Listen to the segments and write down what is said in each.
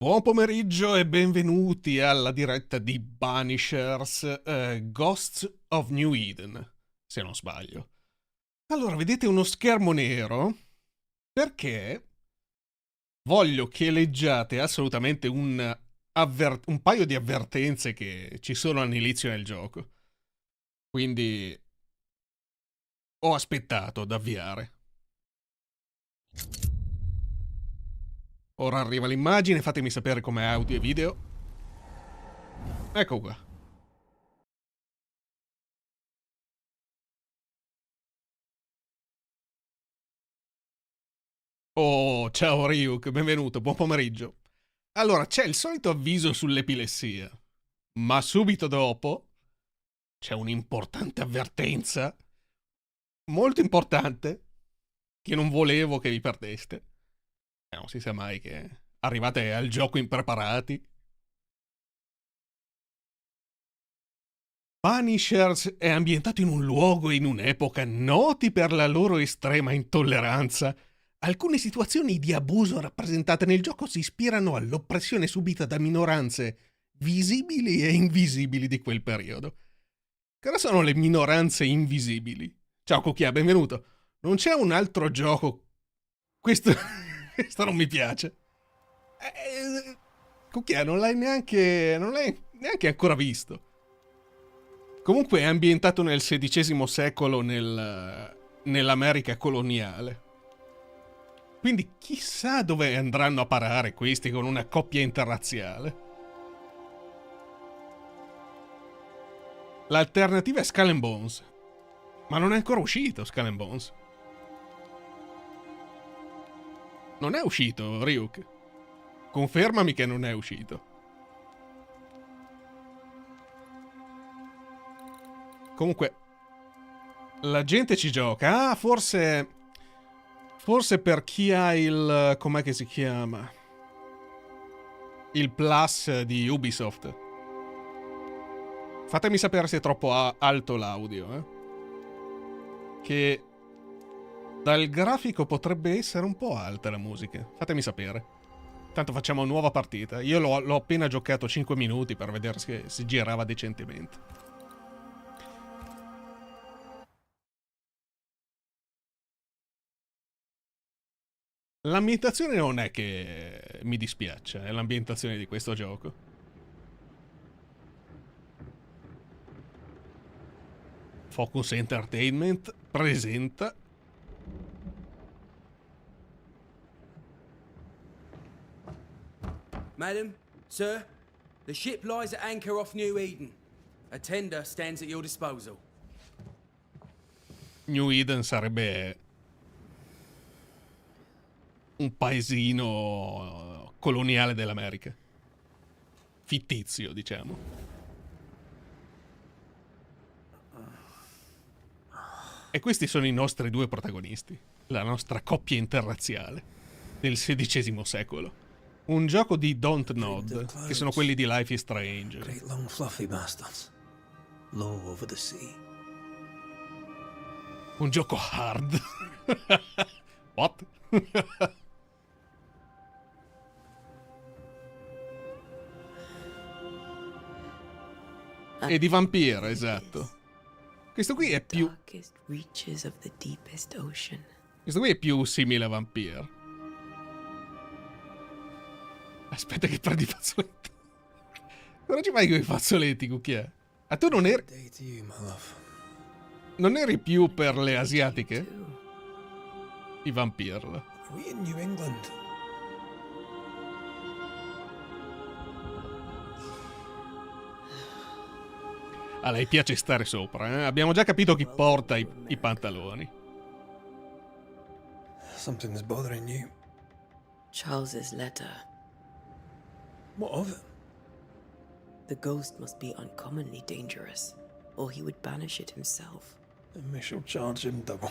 Buon pomeriggio e benvenuti alla diretta di Banishers, Ghosts of New Eden, se non sbaglio. Allora, vedete uno schermo nero perché voglio che leggiate assolutamente un paio di avvertenze che ci sono all'inizio del gioco. Quindi ho aspettato ad avviare. Ora arriva l'immagine, fatemi sapere com'è audio e video. Ecco qua. Oh, ciao Ryuk, benvenuto, buon pomeriggio. Allora, c'è il solito avviso sull'epilessia, ma subito dopo c'è un'importante avvertenza, molto importante, che non volevo che vi perdeste. Non si sa mai che arrivate al gioco impreparati. Banishers è ambientato in un luogo e in un'epoca noti per la loro estrema intolleranza. Alcune situazioni di abuso rappresentate nel gioco si ispirano all'oppressione subita da minoranze visibili e invisibili di quel periodo. Cosa sono le minoranze invisibili? Ciao Cucchia, benvenuto. Non c'è un altro gioco. Questo, questo non mi piace. Cucchia, non l'hai neanche ancora visto. Comunque è ambientato nel XVI secolo nell'America coloniale. Quindi chissà dove andranno a parare questi con una coppia interrazziale. L'alternativa è Skull and Bones. Ma non è ancora uscito Skull and Bones. Non è uscito, Ryuk. Confermami che non è uscito. Comunque, la gente ci gioca. Ah, forse per chi ha il... com'è che si chiama? Il Plus di Ubisoft. Fatemi sapere se è troppo alto l'audio, Che dal grafico potrebbe essere un po' alta la musica. Fatemi sapere. Tanto facciamo nuova partita. Io l'ho appena giocato 5 minuti per vedere se si girava decentemente. L'ambientazione non è che mi dispiaccia, è l'ambientazione di questo gioco. Focus Entertainment presenta... Madam, sir, the ship lies at anchor off New Eden. A tender stands at your disposal. New Eden sarebbe un paesino coloniale dell'America. Fittizio, diciamo. E questi sono i nostri due protagonisti, la nostra coppia interrazziale del XVI secolo. Un gioco di Don't Nod, che sono quelli di Life is Strange. Great long fluffy bastards. Low over the sea. Un gioco hard. What? E di vampiro, esatto. Questo qui è più... Questo qui è più simile a Vampire. Aspetta che prendi i fazzoletti. Cosa ci fai con i fazzoletti, Cucchiè? Ah, tu non eri... Day to you, my love. Non eri più per le asiatiche? I Vampire. Are we in New England? A lei piace stare sopra, eh? Abbiamo già capito chi porta i pantaloni. Something's bothering you. Charles's letter. What of it? The ghost must be uncommonly dangerous, or he would banish it himself. And we shall charge him double.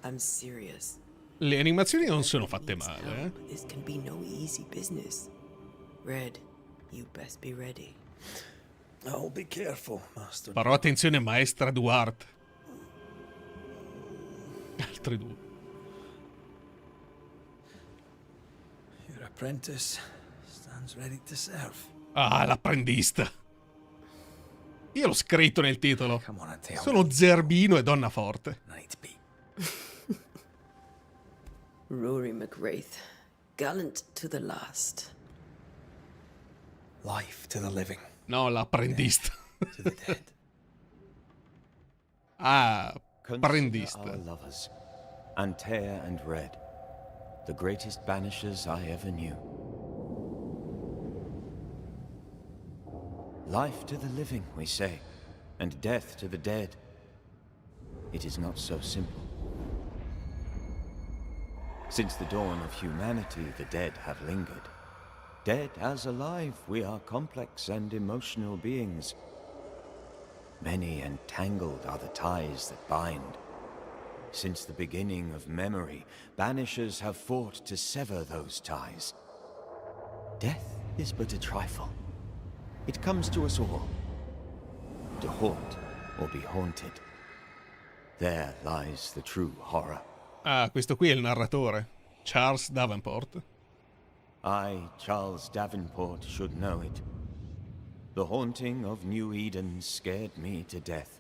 I'm serious. Le animazioni non sono fatte male, eh? This can be no easy business. Red, you best be ready. I'll be careful, Master. Però attenzione, maestra Duarte. Altri due. You're a apprentice stands ready to serve. Ah, l'apprendista. Io l'ho scritto nel titolo. Come on and tell Sono me. Zerbino e Donna Forte. I need to be. Rory McWraith, gallant to the last. Life to the living, No, l'apprendista. to the dead. Ah, Consider apprendista. our lovers, Antea and Red, the greatest banishers I ever knew. Life to the living, we say, and death to the dead. It is not so simple. Since the dawn of humanity, the dead have lingered. Dead as alive, we are complex and emotional beings. Many and tangled are the ties that bind. Since the beginning of memory, banishers have fought to sever those ties. Death is but a trifle. It comes to us all. To haunt or be haunted. There lies the true horror. Ah, questo qui è il narratore. Charles Davenport. I, Charles Davenport, should know it. The haunting of New Eden scared me to death.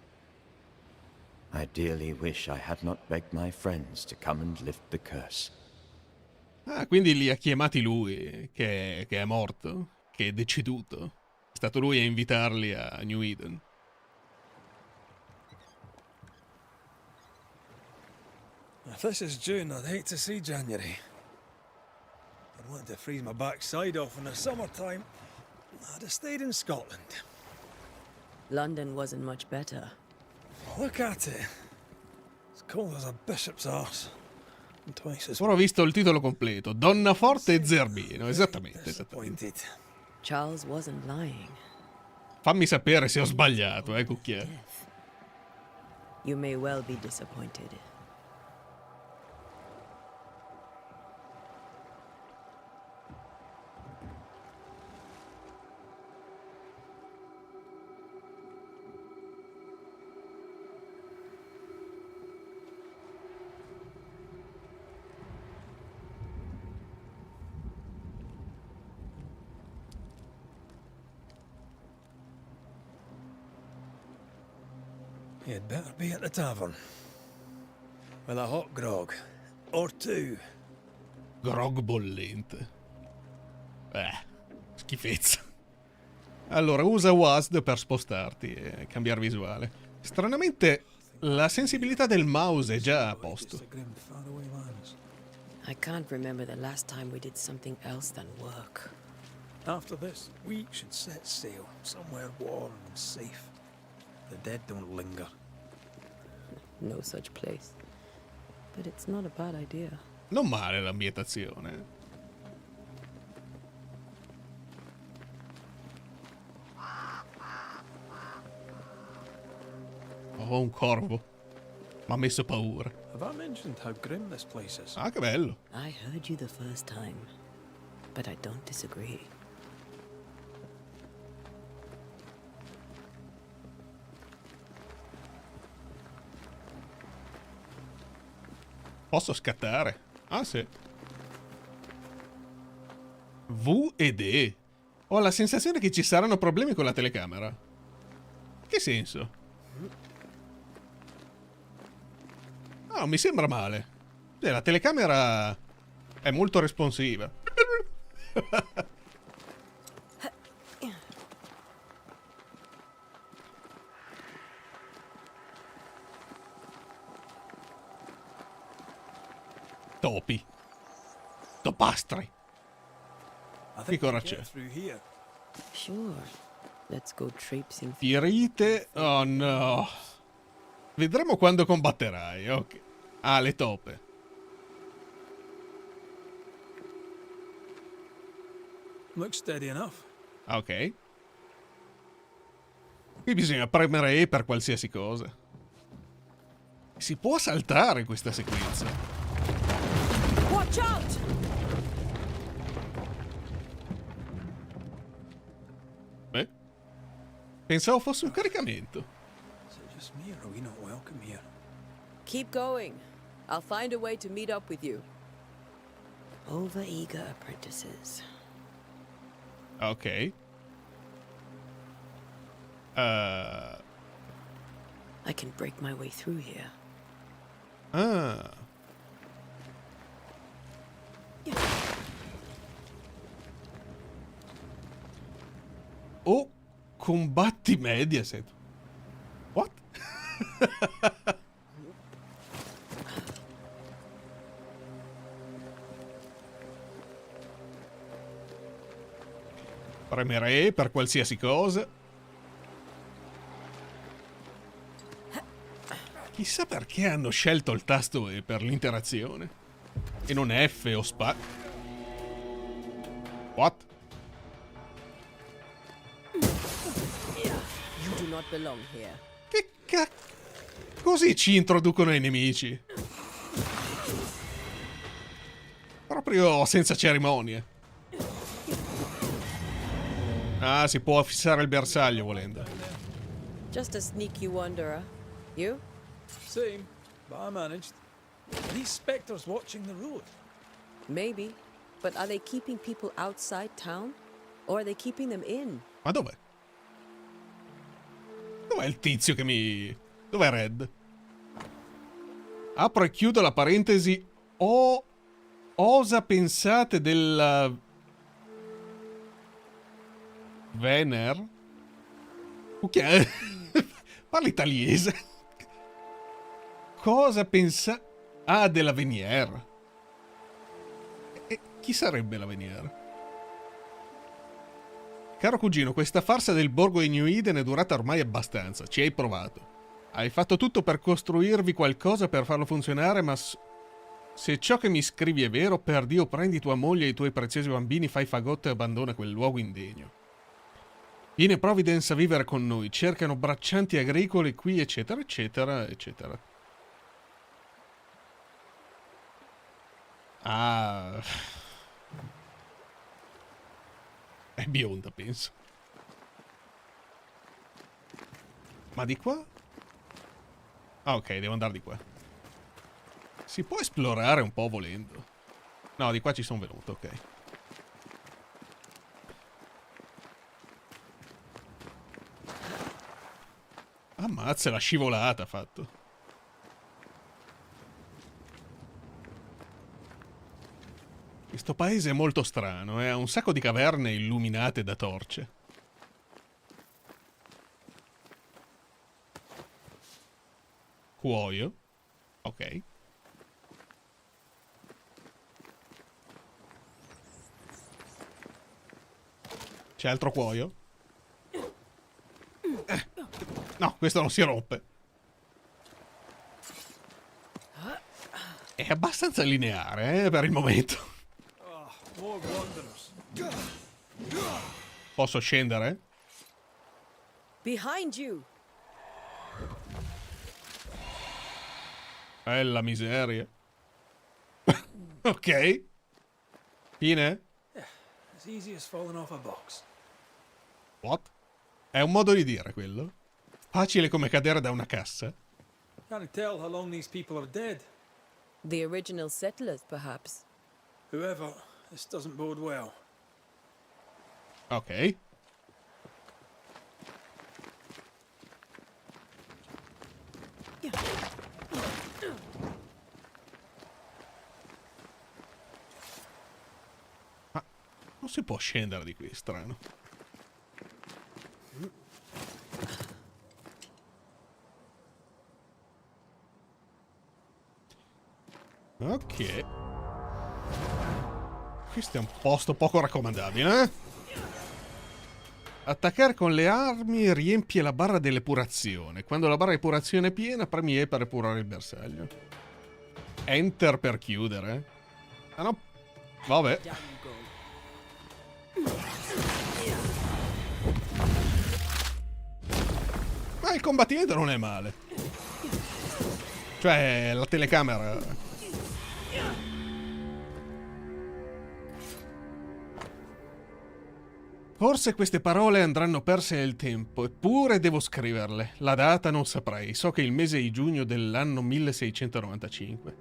I dearly wish I had not begged my friends to come and lift the curse. Ah, quindi li ha chiamati lui, che è morto, che è deceduto. È stato lui a invitarli a New Eden. If this is June, I'd hate to see January. I'd want to freeze my backside off in the summertime. I'd have stayed in Scotland. London wasn't much better. Look at it. As cold as a bishop's arse. And twice as Ora ho visto il titolo completo. Donna Forte e Zerbino, esattamente. disappointed. Charles wasn't lying. Fammi sapere se ho sbagliato, cucchiere. Death. You may well be disappointed. You'd better be at the tavern. With a hot grog. Or two. Grog bollente. Schifezza. Allora, usa WASD per spostarti e cambiare visuale. Stranamente, la sensibilità del mouse è già a posto. The grim faraway lands. I can't remember the last time we did something else than work. After this, we should set sail somewhere warm and safe. The dead don't linger. No such place. But it's not a bad idea. Non male l'ambientazione. Oh, un corvo. Mi ha messo paura. Have I mentioned how grim this place is? Ah, che bello. I heard you the first time, but I don't disagree. Posso scattare? Ah, sì. V ed E. Ho la sensazione che ci saranno problemi con la telecamera. Che senso? Ah, non mi sembra male. Cioè, la telecamera è molto responsiva. Topi. Topastri. I Che cosa we c'è? get through here. Sure. Let's go traipsing. Pirite. Oh no. Vedremo quando combatterai. Ok. Ah, le tope. Looks steady enough. Ah, ok. Qui bisogna premere E per qualsiasi cosa. Si può saltare questa sequenza. Watch out! Beh. Pensavo fosse un caricamento. Is it just me or are we not welcome here? Keep going. I'll find a way to meet up with you. Over-eager apprentices. Ok. I can break my way through here. Ah. Oh, combatti Mediaset. What? Premere per qualsiasi cosa. Chissà perché hanno scelto il tasto E per l'interazione e non F o SPA. What? You do not belong here. Che cacchio? Così ci introducono i nemici. Proprio senza cerimonie. Ah, si può fissare il bersaglio volendo. Just a sneaky wanderer. You? Same, but I managed. Are these spectres watching the road? Maybe. But are they keeping people outside town? Or are they keeping them in? Ma dov'è? Dov'è il tizio che mi... Dov'è Red? Apro e chiudo la parentesi. Osa pensate della... Vener? Ok. Parla italiese. Cosa pensa... Ah, della Venier. E chi sarebbe la Venier? Caro cugino, questa farsa del borgo di New Eden è durata ormai abbastanza. Ci hai provato. Hai fatto tutto per costruirvi qualcosa per farlo funzionare, ma... Se ciò che mi scrivi è vero, per Dio prendi tua moglie e i tuoi preziosi bambini, fai fagotto e abbandona quel luogo indegno. Vieni a Providence a vivere con noi, cercano braccianti agricoli qui, eccetera, eccetera, eccetera. Ah... È bionda, penso. Ma di qua? Ah, ok, devo andare di qua. Si può esplorare un po' volendo. No, di qua ci sono venuto, ok. Ammazza, la scivolata ha fatto. Questo paese è molto strano, ha un sacco di caverne illuminate da torce. Cuoio. Ok. C'è altro cuoio? No, questo non si rompe. È abbastanza lineare, per il momento. More wanderers. Posso scendere? Behind you! La miseria. Ok. Fine? As easy as falling off a box. What? È un modo di dire quello? Facile come cadere da una cassa? Can't tell how long these people are dead. The original settlers, perhaps. Whoever, this doesn't bode well. Ok. Ma non si può scendere di qui, strano. Ok. Questo è un posto poco raccomandabile, eh? Attaccare con le armi riempie la barra dell'epurazione. Quando la barra di epurazione è piena, premi E per epurare il bersaglio. Enter per chiudere. Ah no. Vabbè. Ma il combattimento non è male. Cioè, la telecamera... Forse queste parole andranno perse nel tempo, eppure devo scriverle. La data non saprei, so che è il mese di giugno dell'anno 1695.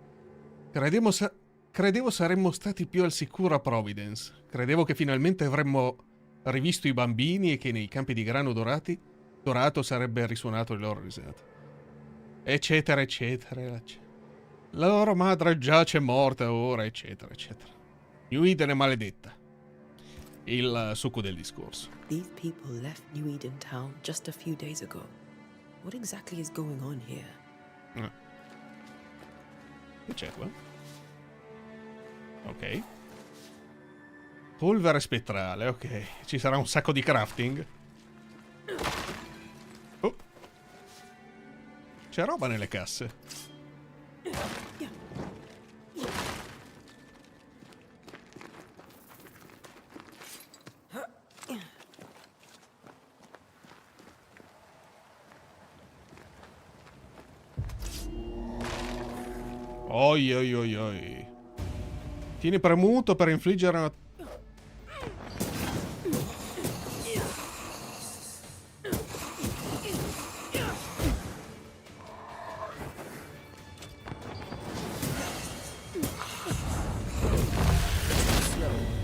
Credevo saremmo stati più al sicuro a Providence. Credevo che finalmente avremmo rivisto i bambini e che nei campi di grano dorato sarebbe risuonato le loro risate. Eccetera, eccetera. La loro madre giace morta ora, eccetera, eccetera. New Eden è maledetta. Il succo del discorso. These people left New Eden town just a few days ago. What exactly is going on here? Che c'è qua? Ok. Polvere spettrale, ok. Ci sarà un sacco di crafting. Oh. C'è roba nelle casse. Oi oi oi oi. Tieni premuto per infliggere una...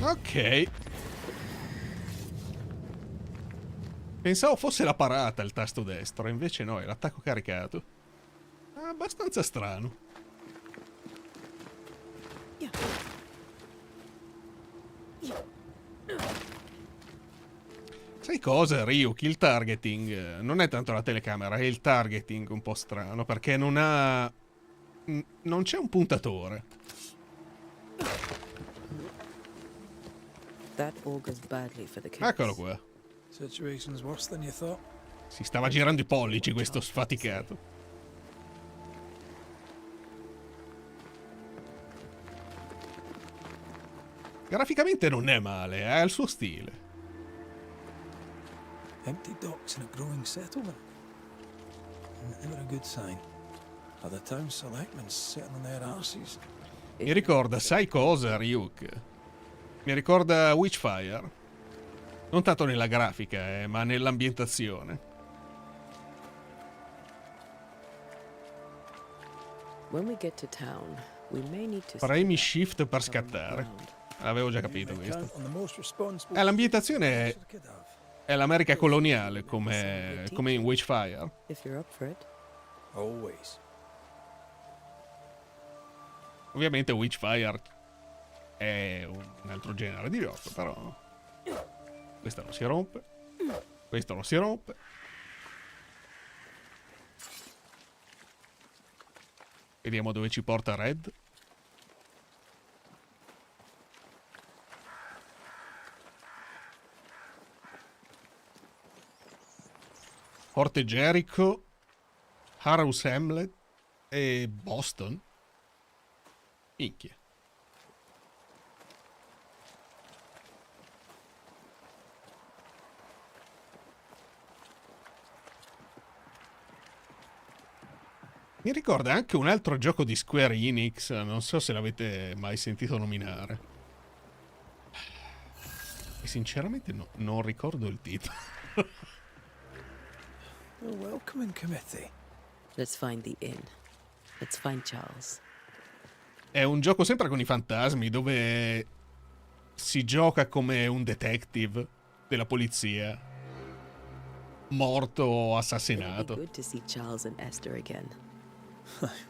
Ok. Pensavo fosse la parata il tasto destro, invece no, è l'attacco caricato. Abbastanza strano. Sai cosa, Ryuk? Il targeting non è tanto la telecamera, è il targeting un po' strano, perché non ha... non c'è un puntatore. That augurs badly for the kids. Eccolo qua. Situation's worse than you thought. Si stava girando i pollici questo sfaticato. Graficamente non è male, ha il suo stile. Empty docks in a growing settlement. Never a good sign. Other town selectmen sitting on their arses. Mi ricorda, sai cosa, Ryuk? Mi ricorda Witchfire. Non tanto nella grafica, ma nell'ambientazione. When we get to town, we may need to Premi shift per scattare. Avevo già capito questo. On the most responsible L'ambientazione could have. è l'America coloniale, come in Witchfire. if you're up for it. Always. Ovviamente Witchfire è un altro genere di gioco, però... Questa non si rompe. Questo non si rompe. Vediamo dove ci porta Red. Forte Jericho, Harrows Hamlet e Boston. Minchia. Mi ricorda anche un altro gioco di Square Enix, non so se l'avete mai sentito nominare. E sinceramente non ricordo il titolo. A welcoming committee. Let's find the inn. Let's find Charles. È un gioco sempre con i fantasmi, dove si gioca come un detective della polizia, morto o It'll be assassinato. good to see Charles and Esther again.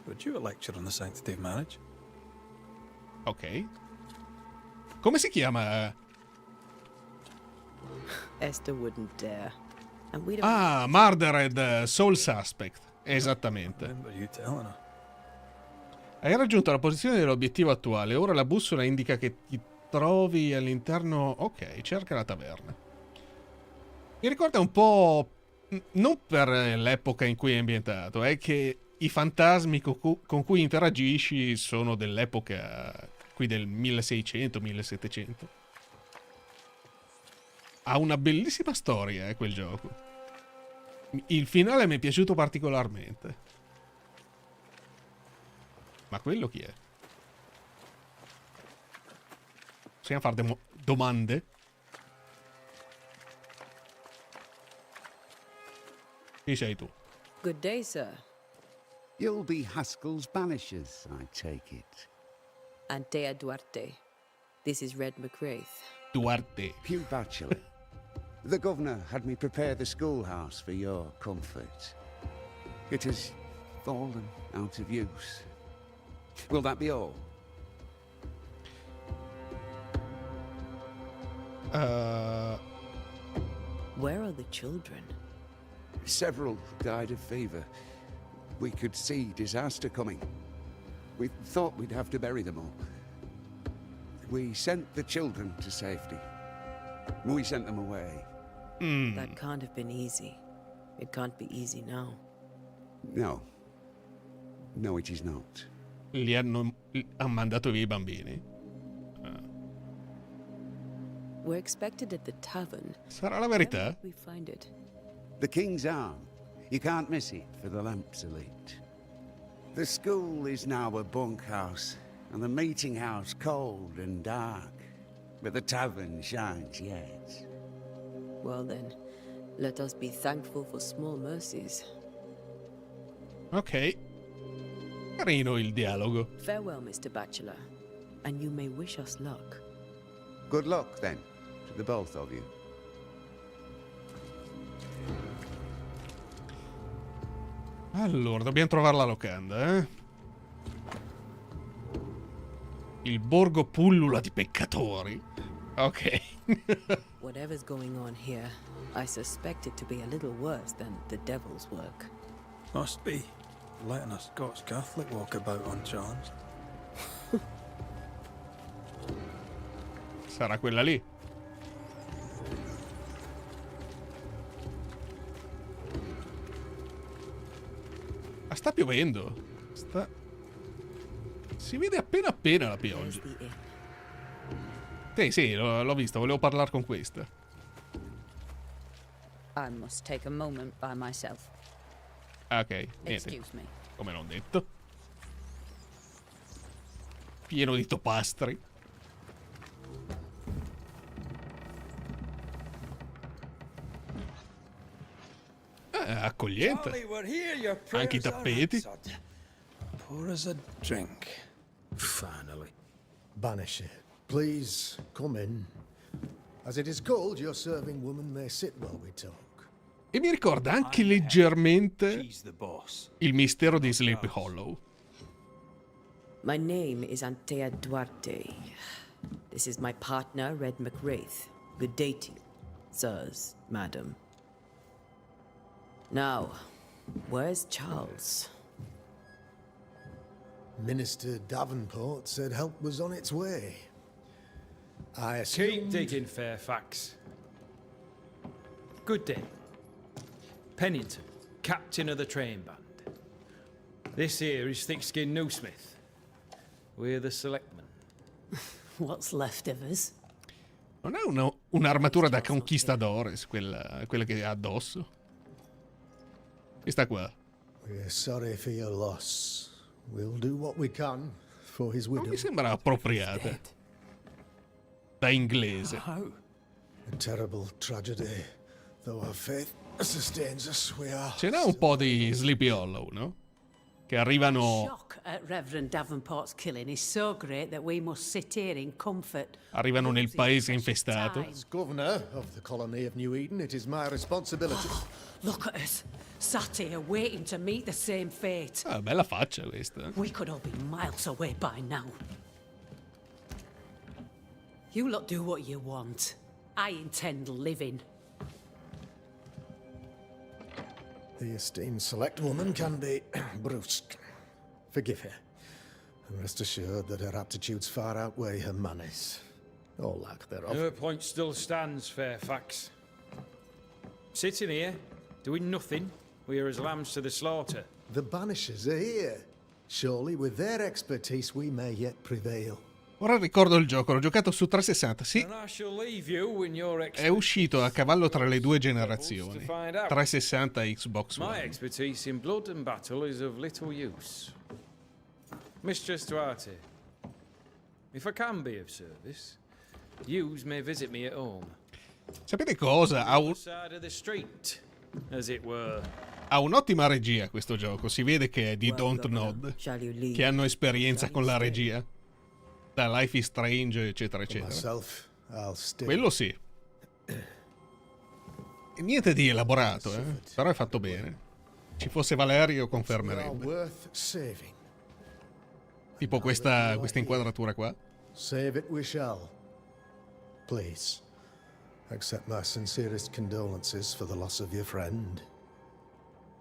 Would you a lecture on the sanctity of marriage? Ok. Come si chiama? Esther wouldn't dare. And we don't Ah, Murdered Soul Suspect. Esattamente. Remember you telling her. Hai raggiunto la posizione dell'obiettivo attuale. Ora la bussola indica che ti trovi all'interno... Ok, cerca la taverna. Mi ricorda un po'... Non per l'epoca in cui è ambientato, è che i fantasmi con cui interagisci sono dell'epoca qui del 1600-1700. Ha una bellissima storia, quel gioco. Il finale mi è piaciuto particolarmente. Ma quello chi è? Possiamo fare domande? Chi sei tu? Good day, sir. You'll be Haskell's Banishers, I take it. Antea Duarte. This is Red McWraith. Duarte. Hugh Bachelor. The governor had me prepare the schoolhouse for your comfort. It has fallen out of use. Will that be all? Where are the children? Several died of fever. We could see disaster coming. We thought we'd have to bury them all. We sent the children to safety. We sent them away. That can't have been easy. It can't be easy now. No. No, it is not. Han mandato via i bambini. We're expected at the tavern. Sarà la Where verità? might we find it? The King's Arm. You can't miss it, for the lamps are lit. The school is now a bunkhouse, and the meeting house cold and dark. But the tavern shines yet. Well then, let us be thankful for small mercies. Ok. Carino il dialogo. Farewell, Mr. Bachelor, and you may wish us luck. Good luck, then, to the both of you. Allora, dobbiamo trovare la locanda, eh? Il borgo pullula di peccatori. Ok. Whatever's going on here, I suspect it to be a little worse than the devil's work. Must be. Letting a Scots Catholic walk about unchallenged. Sarà quella lì. Ah, sta piovendo. Si vede appena appena la There's pioggia. the inn. Sì, l'ho vista, volevo parlare con questa. I must take a moment by myself. Ok, niente. Excuse me. Come non detto. Pieno di topastri. Accogliente. Charlie, we're here. Your Anche i prayers are tappeti. answered. Pour us a drink. Finally. Banisher, please come in. As it is cold, your serving woman may sit while we talk. E mi ricorda anche leggermente She's the boss. il mistero di Sleepy Hollow. My name is Antea Duarte. This is my partner, Red McWraith. Good day to you, sirs, madam. Now, where's Charles? Minister Davenport said help was on its way. I Keep assumed... digging, Fairfax. Good day. Pennington, captain of the train band. This here is Thick-Skinned Newsmith. We're the selectmen. What's left of us? Non è un'armatura da conquistadores, quella che ha addosso. Questa qua. We're sorry for your loss. We'll do what we can for his Non widow. mi sembra appropriata. Da inglese. How? A terrible tragedy. Though our faith sustains us, we are... Ce n'è un po' di Sleepy Hollow, no? Che arrivano Shock at Reverend Davenport's killing is so great that we must sit here in comfort. nel paese infestato. As governor of the colony of New Eden, it is my responsibility... Look at us, sat here waiting to meet the same fate. Ah, bella faccia questa. We could all be miles away by now. You lot do what you want. I intend living. The esteemed select woman can be brusque. Forgive her. And rest assured that her aptitudes far outweigh her manners. Or lack thereof. Her point still stands, Fairfax. Sitting here, doing nothing, we're as lambs to the slaughter. The Banishers are here. Surely with their expertise we may yet prevail. Ora ricordo il gioco, l'ho giocato su 360, sì. And I shall leave you in your È uscito a cavallo tra le due generazioni. 360 e Xbox My One. expertise in blood and battle is of little use. Mistress Duarte, if I can be of service, yous may visit me at home. Sapete cosa? Other side of the street, as it were. Ha un'ottima regia questo gioco, si vede che è di Well, Don't Governor, Nod, shall you leave? che hanno esperienza Shall con you la stay? regia. da Life is Strange, eccetera, For eccetera. myself, I'll stay. Quello sì. E niente di elaborato, però è fatto bene. Ci fosse Valerio They are confermerebbe. worth saving. Tipo questa inquadratura qua. Save it we shall. Please, accept my sincerest condolences for the loss of your friend.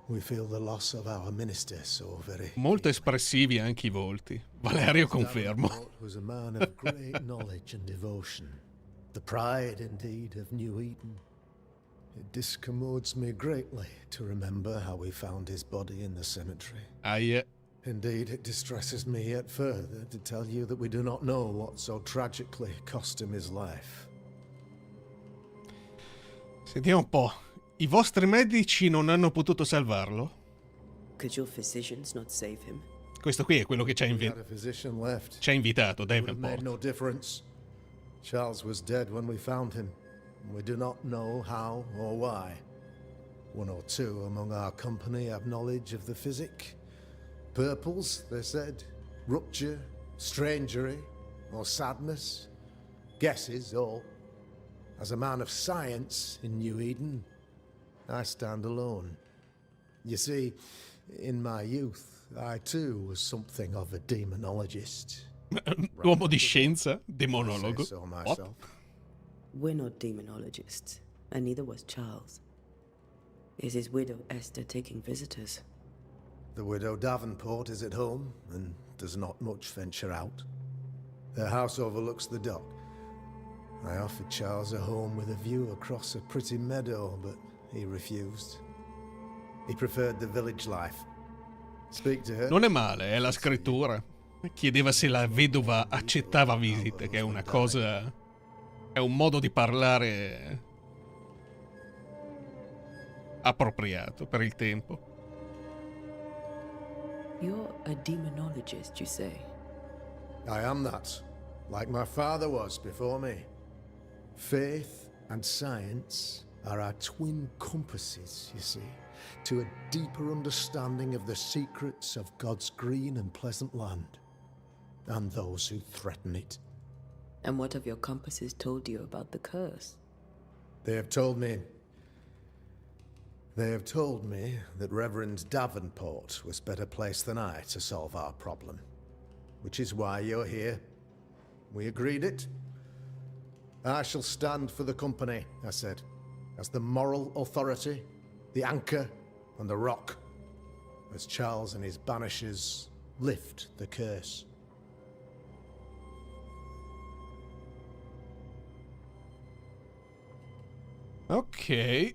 We feel the loss of our minister so very. Molto espressivi anche i volti. Valerio confermo. Davenport was a man of great knowledge and devotion. The pride, indeed, of New Eden. It discommodes me greatly to remember how we found his body in the cemetery. Aie. Indeed, it distresses me yet further to tell you that we do not know what so tragically cost him his life. Sentiamo un po'. I vostri medici non hanno potuto salvarlo? Could your physicians not save him? Questo qui è quello che ci ha We had a physician left. invitato, It would have made Davenport. no difference. Charles was dead when we found him. We do not know how or why. One or two among our company have knowledge of the physic. Purples, they said. Rupture, strangery, or sadness. Guesses, all. As a man of science in New Eden, I stand alone. You see, in my youth, I too was something of a demonologist. Uomo di scienza, I say demonologo. so Oh, myself. We're not demonologists, and neither was Charles. Is his widow Esther taking visitors? The widow Davenport is at home and does not much venture out. Their house overlooks the dock. I offered Charles a home with a view across a pretty meadow, but he refused. He preferred the village life. Speak to her. Non è male, è la scrittura. Chiedeva se la vedova accettava visite, che è una cosa... è un modo di parlare appropriato per il tempo. You're a demonologist, you say? I am that, like my father was before me. Faith and science are our twin compasses, you see, to a deeper understanding of the secrets of God's green and pleasant land, and those who threaten it. And what have your compasses told you about the curse? They have told me that Reverend Davenport was better placed than I to solve our problem, which is why you're here. We agreed it. I shall stand for the company, I said, as the moral authority, the anchor, and the rock, as Charles and his banishers lift the curse. Ok.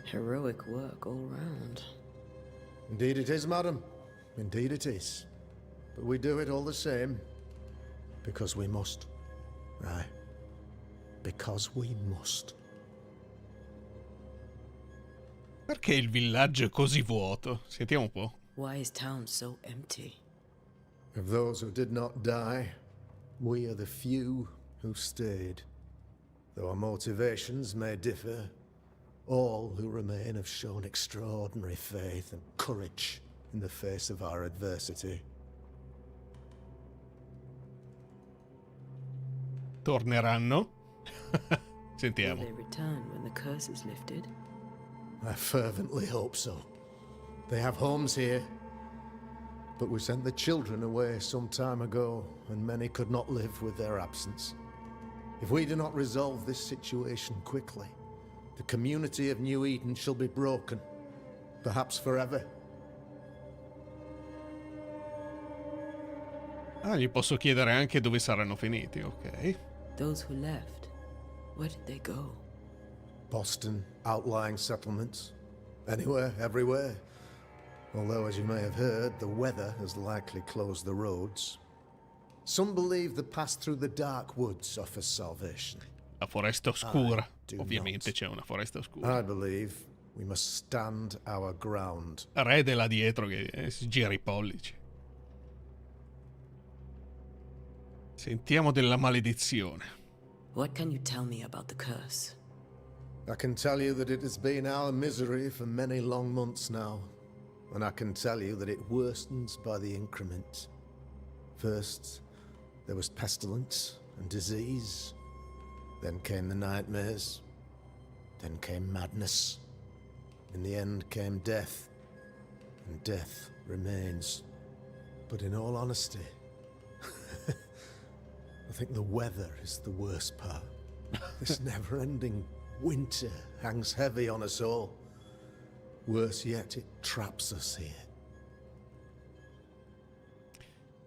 Heroic work all round. Indeed it is, madam. Indeed it is. But we do it all the same. Because we must. Aye. Because we must. Perché il villaggio è così vuoto? Sentiamo un po'. Why is town so empty? Of those who did not die, we are the few who stayed. Though our motivations may differ, all who remain have shown extraordinary faith and courage in the face of our adversity. Torneranno? Will Sentiamo. they return when the curse is lifted? I fervently hope so. They have homes here. But we sent the children away some time ago, and many could not live with their absence. If we do not resolve this situation quickly, the community of New Eden shall be broken, perhaps forever. Ah, gli posso chiedere anche dove saranno finiti, ok. Those who left, where did they go? Boston, outlying settlements. Anywhere, everywhere. Although, as you may have heard, the weather has likely closed the roads. Some believe the path through the dark woods offers salvation. La foresta oscura. do Ovviamente not. c'è una foresta oscura. I believe we must stand our ground. Red è là dietro che si gira i pollici. Sentiamo della maledizione. What can you tell me about the curse? I can tell you that it has been our misery for many long months now, and I can tell you that it worsens by the increment. First, there was pestilence and disease. Then came the nightmares. Then came madness. In the end came death. And death remains. But in all honesty, I think the weather is the worst part. This never-ending winter hangs heavy on us all. Worse yet, it traps us here.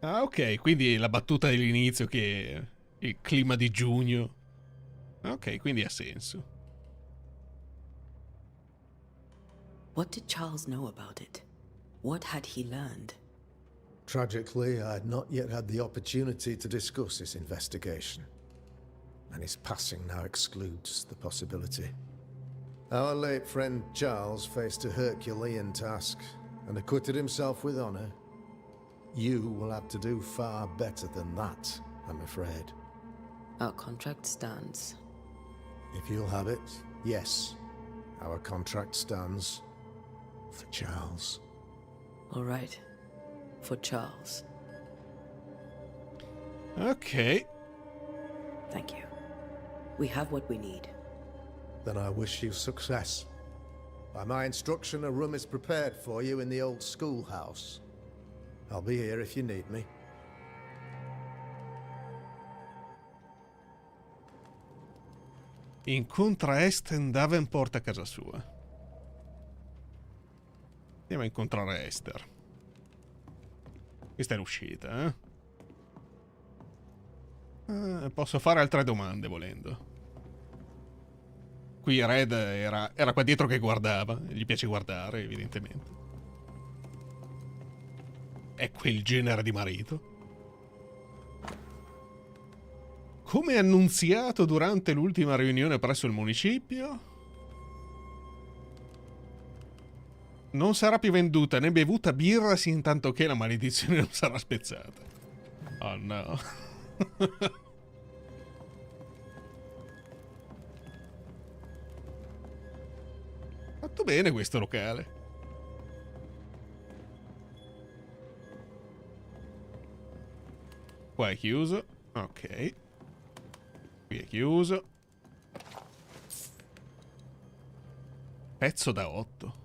Ah, ok, quindi la battuta dell'inizio che il clima di giugno. Ok, quindi ha senso. What did Charles know about it? What had he learned? Tragically, I had not yet had the opportunity to discuss this investigation, and his passing now excludes the possibility. Our late friend Charles faced a Herculean task and acquitted himself with honor. You will have to do far better than that, I'm afraid. Our contract stands. If you'll have it, yes, our contract stands for Charles. All right. For Charles. Ok. Thank you. We have what we need. Then I wish you success. By my instruction, a room is prepared for you in the old schoolhouse. I'll be here if you need me. Incontra Eden Davenport a casa sua. Andiamo a incontrare Esther. Questa è l'uscita, eh? Posso fare altre domande volendo. Qui Red era qua dietro che guardava. Gli piace guardare, evidentemente. È quel genere di marito. Come annunziato durante l'ultima riunione presso il municipio, non sarà più venduta né bevuta birra sin tanto che la maledizione non sarà spezzata. Oh no. Fatto bene questo locale. Qua è chiuso. Ok. Qui è chiuso. Pezzo da 8.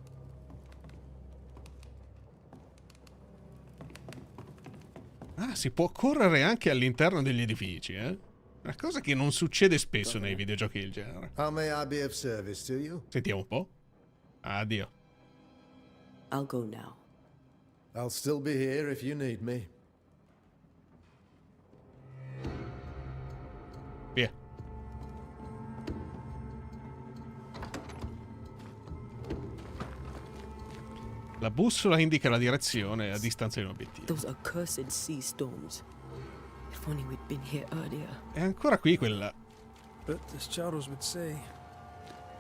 Ah, si può correre anche all'interno degli edifici, eh? Una cosa che non succede spesso nei videogiochi del genere. How may I be of service to you? Sentiamo un po'. Addio. I'll go now. I'll still be here if you need me. Via. La bussola indica la direzione a distanza di un obiettivo. Those accursed sea storms. If only we'd been here earlier. È ancora qui quella. But as Charles would say,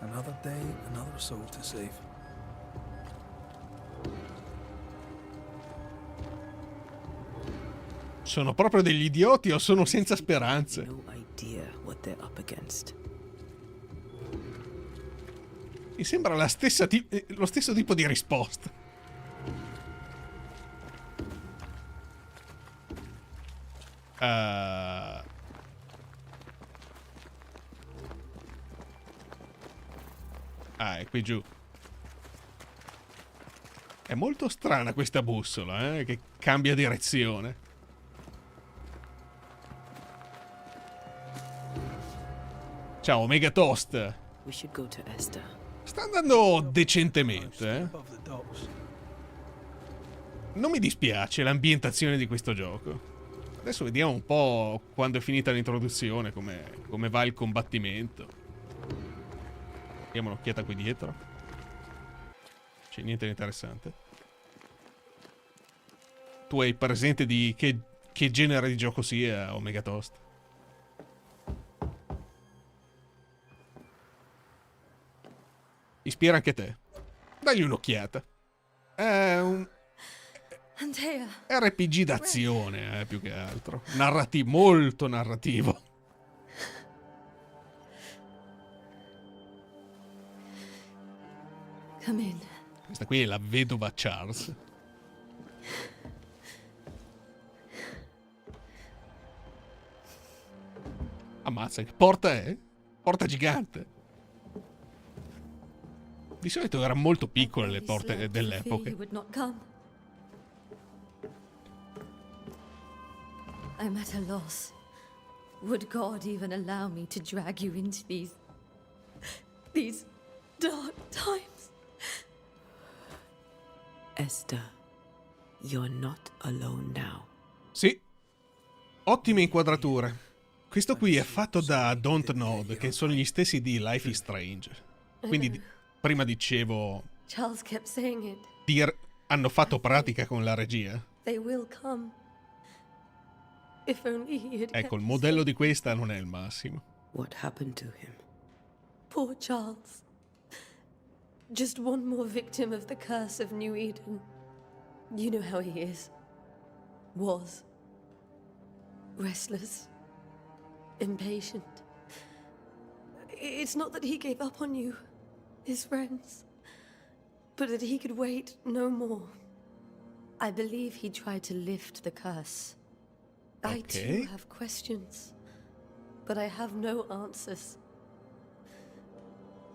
another day, another soul to save. Sono proprio degli idioti o sono senza speranze? No idea what they're up against. Mi sembra lo stesso tipo di risposta. Ah, è qui giù. È molto strana questa bussola, che cambia direzione. Ciao, Mega Toast. We should go to Esther. Sta andando decentemente, Above the docks. Non mi dispiace l'ambientazione di questo gioco. Adesso vediamo un po' quando è finita l'introduzione, come va il combattimento. Diamo un'occhiata qui dietro. C'è niente di interessante. Tu hai presente di che genere di gioco sia Omega Toast? Ispira anche te. Dagli un'occhiata. È un Antea. RPG d'azione, più che altro. Molto narrativo. Come in. Questa qui è la vedova Charles. Ammazza, che porta è? Porta gigante. Di solito erano molto piccole le porte dell'epoca. I'm at a loss. Would God even allow me to drag you into these dark times? Esther, you're not alone now. Sì. Ottime inquadrature. Questo qui è fatto da Don't Nod, che sono gli stessi di Life is Strange. Quindi prima dicevo... Charles kept saying it. Hanno fatto pratica con la regia. They will come. If only he had Ecco, il kept modello di questa non è il massimo. What happened to him? Poor Charles. Just one more victim of the curse of New Eden. You know how he is. Was. Restless. Impatient. It's not that he gave up on you, his friends, but that he could wait no more. I believe he tried to lift the curse. I too have questions, but I have no answers.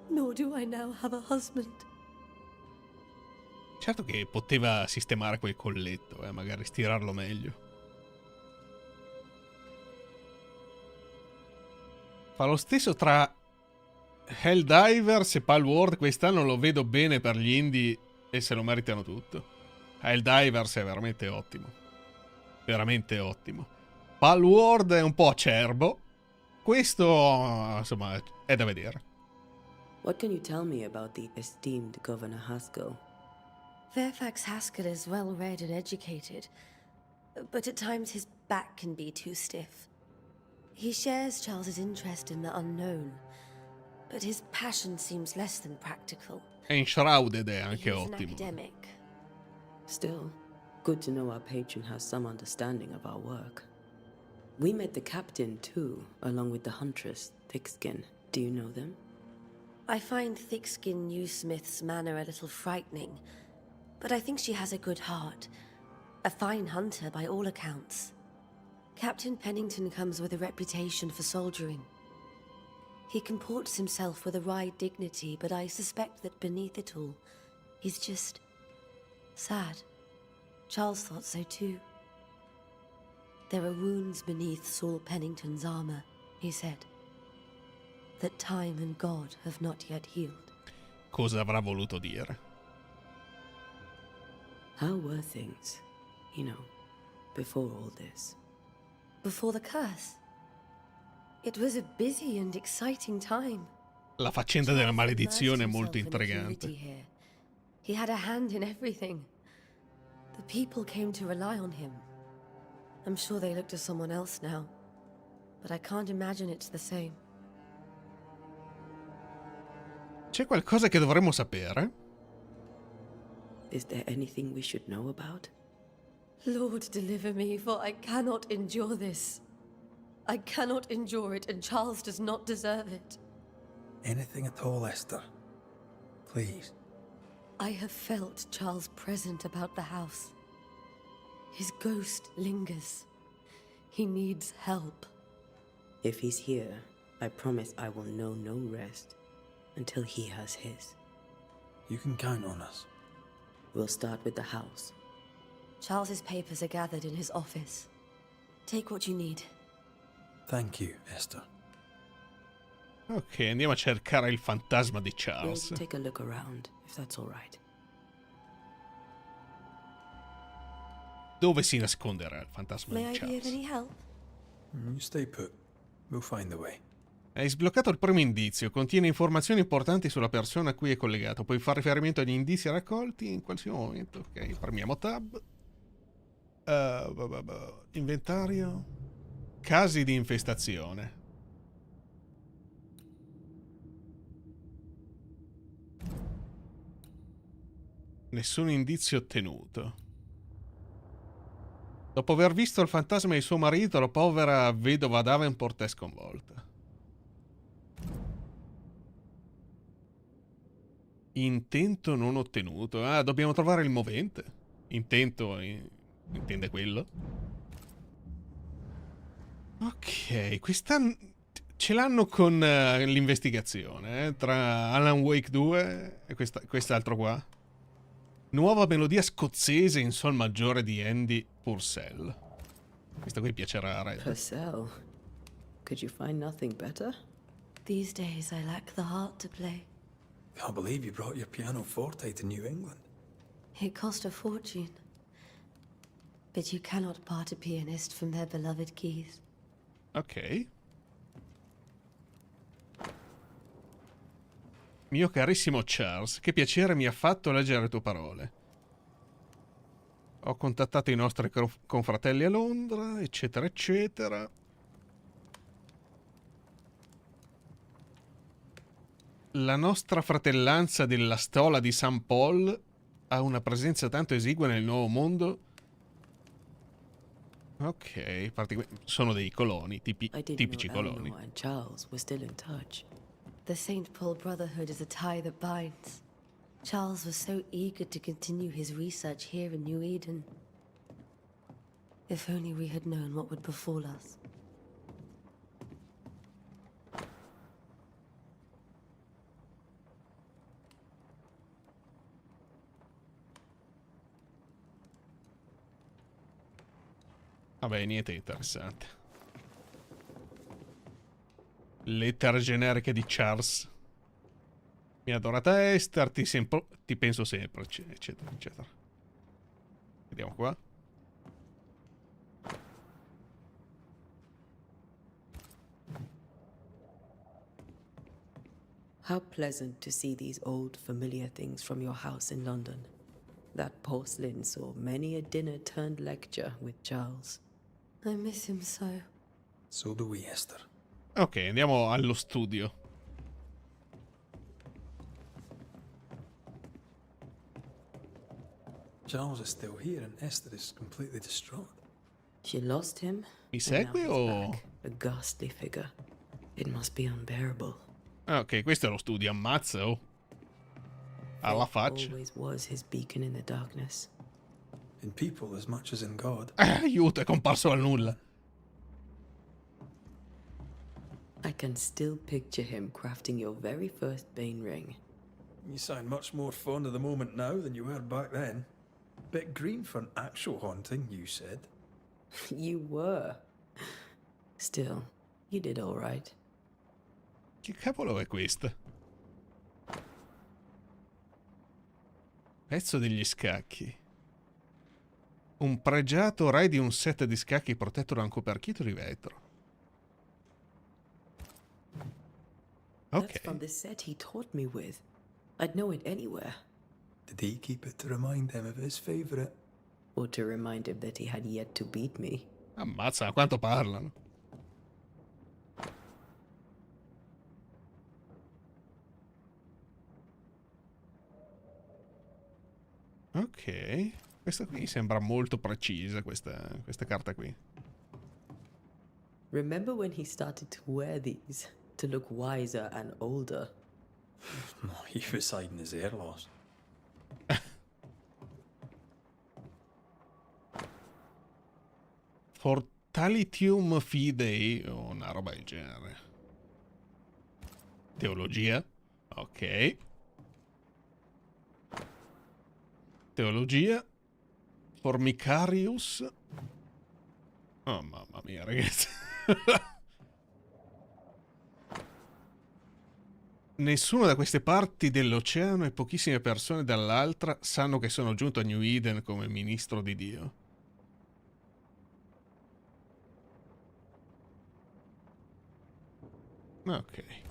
Nor do I now have a husband. Certo che poteva sistemare quel colletto, magari stirarlo meglio. Fa lo stesso tra Helldivers e Palworld. Quest'anno lo vedo bene per gli indie e se lo meritano tutto. Helldivers è veramente ottimo. Veramente ottimo. Palworld è un po' acerbo. Questo, insomma, è da vedere. What can you tell me about the esteemed Governor Haskell? Fairfax Haskell is well read and educated, but at times his back can be too stiff. He shares Charles's interest in the unknown, but his passion seems less than practical. E Enshrouded è anche He's an ottimo. academic. Still, good to know our patron has some understanding of our work. We met the captain too, along with the huntress, Thickskin. Do you know them? I find Thickskin Newsmith's manner a little frightening, but I think she has a good heart. A fine hunter by all accounts. Captain Pennington comes with a reputation for soldiering. He comports himself with a wry dignity, but I suspect that beneath it all, he's just sad. Charles thought so too. There are wounds beneath Saul Pennington's armor, he said, that time and God have not yet healed. Cosa avrà voluto dire? How were things, you know, before all this? Before the curse. It was a busy and exciting time. La faccenda della maledizione è molto intrigante. He had a hand in everything. The people came to rely on him. I'm sure they look to someone else now, but I can't imagine it's the same. C'è qualcosa che dovremmo sapere? Is there anything we should know about? Lord, deliver me, for I cannot endure this. I cannot endure it, and Charles does not deserve it. Anything at all, Esther. Please. I have felt Charles present about the house. His ghost lingers. He needs help. If he's here, I promise I will know no rest until he has his. You can count on us. We'll start with the house. Charles's papers are gathered in his office. Take what you need. Thank you, Esther. Ok, andiamo a cercare il fantasma di We'll Charles. take a look around, if that's all right. Dove si nasconderà il fantasma May di I be of Charles? any help? You stay put. We'll find the way. Hai sbloccato il primo indizio. Contiene informazioni importanti sulla persona a cui è collegato. Puoi fare riferimento agli indizi raccolti in qualsiasi momento. Ok, premiamo tab. Inventario. Casi di infestazione. Nessun indizio ottenuto. Dopo aver visto il fantasma di suo marito, la povera vedova Davenport è sconvolta. Intento non ottenuto. Ah, dobbiamo trovare il movente. Intento intende quello. Ok, questa ce l'hanno con l'investigazione, tra Alan Wake 2 e quest'altro qua. Nuova melodia scozzese in sol maggiore di Andy Purcell. Questa qui piacerà a Red. Purcell? Could you find nothing better? These days I lack the heart to play. Can't believe you brought your pianoforte to New England. It cost a fortune. But you cannot part a pianist from their beloved keys. Ok. Mio carissimo Charles, che piacere mi ha fatto leggere le tue parole. Ho contattato i nostri confratelli a Londra, eccetera, eccetera. La nostra fratellanza della stola di St. Paul ha una presenza tanto esigua nel nuovo mondo. Ok, sono dei coloni, tipici coloni. Eleanor and Charles were still in touch. The St. Paul Brotherhood is a tie that binds. Charles was so eager to continue his research here in New Eden. If only we had known what would befall us. Vabbè, niente interessante. Lettere generiche di Charles. Mia adorata Esther, ti penso sempre, eccetera, eccetera. Vediamo qua. How pleasant to see these old familiar things from your house in London. That porcelain saw many a dinner turned lecture with Charles. I miss him so. So do we, Esther. Ok, andiamo allo studio. Charles is still here and Esther is completely distraught. She lost him. Mi and now segue he's o... back, a ghastly figure. It must be unbearable. Ok, questo è lo studio, ammazza, oh. Alla faccia. Always was his beacon in the darkness. In people as much as in God. Aiuto, è comparso al nulla. I can still picture him crafting your very first Bane ring. You sound much more fond of the moment now than you were back then. Bit green for an actual haunting, you said. You were. Still, you did all right. Che cavolo è questa? Pezzo degli scacchi. Un pregiato re di un set di scacchi protetto da un coperchito di vetro. Ok. That's from the set he taught me with. I'd know it anywhere. Did he keep it to remind him of his favorite? Or to remind him that he had yet to beat me. Ammazza, quanto parlano. Ok. Questa qui sembra molto precisa, questa carta qui. Remember when he started to wear these to look wiser and older? He was hiding his hair loss. Fortalitium Fidei o una roba del genere. Teologia. Ok. Teologia. Formicarius. Oh mamma mia, ragazzi. Nessuno da queste parti dell'oceano e pochissime persone dall'altra sanno che sono giunto a New Eden come ministro di Dio. Ok.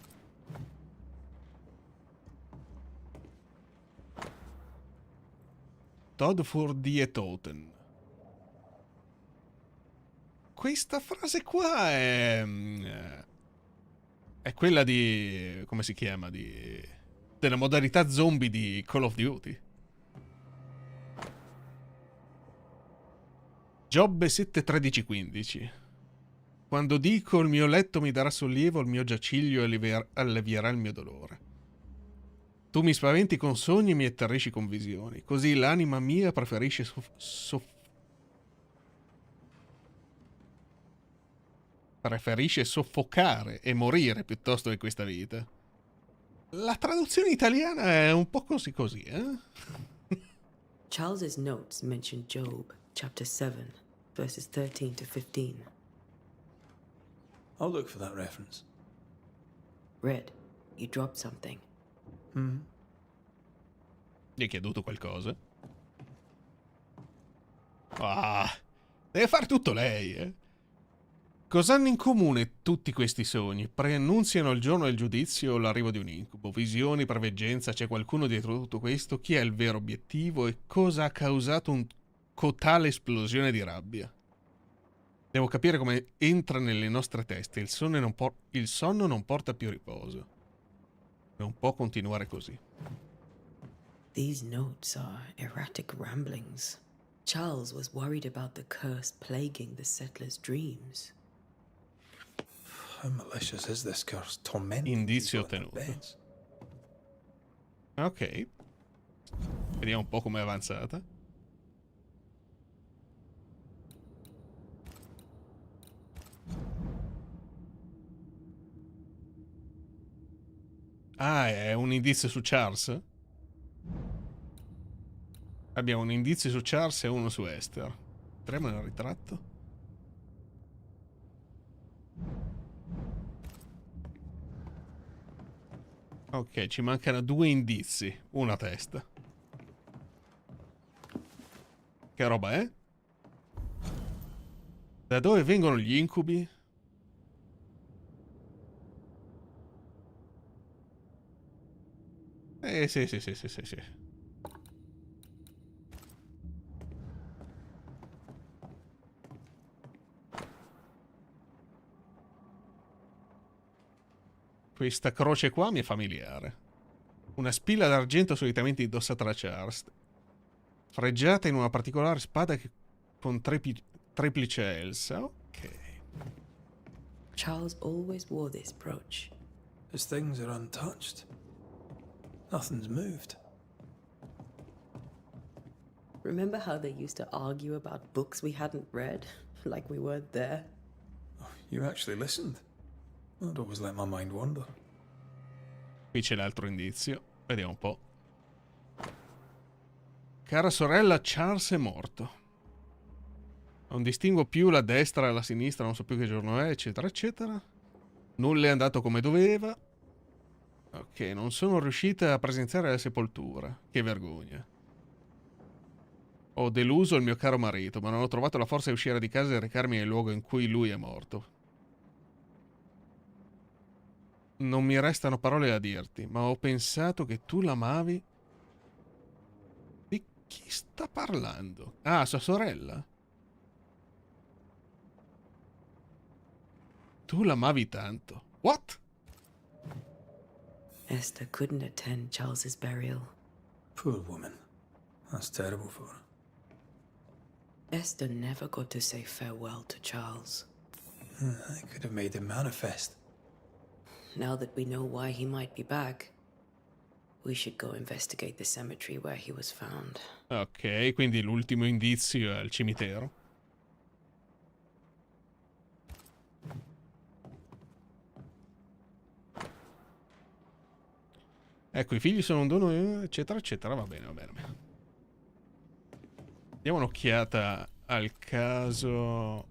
Todd for die Toten. Questa frase qua è quella di... come si chiama? Della modalità zombie di Call of Duty. Giobbe 7:13-15. Quando dico il mio letto mi darà sollievo, il mio giaciglio allevierà il mio dolore. Tu mi spaventi con sogni e mi atterrisci con visioni. Così l'anima mia preferisce Preferisce soffocare e morire piuttosto che questa vita. La traduzione italiana è un po' così così, eh? Charles's notes mention Job, chapter 7, verses 13 to 15. I'll look for that reference. Red, you dropped something. Gli hai chieduto qualcosa? Ah, deve fare tutto lei, eh? Cosa hanno in comune tutti questi sogni? Preannunziano il giorno del giudizio o l'arrivo di un incubo? Visioni, preveggenza, c'è qualcuno dietro tutto questo? Chi è il vero obiettivo e cosa ha causato un cotale esplosione di rabbia? Devo capire come entra nelle nostre teste. Il sonno non porta più riposo. Non può continuare così. These notes are erratic ramblings. Charles was worried about the curse plaguing the settlers' dreams. How malicious is this curse? Tormenting Indizio people in their ottenuto. beds. Ok. Vediamo un po' com'è avanzata. Ah, è un indizio su Charles? Abbiamo un indizio su Charles e uno su Esther. Entriamo nel ritratto. Ok, ci mancano 2 indizi. Una testa. Che roba è? Da dove vengono gli incubi? Sì. Questa croce qua mi è familiare. Una spilla d'argento solitamente indossata da Charles, freggiata in una particolare spada con triplice elsa. Ok. Charles always wore this brooch. His things are untouched. Nothing's moved. Remember how they used to argue about books we hadn't read? Like we weren't there? Oh, you actually listened? I'd always let my mind wander. Qui c'è l'altro indizio. Vediamo un po'. Cara sorella, Charles è morto. Non distingo più la destra e la sinistra, non so più che giorno è, eccetera, eccetera. Nulla è andato come doveva. Ok, non sono riuscita a presenziare alla sepoltura. Che vergogna. Ho deluso il mio caro marito, ma non ho trovato la forza di uscire di casa e recarmi nel luogo in cui lui è morto. Non mi restano parole da dirti, ma ho pensato che tu l'amavi. Di chi sta parlando? Ah, sua sorella? Tu l'amavi tanto. What? Esther couldn't attend Charles's burial. Poor woman. That's terrible for her. Esther never got to say farewell to Charles. I could have made him manifest. Now that we know why he might be back, we should go investigate the cemetery where he was found. Ok, quindi l'ultimo indizio è il cimitero. Ecco, i figli sono un dono, eccetera, eccetera. Va bene, va bene, va bene. Diamo un'occhiata al caso.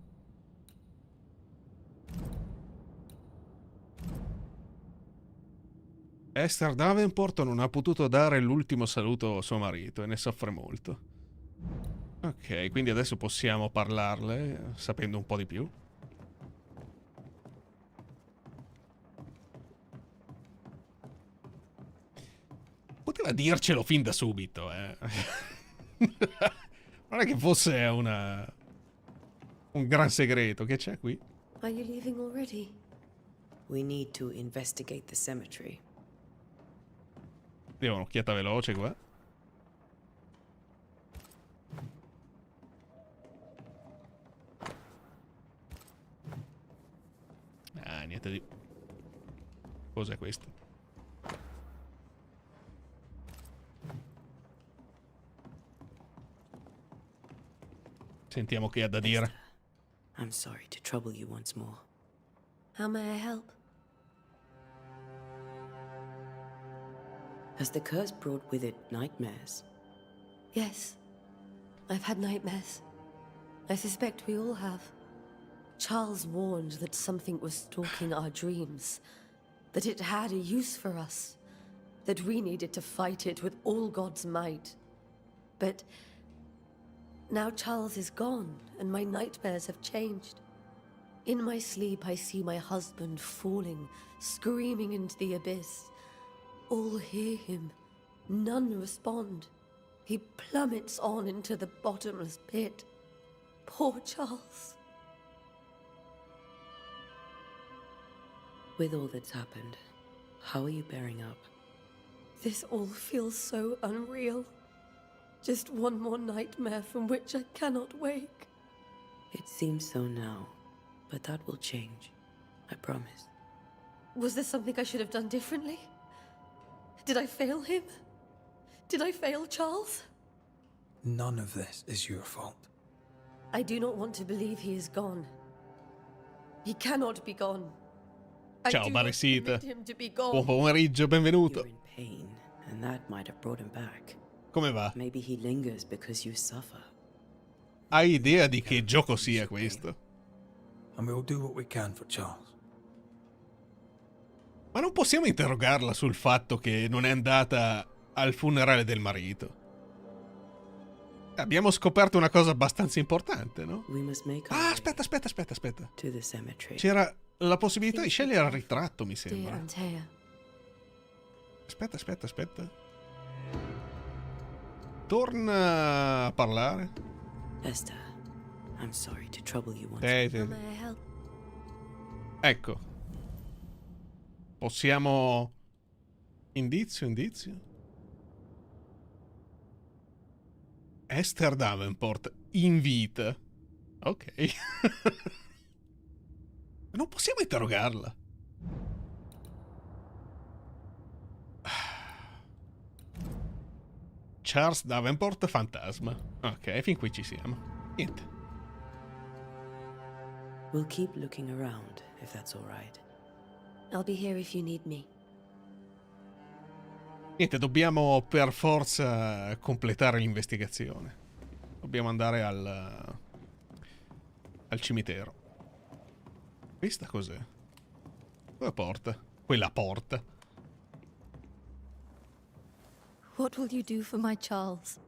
Esther Davenport non ha potuto dare l'ultimo saluto a suo marito e ne soffre molto. Ok, quindi adesso possiamo parlarle, sapendo un po' di più. Poteva dircelo fin da subito, eh. Non è che fosse un gran segreto. Che c'è qui? Are you leaving already? We need to investigate the cemetery. Diamo un'occhiata veloce qua. Ah, niente di... Cos'è questo? Sentiamo che ha da dire. I'm sorry to trouble you once more. How may I help? Has the curse brought with it nightmares? Yes. I've had nightmares. I suspect we all have. Charles warned that something was stalking our dreams, that it had a use for us, that we needed to fight it with all God's might. But now Charles is gone, and my nightmares have changed. In my sleep, I see my husband falling, screaming into the abyss. All hear him. None respond. He plummets on into the bottomless pit. Poor Charles. With all that's happened, how are you bearing up? This all feels so unreal. Just one more nightmare from which I cannot wake. It seems so now, but that will change. I promise. Was there something I should have done differently? Did I fail him? Did I fail Charles? None of this is your fault. I do not want to believe he is gone. He cannot be gone. Ciao, Barisita. Him to be Buon gone. pomeriggio, benvenuto. You're in pain, and that might have brought him back. Come va? Maybe he lingers because you suffer. Hai idea di che gioco sia questo? And we'll do what we can for Charles. Ma non possiamo interrogarla sul fatto che non è andata al funerale del marito. Abbiamo scoperto una cosa abbastanza importante, no? We must make our Ah, way aspetta. to the cemetery. C'era la possibilità di scegliere il ritratto, mi Dear sembra. Antea, Aspetta. Torna a parlare. Esther, I'm sorry to trouble you once. how may I help? Ecco. Possiamo... Indizio. Esther Davenport in vita. Ok. Non possiamo interrogarla. Charles Davenport fantasma. Ok, fin qui ci siamo. Niente. We'll keep looking around, if that's all right. I'll be here if you need me. Niente, dobbiamo per forza completare l'investigazione. Dobbiamo andare al cimitero. Questa cos'è? Quella porta. Quella porta. What will you do for my Charles?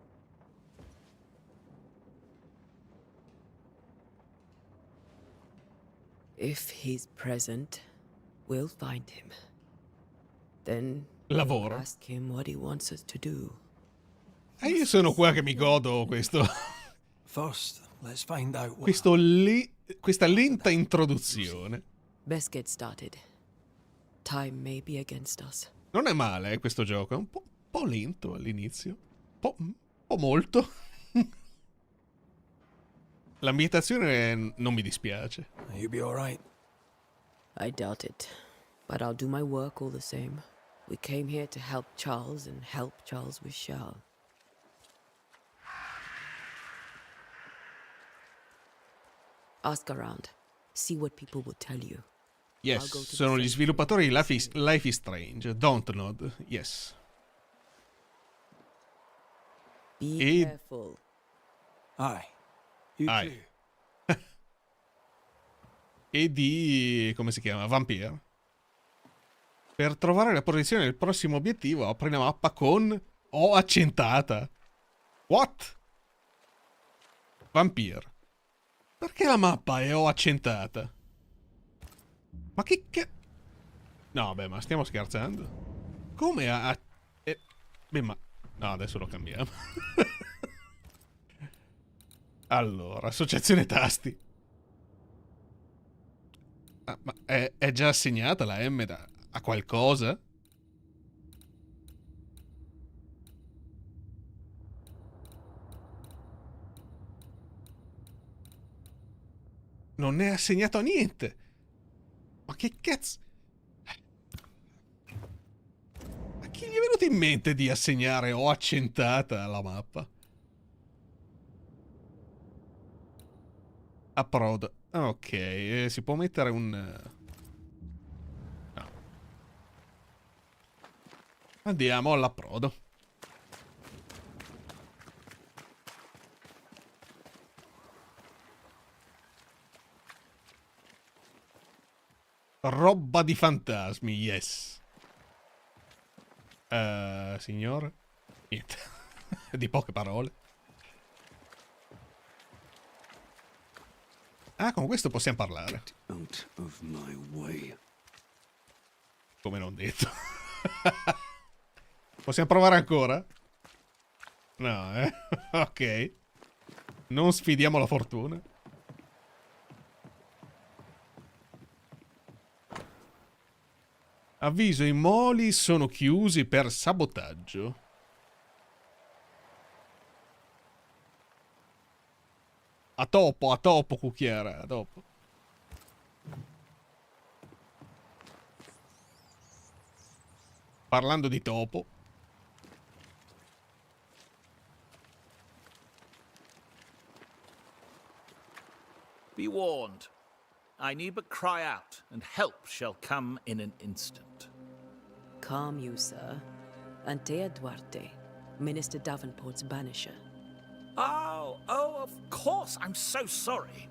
If he's present, we'll find him. Then Lavoro. ask him what he wants us to do. E io sono qua che mi godo questo. First, let's find out what Questa lenta introduzione. Best get started. Time may be against us. Non è male, questo gioco. È un po' lento all'inizio. Un po' molto. L'ambientazione non mi dispiace. You be all right? I doubt it, but I'll do my work all the same. We came here to help Charles, and help Charles we shall. Ask around. See what people will tell you. Yes, I'll go to the sono gli cemetery sviluppatori di and Life is Strange. Dontnod, yes. Be E- careful. Aye. You Aye. too. E di... come si chiama? Vampire. Per trovare la posizione del prossimo obiettivo apri la mappa con O accentata. What? Vampire. Perché la mappa è O accentata? Ma che... No, beh, ma stiamo scherzando? Come beh, ma... No, adesso lo cambiamo. Allora, associazione tasti. Ah, ma è già assegnata la M a qualcosa? Non è assegnato a niente. Ma che cazzo? Ma chi gli è venuto in mente di assegnare O accentata alla mappa? Approdo. Ok, si può mettere un Andiamo all'approdo. Roba di fantasmi, yes. Signore? Niente. Di poche parole. Ah, con questo possiamo parlare. Out of my way. Come non detto. Possiamo provare ancora? No, ok. Non sfidiamo la fortuna. Avviso, i moli sono chiusi per sabotaggio. A topo, cucchiara, a dopo. Parlando di topo. Be warned. I need but cry out, and help shall come in an instant. Calm you, sir. Eden Diretta, Minister Davenport's banisher. Oh, of course. I'm so sorry.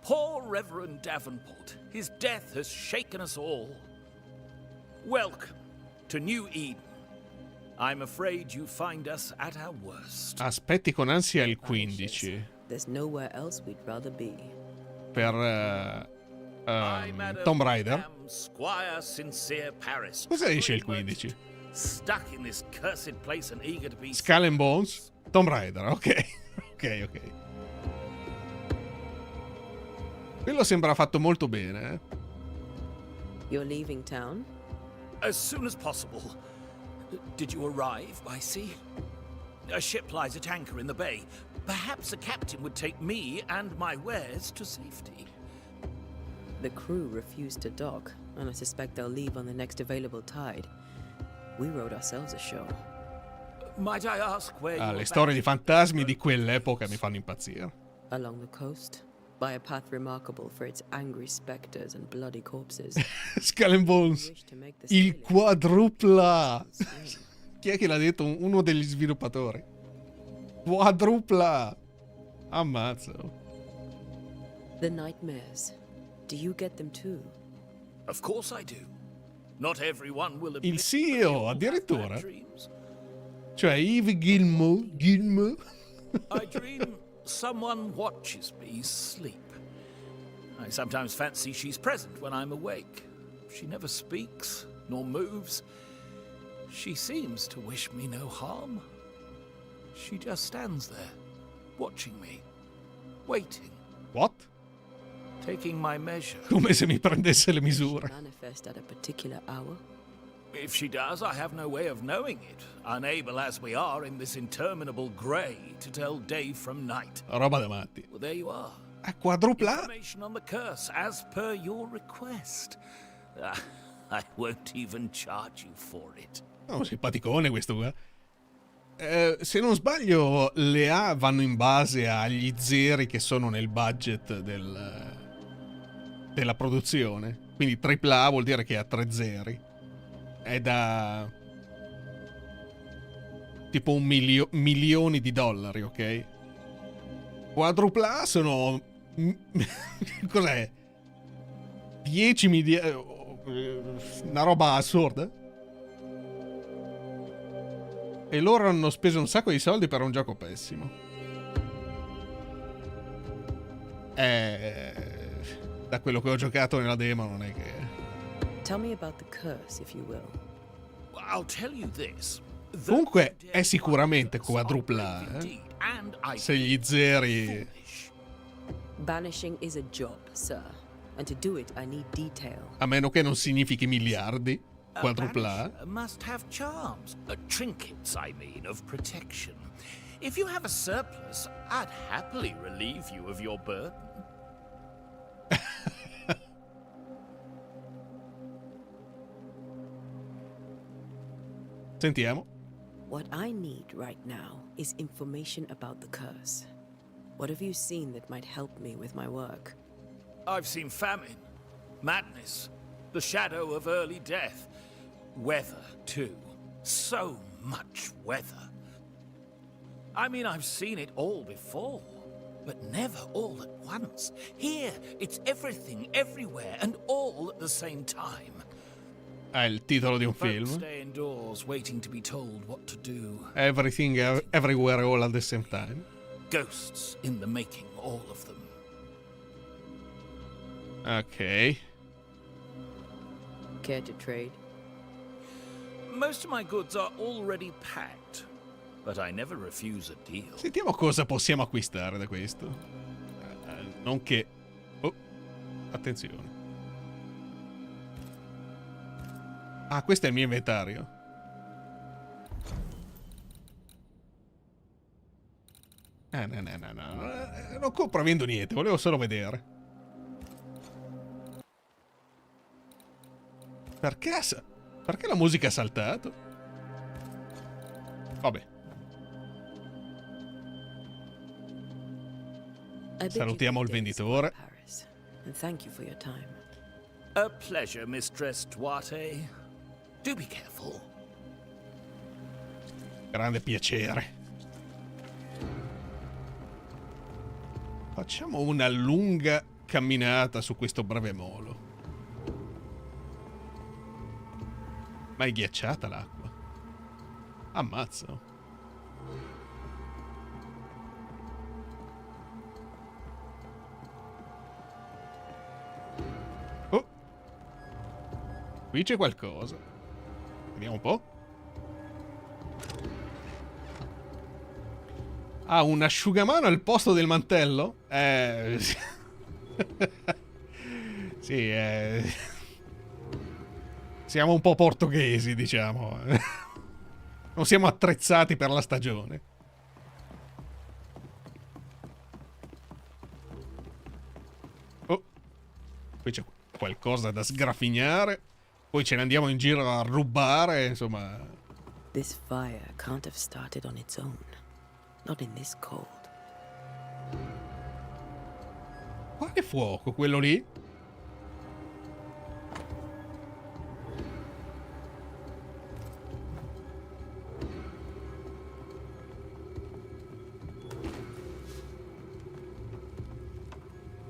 Poor Reverend Davenport. His death has shaken us all. Welcome to New Eden. I'm afraid you find us at our worst. Aspetti con ansia il 15. There's nowhere else we'd rather be. Per Tomb Raider. Squire Sincere Paris. Cosa dice il 15? Stuck in this cursed place and eager to be Skull and Bones. Tomb Raider, ok. Ok. Quello sembra fatto molto bene, eh. You're leaving town? As soon as possible. Did you arrive by sea? A ship lies at anchor in the bay. Perhaps a captain would take me and my wares to safety. The crew refused to dock, and I suspect they'll leave on the next available tide. We rode ourselves ashore. Might I ask where le storie di fantasmi di quell'epoca mi fanno impazzire. Along the coast, by a path remarkable for its angry specters and bloody corpses. Skull and Bones. Il quadrupla. Chi è che l'ha detto? Uno degli sviluppatori. Quadrupla. Ammazza. The nightmares. Do you get them too? Of course I do. Not everyone will Il CEO addirittura. Cioè Yves Gilmour. I dream someone watches me sleep. I sometimes fancy she's present when I'm awake. She never speaks, nor moves. She seems to wish me no harm. She just stands there, watching me, waiting. What? Taking my measure. Come se mi prendesse le misure. Manifest at a particular hour? If she does, I have no way of knowing it, unable as we are in this interminable grey to tell day from night. Roba da matti. Well, there you are. A quadrupla? Information on the curse, as per your request. I won't even charge you for it. Oh, simpaticone questo qua. Se non sbaglio, le A vanno in base agli zeri che sono nel budget della produzione. Quindi AAA vuol dire che ha 3 zeri. È da tipo milioni di dollari, ok? Quadrupla sono cos'è? 10 miliardi, una roba assurda. E loro hanno speso un sacco di soldi per un gioco pessimo. Da quello che ho giocato nella demo non è che... Tell me about the curse, if you will. I'll tell you this. Comunque è sicuramente quadrupla, se gli zeri... Banishing is a job, sir. And to do it, I need detail. A meno che non significhi miliardi. Quadrupla. Must have charms, trinkets, I mean, of protection. If you have a surplus, I'd happily relieve you of your burden. Sentiamo. What I need right now is information about the curse. What have you seen that might help me with my work? I've seen famine, madness, the shadow of early death, weather, too. So much weather. I mean, I've seen it all before, but never all at once. Here, it's everything, everywhere, and all at the same time. È il titolo di un Folks film. stay indoors waiting to be told what to do. Everything, everywhere, all at the same time. Ghosts in the making, all of them. Ok. Care to trade? Most of my goods are already packed, but I never refuse a deal. Sentiamo cosa possiamo acquistare da questo. Non che... Oh, attenzione. Ah, questo è il mio inventario. No. Non compro avendo niente, volevo solo vedere. Perché la musica ha saltato? Vabbè. Salutiamo il venditore. And thank you for your time. A pleasure, Mistress Duarte. Do be careful. Grande piacere. Facciamo una lunga camminata su questo breve molo. Ma è ghiacciata l'acqua. Ammazzo. Oh. Qui c'è qualcosa. Vediamo un po'. Ah, un asciugamano al posto del mantello? Sì, siamo un po' portoghesi, diciamo. Non siamo attrezzati per la stagione. Oh, qui c'è qualcosa da sgraffignare. Poi ce ne andiamo in giro a rubare, insomma. This fire can't have started on its own. Not in this cold. Quale fuoco? Quello lì?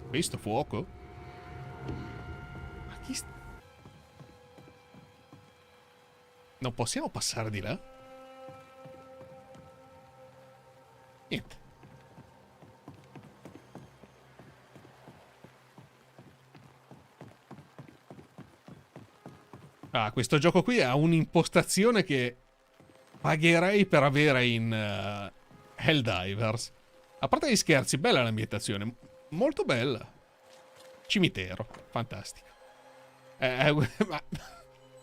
Questo fuoco? Ma chi non possiamo passare di là? Niente. Ah, questo gioco qui ha un'impostazione che pagherei per avere in Helldivers. A parte gli scherzi, bella l'ambientazione. Molto bella. Cimitero, fantastico. Ma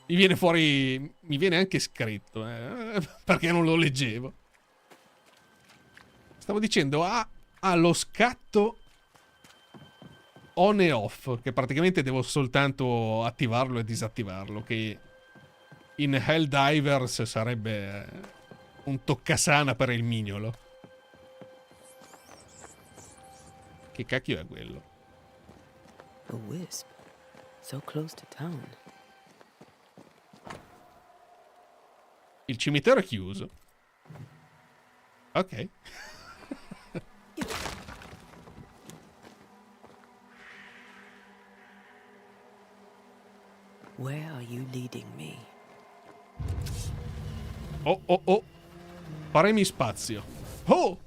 mi viene fuori... Mi viene anche scritto, perché non lo leggevo. Stavo dicendo, ha lo scatto on e off, che praticamente devo soltanto attivarlo e disattivarlo, che in Helldivers sarebbe un toccasana per il mignolo. Che cacchio è quello? A wisp. So close to town. Il cimitero è chiuso. Ok. Where are you leading me? Oh. Faremi spazio. Oh!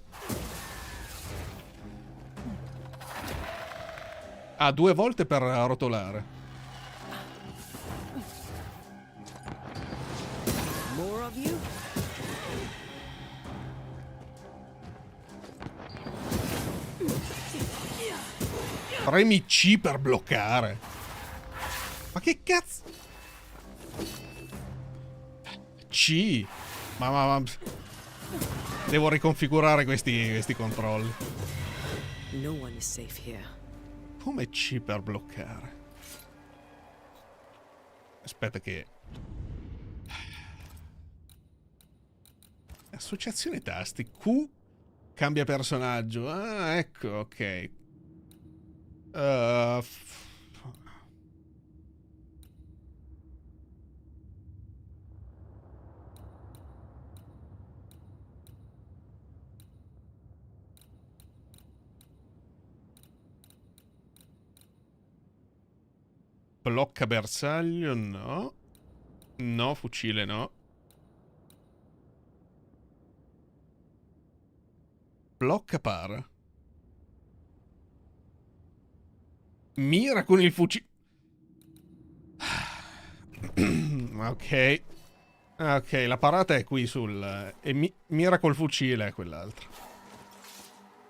Ah, 2 volte per rotolare. More of you? Premi C per bloccare. Ma che cazzo? C. Ma... Devo riconfigurare questi controlli. No one is safe here. Come C per bloccare? Aspetta che... Associazione tasti. Q cambia personaggio. Ah, ecco, ok. Blocca bersaglio, no. No, fucile no. Blocca para. Mira con il fucile. Ok. Ok, la parata è qui sul... E mira col fucile è quell'altro.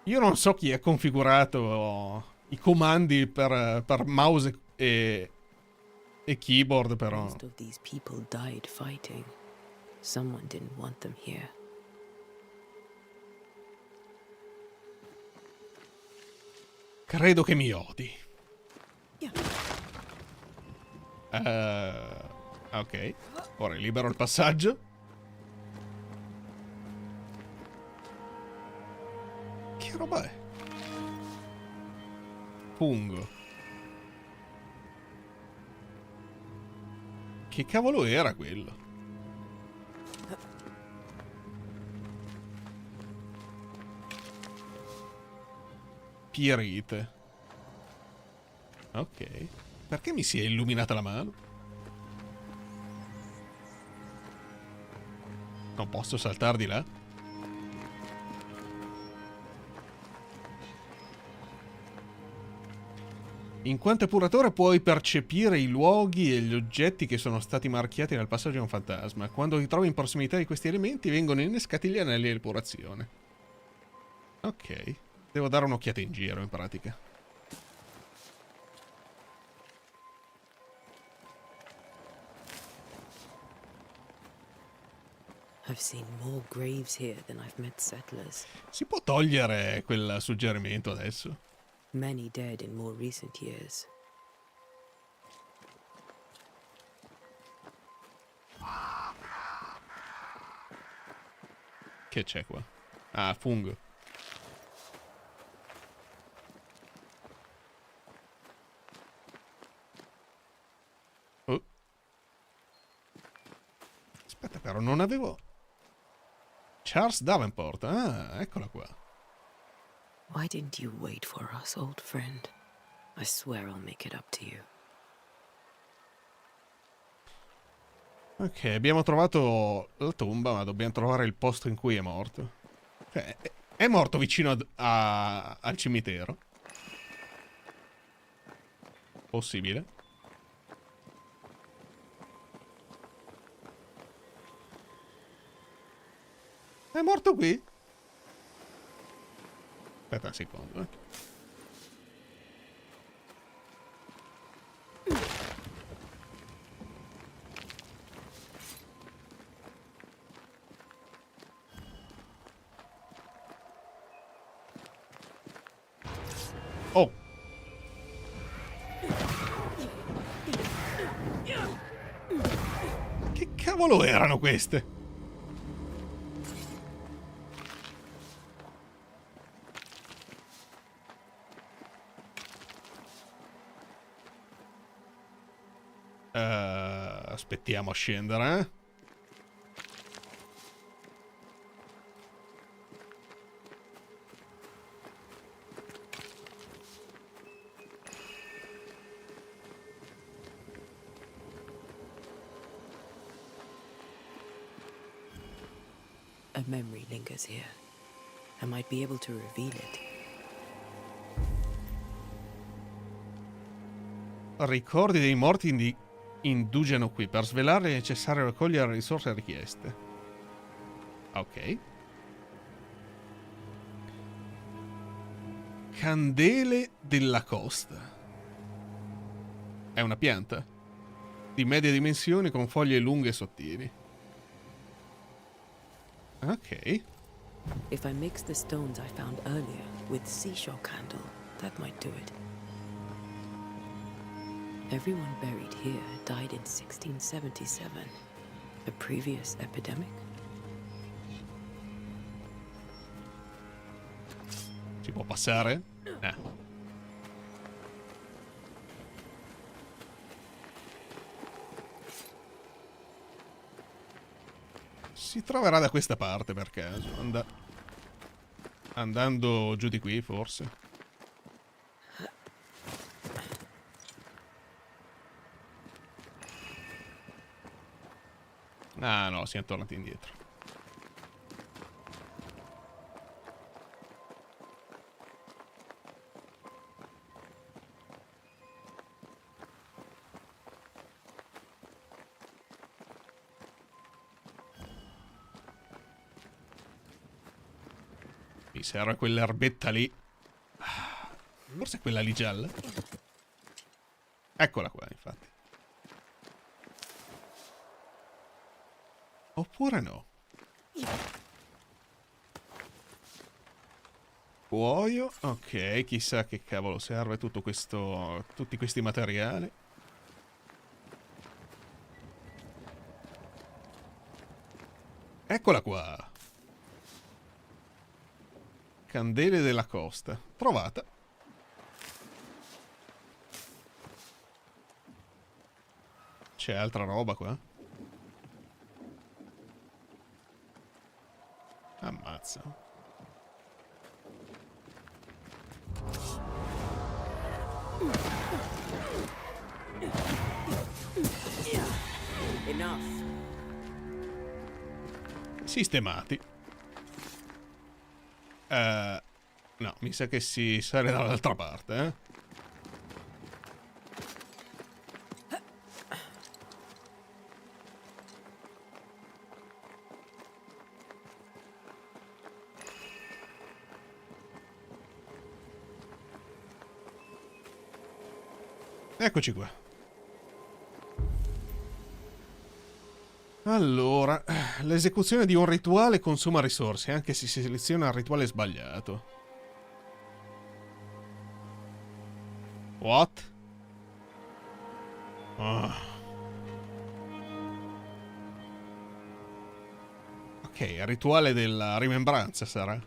Io non so chi ha configurato i comandi per mouse e keyboard, però... Most of these people died fighting. Someone didn't want them here. Credo che mi odi. Ok. Ora libero il passaggio. Che roba è? Fungo. Che cavolo era quello? Pierite. Ok. Perché mi si è illuminata la mano? Non posso saltare di là? In quanto epuratore puoi percepire i luoghi e gli oggetti che sono stati marchiati nel passaggio di un fantasma. Quando ti trovi in prossimità di questi elementi vengono innescati gli anelli di epurazione. Ok. Devo dare un'occhiata in giro, in pratica. I've seen more graves here than I've met settlers. Si può togliere quel suggerimento adesso? Many dead in more recent years. Che c'è qua? Ah, fungo. Oh. Aspetta però, non avevo... Charles Davenport. Ah, eccola qua. Why didn't you wait for us, old friend? I swear I'll make it up to you. Ok, abbiamo trovato la tomba, ma dobbiamo trovare il posto in cui è morto. Cioè, è morto vicino al cimitero. Possibile. È morto qui? Aspetta un secondo, Oh! Che cavolo erano queste? Aspettiamo a scendere, eh? A memory lingers here. I might be able to reveal it. Ricordi dei morti indugiano qui. Per svelarli è necessario raccogliere le risorse richieste. Ok. Candele della costa. È una pianta di medie dimensioni con foglie lunghe e sottili. Ok. If I mix the stones I found earlier with seashore candle, that might do it. Everyone buried here died in 1677. A previous epidemic? Si può passare? Si troverà da questa parte per caso. Andando giù di qui, forse. Ah no, siamo tornati indietro. Mi serve quell'erbetta lì. Forse è quella lì gialla. Eccola qua, infatti. Oppure no. Cuoio. Ok, chissà che cavolo serve tutto questo, tutti questi materiali. Eccola qua. Candele della costa. Trovata. C'è altra roba qua? Ammazza. Enough. Sistemati. No, mi sa che si sale dall'altra parte, eh. Eccoci qua. Allora, l'esecuzione di un rituale consuma risorse, anche se si seleziona il rituale sbagliato. What? Oh. Ok, il rituale della rimembranza sarà.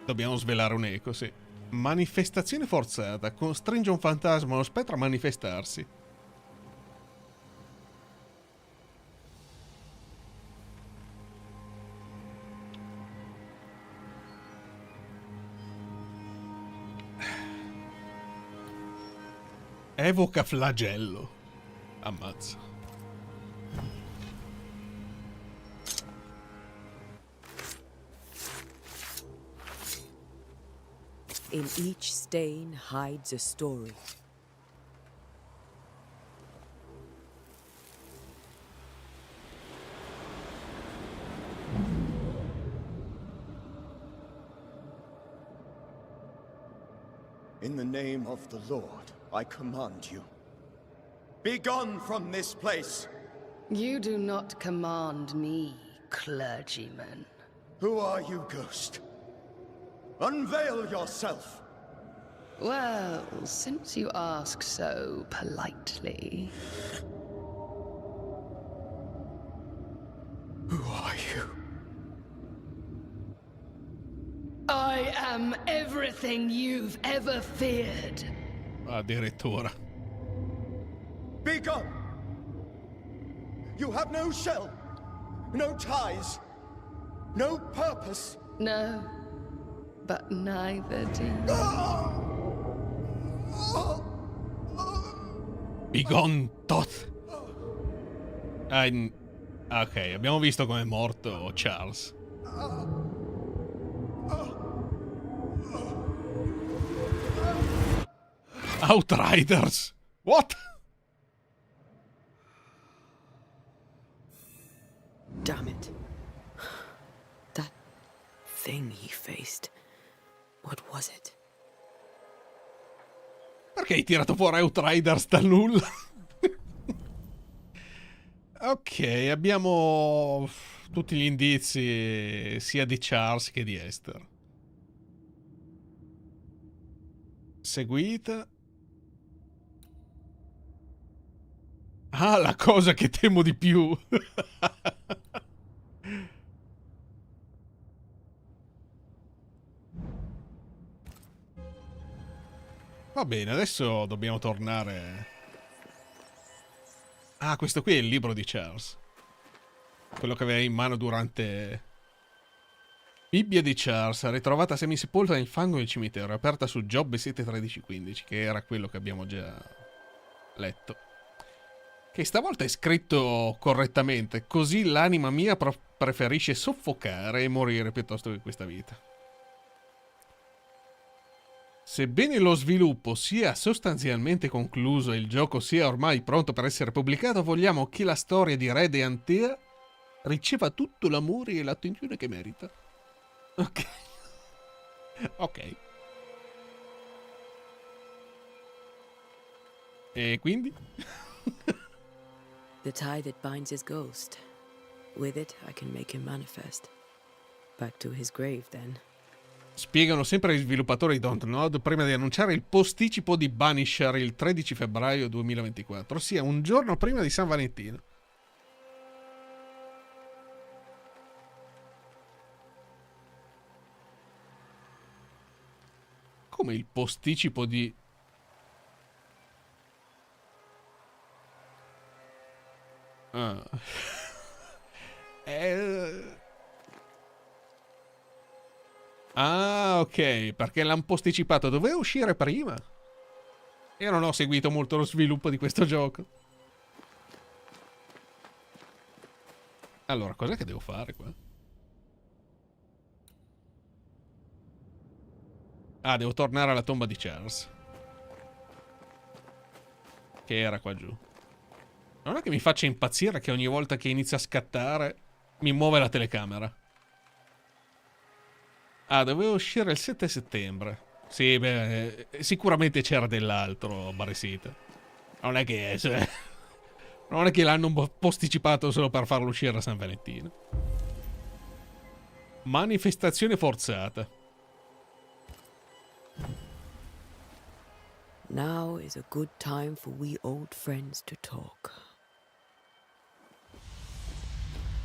Dobbiamo svelare un eco, sì. Manifestazione forzata. Costringe un fantasma o uno spettro a manifestarsi. Evoca flagello. Ammazza. In each stain hides a story. In the name of the Lord, I command you. Be gone from this place! You do not command me, clergyman. Who are you, ghost? Unveil yourself! Well, since you ask so politely... Who are you? I am everything you've ever feared. Addirittura. Be gone! You have no shell, no ties, no purpose. No, but neither do you. Be gone, Toth. Ok, abbiamo visto come è morto Charles. Outriders. What? Damn it. That thing he faced. What was it? Perché hai tirato fuori Outriders dal nulla? Ok, abbiamo tutti gli indizi sia di Charles che di Esther. Seguita. Ah, la cosa che temo di più. Va bene, adesso dobbiamo tornare. Ah, questo qui è il libro di Charles. Quello che aveva in mano durante... Bibbia di Charles, ritrovata semisepolta nel fango del cimitero, aperta su Giobbe 7:13-15, che era quello che abbiamo già letto. Che stavolta è scritto correttamente, così l'anima mia preferisce soffocare e morire piuttosto che questa vita. Sebbene lo sviluppo sia sostanzialmente concluso e il gioco sia ormai pronto per essere pubblicato, vogliamo che la storia di Red e Antea riceva tutto l'amore e l'attenzione che merita. Ok. Ok. E quindi? The tie that binds his ghost. With it, I can make him manifest. Back to his grave, then. Spiegano sempre gli sviluppatori di Dontnod prima di annunciare il posticipo di Banisher il 13 febbraio 2024, ossia un giorno prima di San Valentino. Come il posticipo di... Ah. Ah, ok, perché l'hanno posticipato. Doveva uscire prima. Io non ho seguito molto lo sviluppo di questo gioco. Allora, cos'è che devo fare qua? Ah, devo tornare alla tomba di Charles. Che era qua giù. Non è che mi faccia impazzire che ogni volta che inizia a scattare mi muove la telecamera. Ah, dovevo uscire il 7 settembre. Sì, beh, sicuramente c'era dell'altro, Baresita. Non è che... non è che l'hanno posticipato solo per farlo uscire a San Valentino. Manifestazione forzata. Now is a good time for we old friends to talk.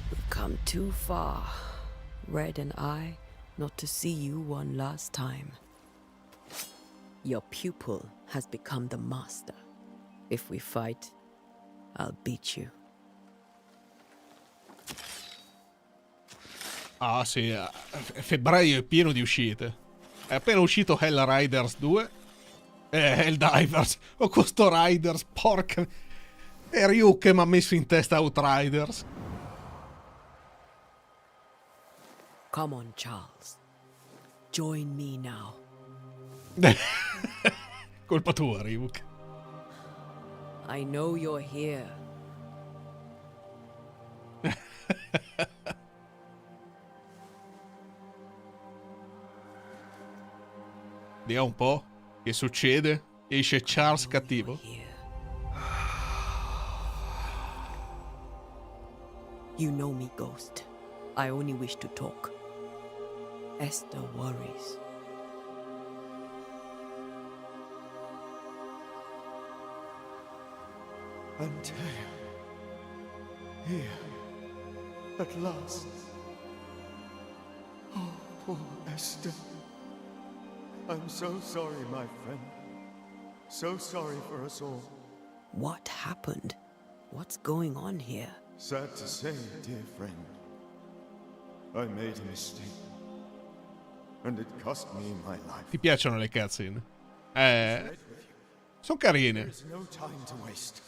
We've come too far, Red and I, not to see you one last time. Your pupil has become the master. If we fight, I'll beat you. Ah sì, febbraio è pieno di uscite. È appena uscito Hell Riders 2. Helldivers. O Costo Riders, porca... E Ryu che mi ha messo in testa Outriders. Come on, Charles. Join me now. Colpa tua, Ryuk. I know you're here. Vediamo un po' che succede. Esce Charles cattivo. You know me, Ghost. I only wish to talk. Esther worries. Antea, here, at last. Oh, poor Esther. I'm so sorry, my friend. So sorry for us all. What happened? What's going on here? Sad to say, dear friend, I made a mistake. And it cost me my life. Ti piacciono le cutscene? Sono carine. There's no time to waste.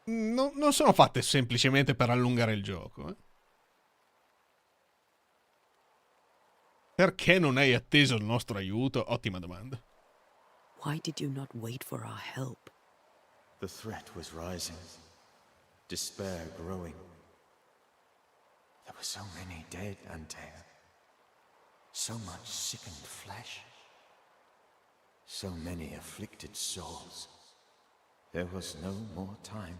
Non sono fatte semplicemente per allungare il gioco. Perché non hai atteso il nostro aiuto? Ottima domanda. Why did you not wait for our help? The threat was rising. Despair growing. There were so many dead, Antea. So much sickened flesh. So many afflicted souls. There was no more time.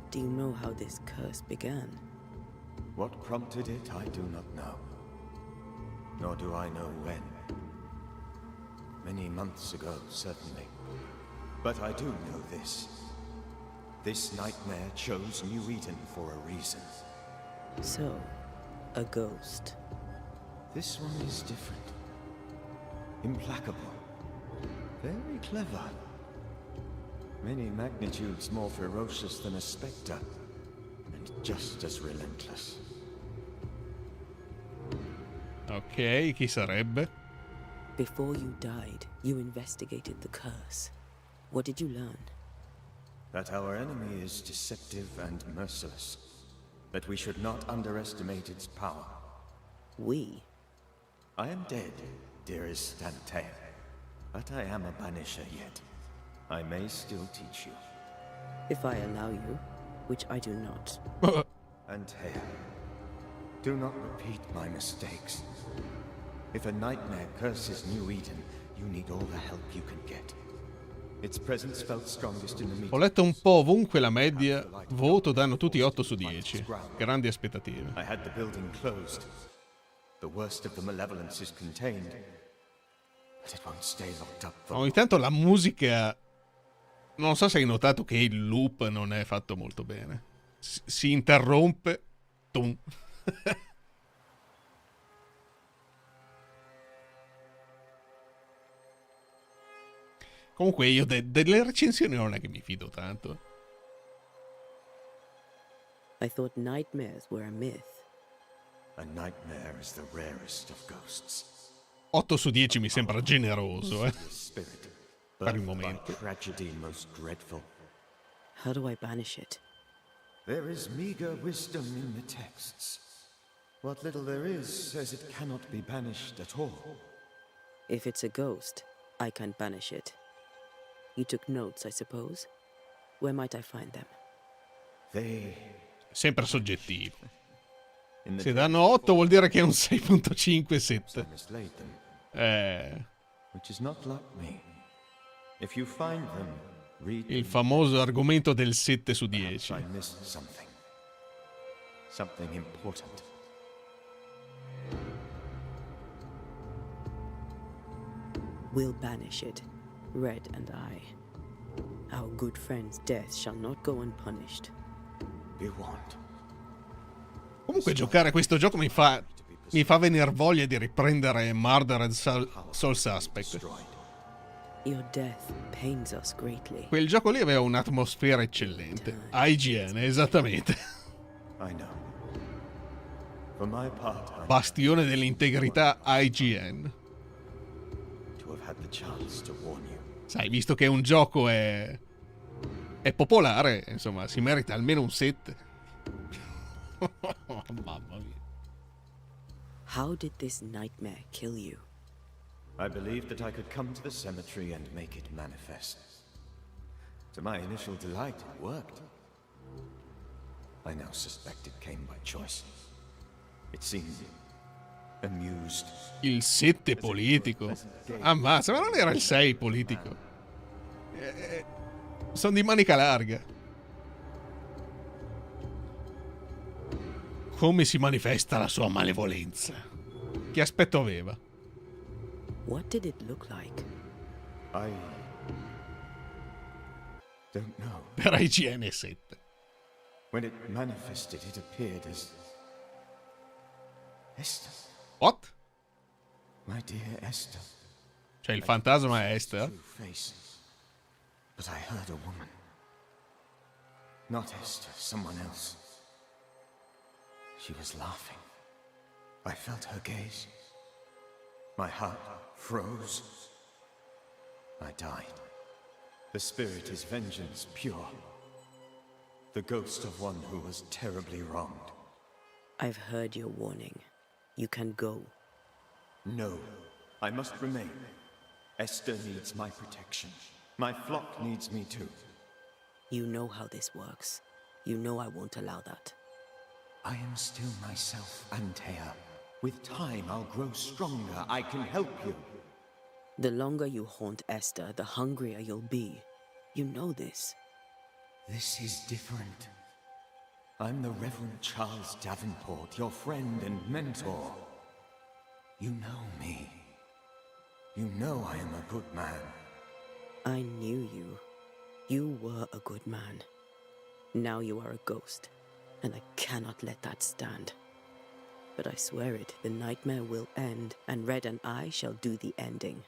Do you know how this curse began? What prompted it, I do not know. Nor do I know when. Many months ago, certainly. But I do know this. This nightmare chose New Eden for a reason. So, a ghost. This one is different. Implacable. Very clever. Many magnitudes more ferocious than a spectre. And just as relentless. Ok, chi sarebbe? Before you died, you investigated the curse. What did you learn? That our enemy is deceptive and merciless. That we should not underestimate its power. We? I am dead, dearest Antea. But I am a banisher yet. I may still teach you. If I allow you, which I do not. Antea, do not repeat my mistakes. If a nightmare curses New Eden, you need all the help you can get. Its presence felt strongest in the meeting. Ho letto un po' ovunque la media voto danno tutti 8 su 10. Grandi aspettative. I had the building closed. The worst of the malevolence is contained. But it won't stay locked up for Ogni tanto la musica, non so se hai notato che il loop non è fatto molto bene. Si interrompe. Tum. Comunque io delle recensioni non è che mi fido tanto. I thought nightmares were a myth. A nightmare is the rarest of ghosts. 8 su 10 mi sembra generoso, per il momento. Tragedy most dreadful. How do I banish it? There is meager wisdom in the texts. What little there is says it cannot be banished at all. If it's a ghost, I can't banish it. You took notes, I suppose? Where might I find them? Sempre soggettivo. Se danno 8 vuol dire che è un 6.5, 7. Il famoso argomento del 7 su 10. Something important. We'll banish it, Red and I. Our good friend's death shall not go unpunished. Be warned. Comunque giocare a questo gioco mi fa venire voglia di riprendere Murdered Soul Suspect. Your death pains us greatly. Quel gioco lì aveva un'atmosfera eccellente. IGN, esattamente. I know. For my part, Bastione dell'integrità IGN. To have had the chance to warn you. Sai, visto che un gioco è popolare, insomma, si merita almeno un 7. Mamma mia. How did this nightmare kill you? I believed that I could come to the cemetery and make it manifest. To my initial delight, it worked. I now suspect it came by choice. It seemed amused. Il 7 politico. Ammazza, ma non era il 6 politico. Sono di manica larga. Come si manifesta la sua malevolenza? Che aspetto aveva? What did it look like? I don't know. Per IGN 7. When it manifested, it appeared as Esther. What? My dear Esther. Cioè il fantasma è Esther? Face. But I heard a woman. Not Esther, someone else. She was laughing. I felt her gaze. My heart froze. I died. The spirit is vengeance pure. The ghost of one who was terribly wronged. I've heard your warning. You can go. No, I must remain. Esther needs my protection. My flock needs me too. You know how this works. You know I won't allow that. I am still myself, Antea. With time, I'll grow stronger. I can help you. The longer you haunt Esther, the hungrier you'll be. You know this. This is different. I'm the Reverend Charles Davenport, your friend and mentor. You know me. You know I am a good man. I knew you. You were a good man. Now you are a ghost, and I cannot let that stand. But I swear it, the nightmare will end, and Red and I shall do the ending.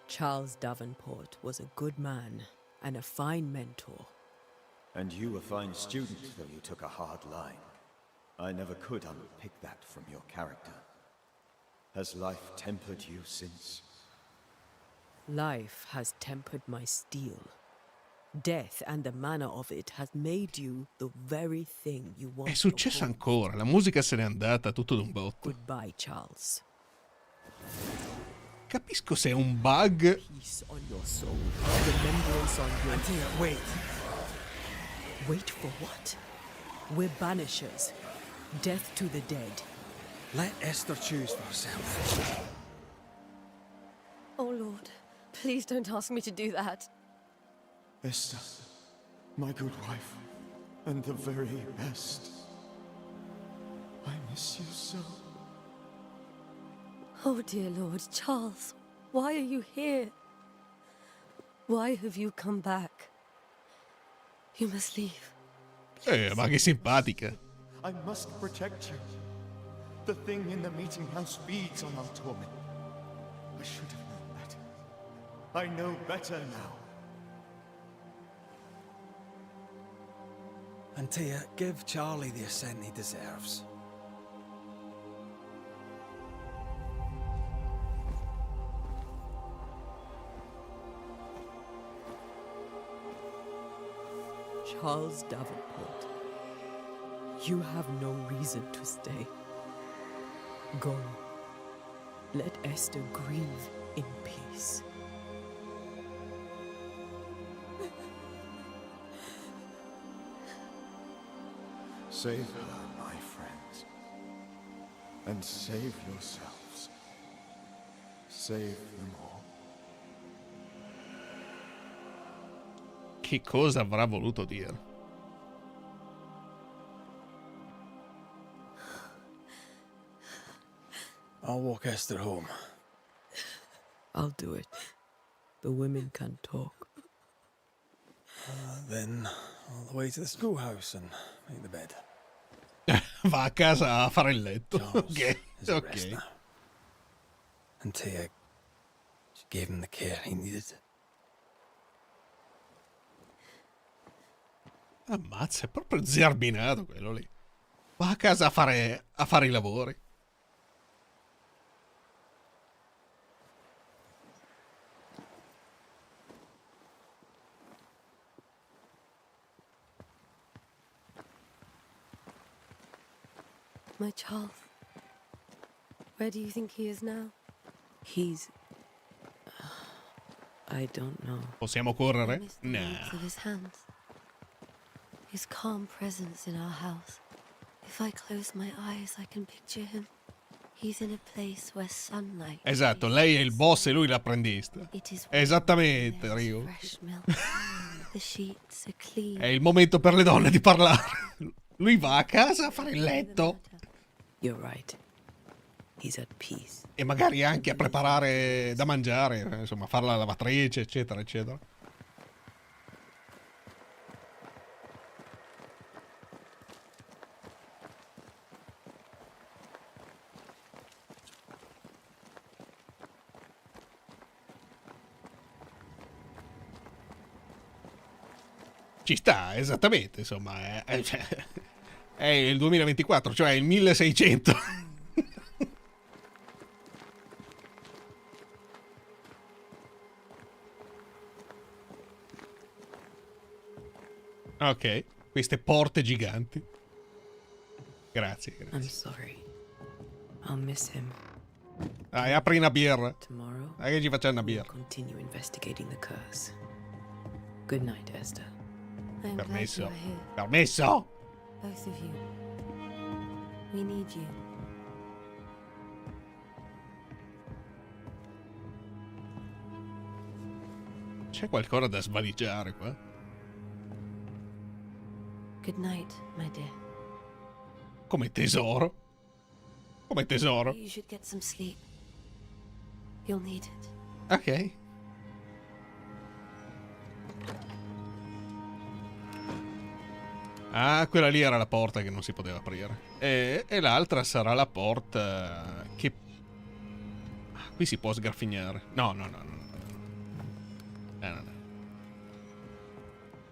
Charles Davenport was a good man and a fine mentor. And you a fine student, though you took a hard line. I never could unpick that from your character. Has life tempered you since? Life has tempered my steel. Death and the manner of it has made you the very thing you want. È successo ancora, la musica se n'è andata tutto d'un botto. Goodbye, Charles. Capisco se è un bug. Peace on your soul. Remembrance on your... Antea, wait. Wait for what? We're banishers. Death to the dead. Let Esther choose for herself. Oh, Lord. Please don't ask me to do that. Esther, my good wife, and the very best. I miss you so. Oh, dear Lord, Charles, why are you here? Why have you come back? You must leave. Ma che simpatica. I must protect you. The thing in the meeting house feeds on our torment. I should have known better. I know better now. Antea, give Charlie the ascent he deserves. Charles Davenport, you have no reason to stay. Go. Let Esther grieve in peace. Save her, my friends. And save yourselves. Save them all. Che cosa avrà voluto dire? I'll walk Esther home. I'll do it. The women can talk. Then all the way to the schoolhouse and make the bed. Va a casa a fare il letto. Ok, is at ok. rest now. Antea, she gave him the care he needed. Ammazza, è proprio zerbinato quello lì. Va a casa a fare i lavori. My Charles. Where do you think he is now? He's... I don't know. Possiamo correre? Miss the Nah. warmth of his hands. His calm presence in our house. If I close my eyes, I can picture him. He's in a place where sunlight. Esatto, lei è il boss e lui l'apprendista. It is Esattamente, Rio. fresh milk. The sheets are clean. È il momento per le donne di parlare. Lui va a casa a fare il letto. You're right. He's at peace. E magari anche a preparare da mangiare, insomma, fare la lavatrice, eccetera, eccetera. Ci sta, esattamente, insomma, è il 2024, cioè il 1600. Ok, queste porte giganti. Grazie, I'm grazie. sorry. I'll miss him. Dai, apri una birra. Tomorrow, Dai che ci facciamo una we'll birra. continue investigating the curse. Good night, Esther. I'm glad you Permesso. are here. Permesso? Both of you. We need you. C'è qualcosa da svaligiare qua? Good night, my dear. Come tesoro? Come tesoro? You should get some sleep. You'll need it. Ok. Ah, quella lì era la porta che non si poteva aprire. E l'altra sarà la porta che... Ah, qui si può sgraffignare. No, no, no, no. No.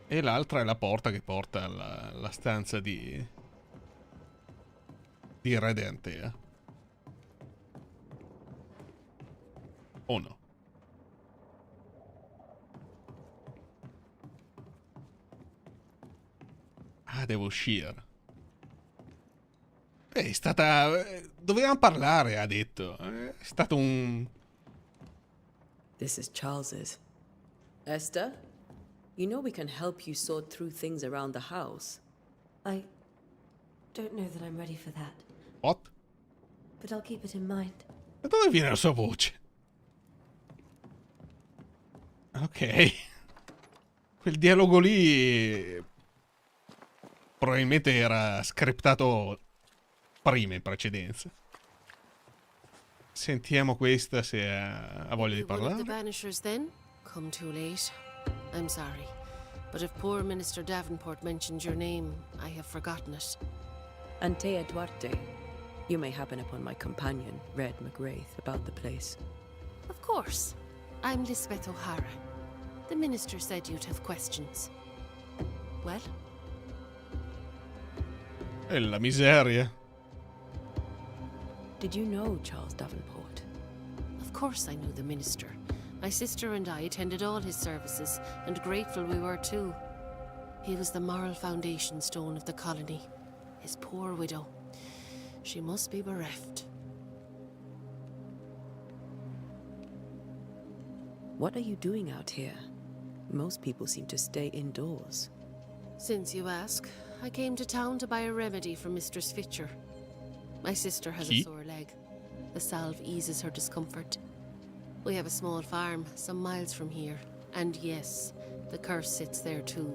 E l'altra è la porta che porta alla stanza di Re de Antea. O no? Ah, devo uscire. È stata... Dovevamo parlare, ha detto. È stato un... This is Charles's. Esther, you know we can help you sort through things around the house. I don't know that I'm ready for that. What? But I'll keep it in mind. Da dove viene la sua voce? Ok. Quel dialogo lì... probabilmente era scriptato prima in precedenza. Sentiamo questa se ha voglia di One of parlare. the Banishers then? Come too late. I'm sorry. But if poor Minister Davenport mentioned your name, I have forgotten it. Antea Duarte. You may happen upon my companion, Red McGrath, about the place. Of course. I'm Lisbeth O'Hara. The minister said you'd have questions. Well? E la miseria. Did you know Charles Davenport? Of course I knew the minister. My sister and I attended all his services, and grateful we were too. He was the moral foundation stone of the colony. His poor widow. She must be bereft. What are you doing out here? Most people seem to stay indoors. Since you ask, I came to town to buy a remedy for Mistress Fitcher. My sister has a sore leg. The salve eases her discomfort. We have a small farm, some miles from here. And yes, the curse sits there too.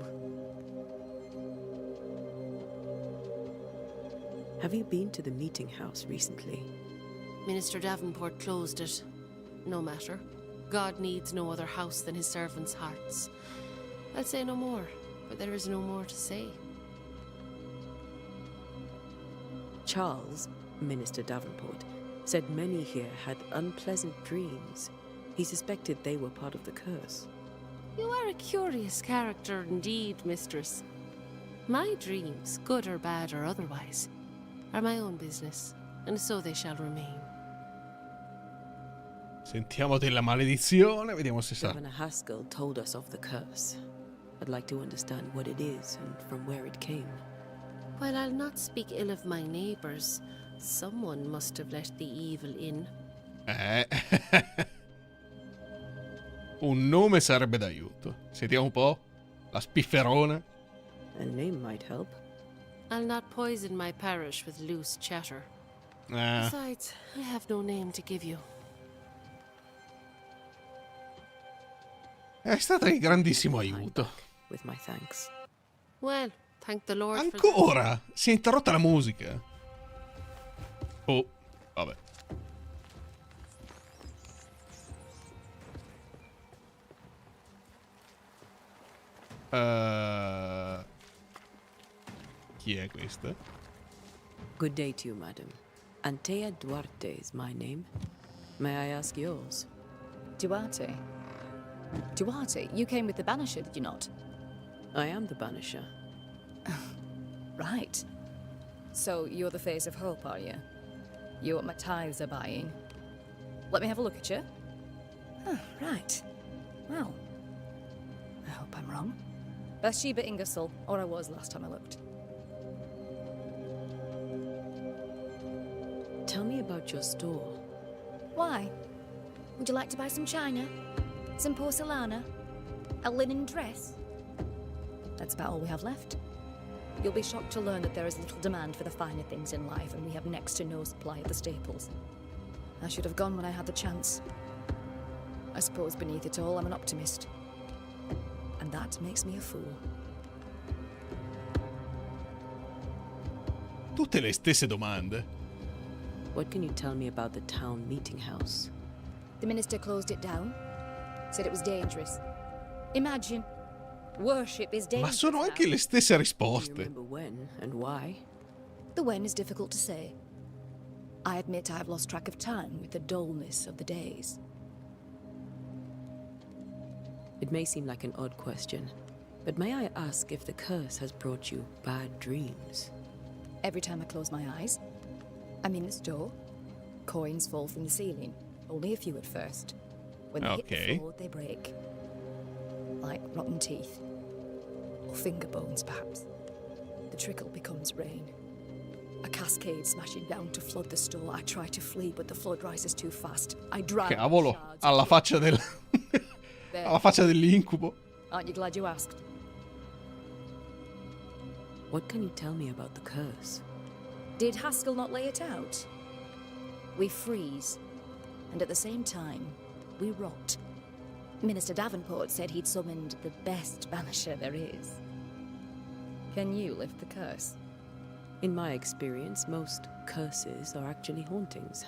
Have you been to the meeting house recently? Minister Davenport closed it. No matter. God needs no other house than his servants' hearts. I'll say no more, but there is no more to say. Charles, Minister Davenport, said many here had unpleasant dreams. He suspected they were part of the curse. You are a curious character indeed, mistress. My dreams, good or bad or otherwise, are my own business, and so they shall remain. Sentiamo della maledizione, vediamo se sa. Governor Haskell told us of the curse. I'd like to understand what it is and from where it came. While I'll not speak ill of my neighbours, someone must have let the evil in. Un nome sarebbe d'aiuto. Sentiamo un po'. La spifferona. A name might help. I'll not poison my parish with loose chatter. Besides, I have no name to give you. È stata di grandissimo aiuto. With my thanks. Well, thank the Lord Ancora! Si è interrotta la musica. Oh, vabbè. Chi è questa? Good day to you, madam. Antea Duarte is my name. May I ask yours? Duarte? Duarte, you came with the Banisher, did you not? I am the Banisher. Right. So you're the face of hope, are you? You're what my tithes are buying. Let me have a look at you. Oh, right. Well, I hope I'm wrong. Bathsheba Ingersoll, or I was last time I looked. Tell me about your store. Why? Would you like to buy some china? Some porcelana? A linen dress? That's about all we have left. You'll be shocked to learn that there is little demand for the finer things in life, and we have next to no supply of the staples. I should have gone when I had the chance. I suppose beneath it all, I'm an optimist. And that makes me a fool. Tutte le stesse domande. What can you tell me about the town meeting house? The minister closed it down. Said it was dangerous. Imagine. Worship is dangerous. Ma sono anche le stesse risposte. Do you remember when and why? The when is difficult to say. I admit I've lost track of time with the dullness of the days. It may seem like an odd question, but may I ask if the curse has brought you bad dreams? Every time I close my eyes, I'm in the store. Coins fall from the ceiling. Only a few at first. When they hit the Okay. floor, they break. Like rotten teeth. Or finger bones, perhaps. The trickle becomes rain. A cascade smashing down to flood the store. I try to flee, but the flood rises too fast. I drown. Cavolo, alla faccia del... alla faccia dell'incubo. Aren't you glad you asked? What can you tell me about the curse? Did Haskell not lay it out? We freeze, and at the same time, we rot. Minister Davenport said he'd summoned the best banisher there is. Can you lift the curse? In my experience, most curses are actually hauntings.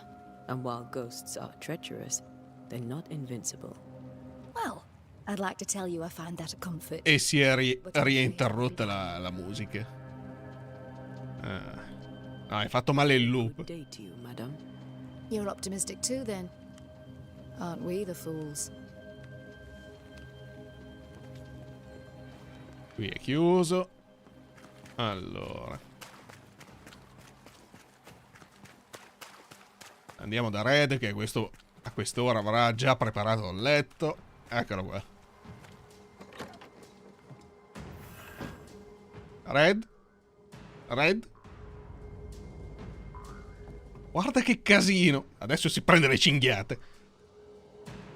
And while ghosts are treacherous, they're not invincible. Well, I'd like to tell you I find that a comfort. E si è riinterrotta la musica. Hai fatto male il loop. Good day to you, madam. You're optimistic too, then. Aren't we the fools? Qui è chiuso. Allora. Andiamo da Red, che a quest'ora avrà già preparato il letto. Eccolo qua. Red? Red? Guarda che casino. Adesso si prende le cinghiate.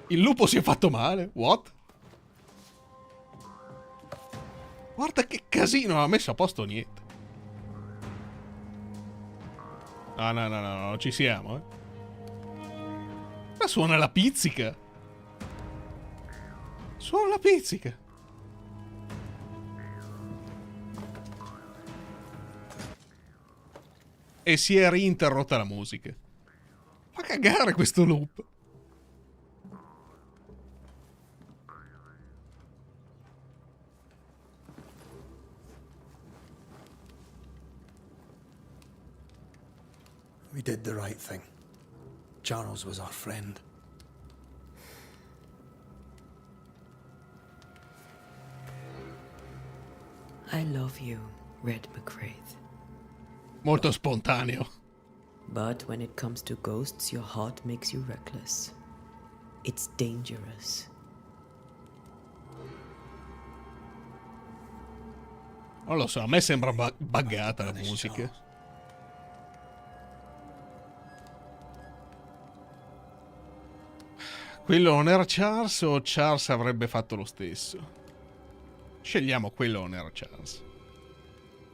Il lupo si è fatto male. What? Guarda che casino. Non ha messo a posto niente. No, non ci siamo, eh. Ma suona la pizzica. Suona la pizzica. E si è riinterrotta la musica. Fa cagare questo loop. We did the right thing. Charles was our friend. I love you, Red McCraith. Molto spontaneo. But when it comes to ghosts, your heart makes you reckless. It's dangerous. Non lo so, a me sembra buggata la musica. Quello non era Charles o Charles avrebbe fatto lo stesso? Scegliamo quello non era Charles.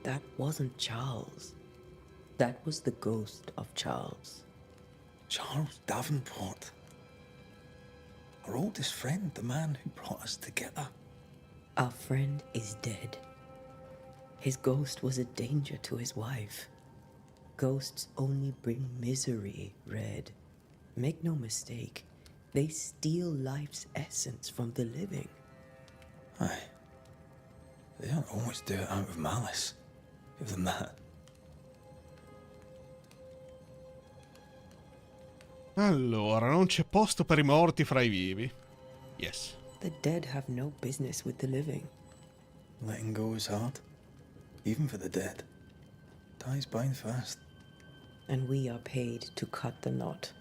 That wasn't Charles. That was the ghost of Charles. Charles Davenport. Our oldest friend, the man who brought us together. Our friend is dead. His ghost was a danger to his wife. Ghosts only bring misery, Red. Make no mistake, they steal life's essence from the living. Aye. They don't always do it out of malice. Give them that. Allora, non c'è posto per i morti fra i vivi. Yes. The dead have no business with the living. Letting go is hard. Even for the dead. Ties bind fast. And we are paid to cut the knot.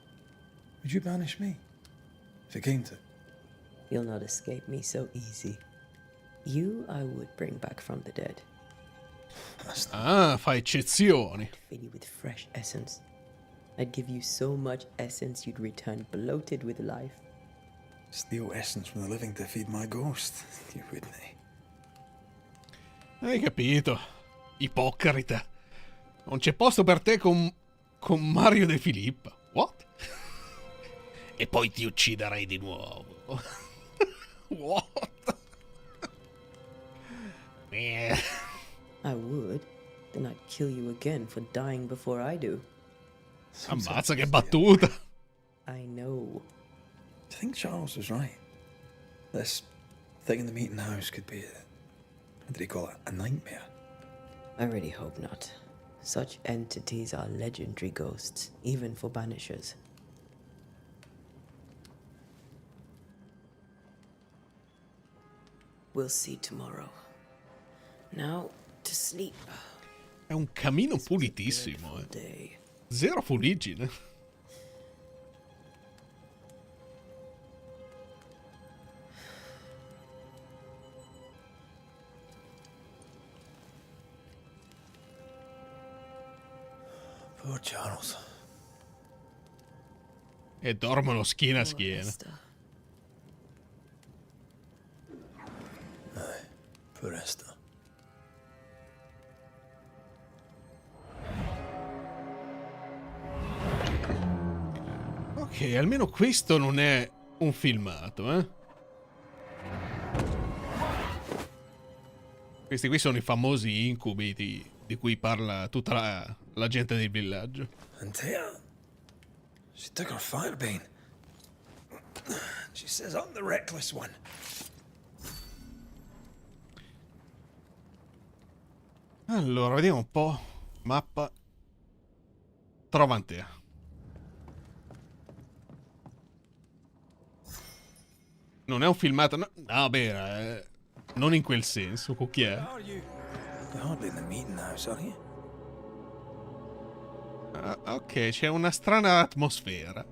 Would you banish me? If it came to it? You'll not escape me so easy. You I would bring back from the dead. Ah, fa eccezioni. I'd fill you with fresh essence. I'd give you so much essence you'd return bloated with life. Steal essence from the living to feed my ghost. You wouldn't, eh? Hai capito? Ipocrita. Non c'è posto per te con Mario De Filippa. What? E poi ti ucciderei di nuovo. What? I would. Then I'd kill you again for dying before I do. Ammazza che battuta. I know. Do you think Charles was right? This thing in the meeting house could be what did he call it? A nightmare? I really hope not. Such entities are legendary ghosts, even for banishers. We'll see tomorrow. Now, to sleep. È un camino pulitissimo, eh. Zero fuliggine. Poor Charles. E dormono schiena a schiena. Poor Esther. Ok, almeno questo non è un filmato, eh? Questi qui sono i famosi incubi di cui parla tutta la gente del villaggio. Antea, she took her firebane. She says I'm the reckless one. Allora, vediamo un po'. Mappa. Trova Antea. Non è un filmato. No, beh, non in quel senso. Con chi è? You're hardly in the meeting house, are you? Ok, c'è una strana atmosfera.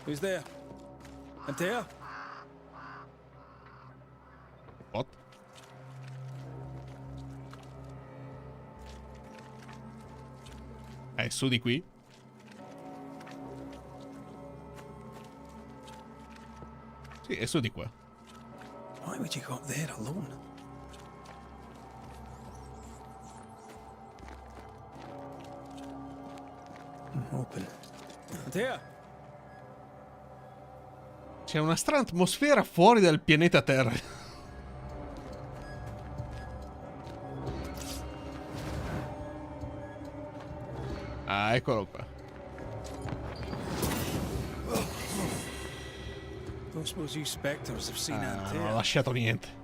Who's there? Antea? What? Su di qui? Sì, è su di qua. Why would you go up there alone? Open. Antea? C'è una strana atmosfera fuori dal pianeta Terra. Ah, eccolo qua. Don't suppose you spectres have seen Antea? Non ho lasciato niente.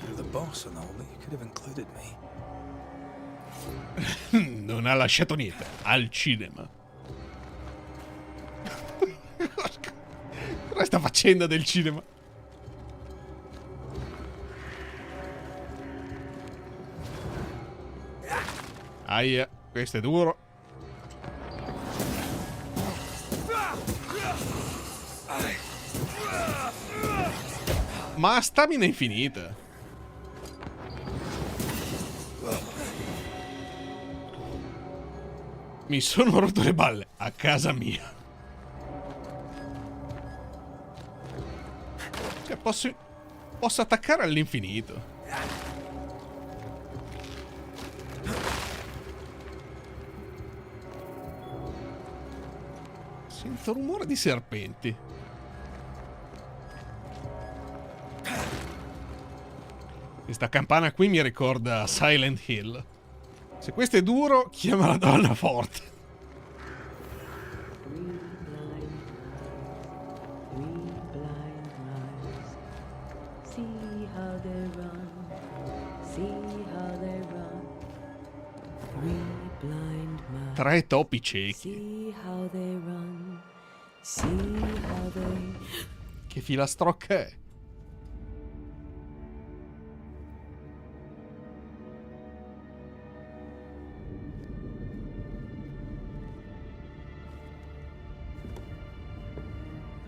You're the boss and all, but you could have included me. Non ha lasciato niente. Al cinema. Cosa sta facendo del cinema? Aia, questo è duro. Ma stamina infinita. Mi sono rotto le balle a casa mia. Cioè, posso attaccare all'infinito. Sento rumore di serpenti. Questa campana qui mi ricorda Silent Hill. Se questo è duro, chiama la Donna Forte. Tre topi ciechi. Che filastrocca è?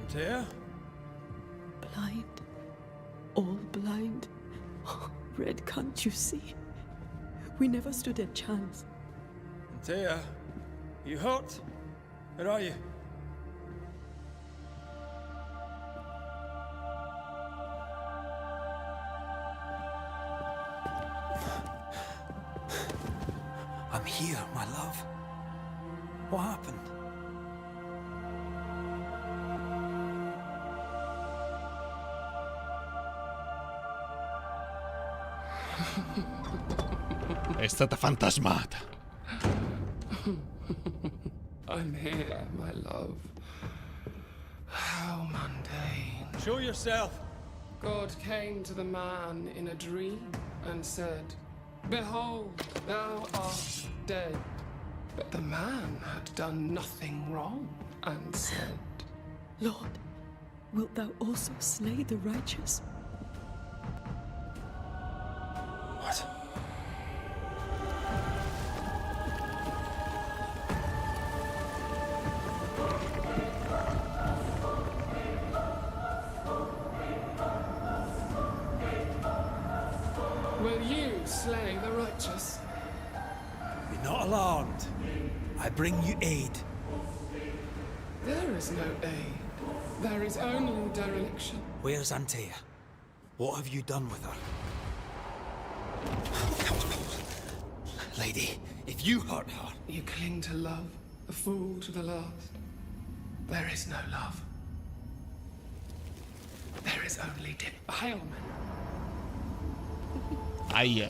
Antea? Blind. All blind. Red, can't you see? We never stood a chance. Antea, you hurt? Where are you? I'm here, my love. What happened? È stata fantasmata. I'm here, my love. How mundane. Show yourself. God came to the man in a dream and said, "Behold, thou art dead." But the man had done nothing wrong and said, Lord, wilt thou also slay the righteous? What? Will you slay the righteous? Be not alarmed. I bring you aid. There is no aid. There is only dereliction. Where's Antea? What have you done with her? Lady, if you hurt her... You cling to love, a fool to the last. There is no love. There is only defilement. Aia.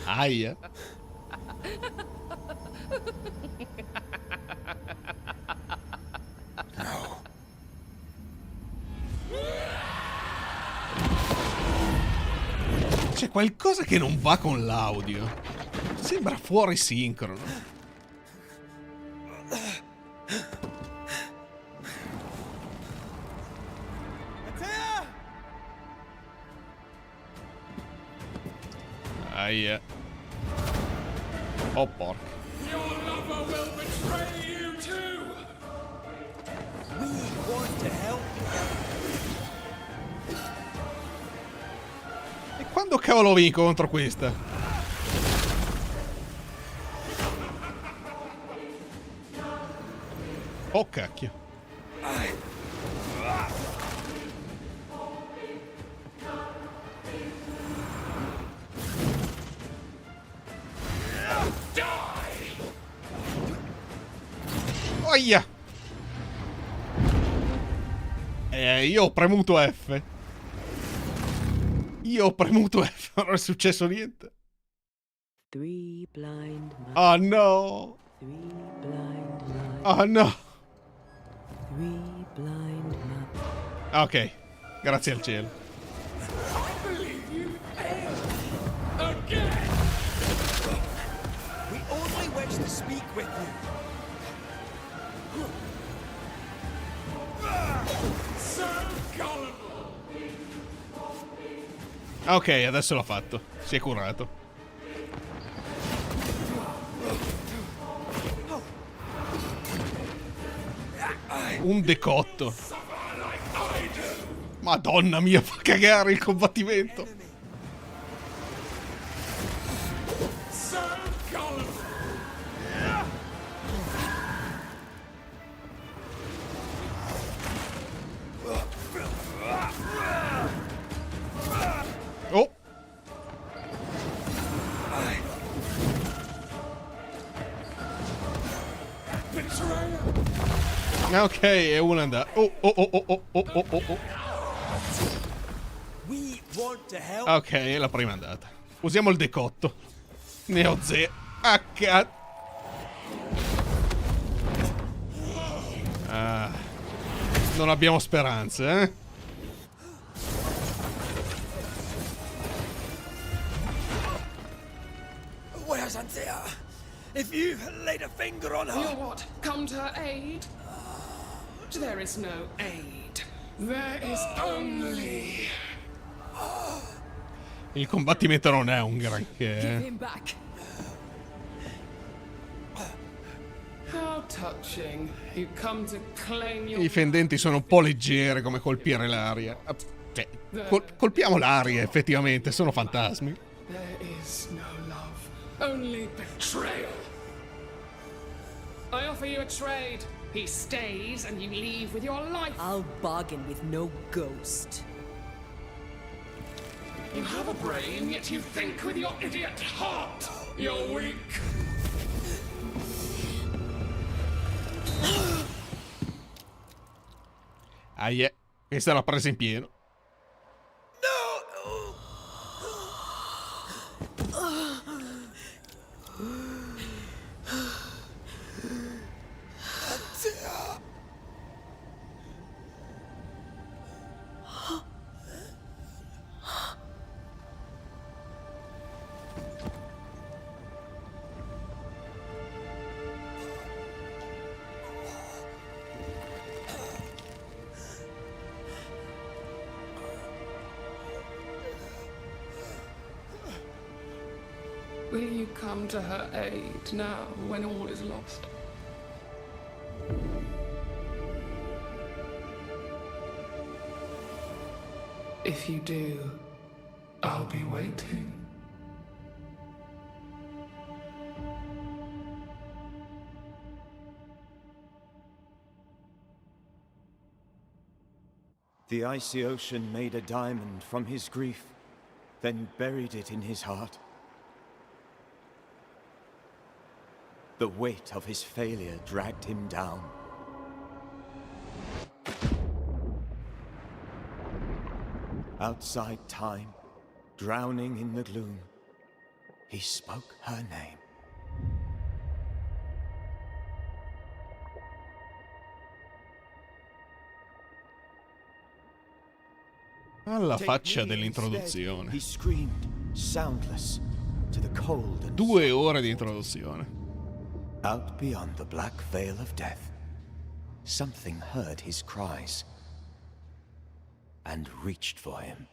Aia. No. C'è qualcosa che non va con l'audio. Sembra fuori sincrono. Aia. Oh porca. Your lover will betray you too! We want to help you. E quando cavolo vi incontro questa? Oh cacchio. Oia! Io ho premuto F. Io ho premuto F, non è successo niente. Three blind mice. Oh no! Three blind mice. Oh no! Three blind mice. Ok, grazie al cielo. I believe you failed! Again! We only wish to speak with you. So gullible! Ok, adesso l'ha fatto. Si è curato. Un decotto. Madonna mia, fa cagare il combattimento. So gullible! Oh! Ok, è una andata. Oh, oh, oh, oh, oh, oh, oh, oh. We want to help. Ok, è la prima andata. Usiamo il decotto. Ne ho zero. Ah, non abbiamo speranze, eh? Where's Antea? If you've laid a finger on her... You what? Come to her aid? There is no aid. There is only... Il combattimento non è un granché. Give him back. How touching. You come to claim your... I fendenti sono un po' leggeri come colpire l'aria. Cioè, colpiamo l'aria, effettivamente, sono fantasmi. There is no love, only betrayal. I offer you a trade. He stays and you leave with your life. I'll bargain with no ghost. You have a brain, yet you think with your idiot heart. You're weak. Aia, questa l'ha presa in pieno. Will you come to her aid now when all is lost? If you do, I'll be waiting. The icy ocean made a diamond from his grief, then buried it in his heart. The weight of his failure dragged him down. Outside time, drowning in the gloom, he spoke her name. Alla faccia dell'introduzione. He screamed, soundless, to the cold and 2 ore di introduzione. out beyond the black veil of death, something heard his cries and reached for him.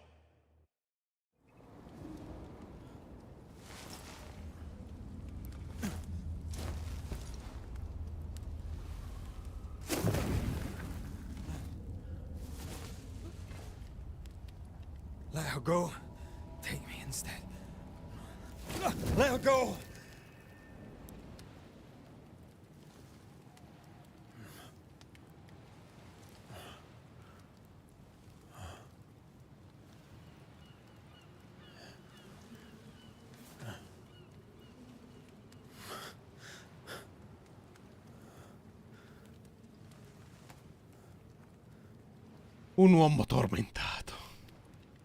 Let her go. Take me instead. Let her go! Un uomo tormentato.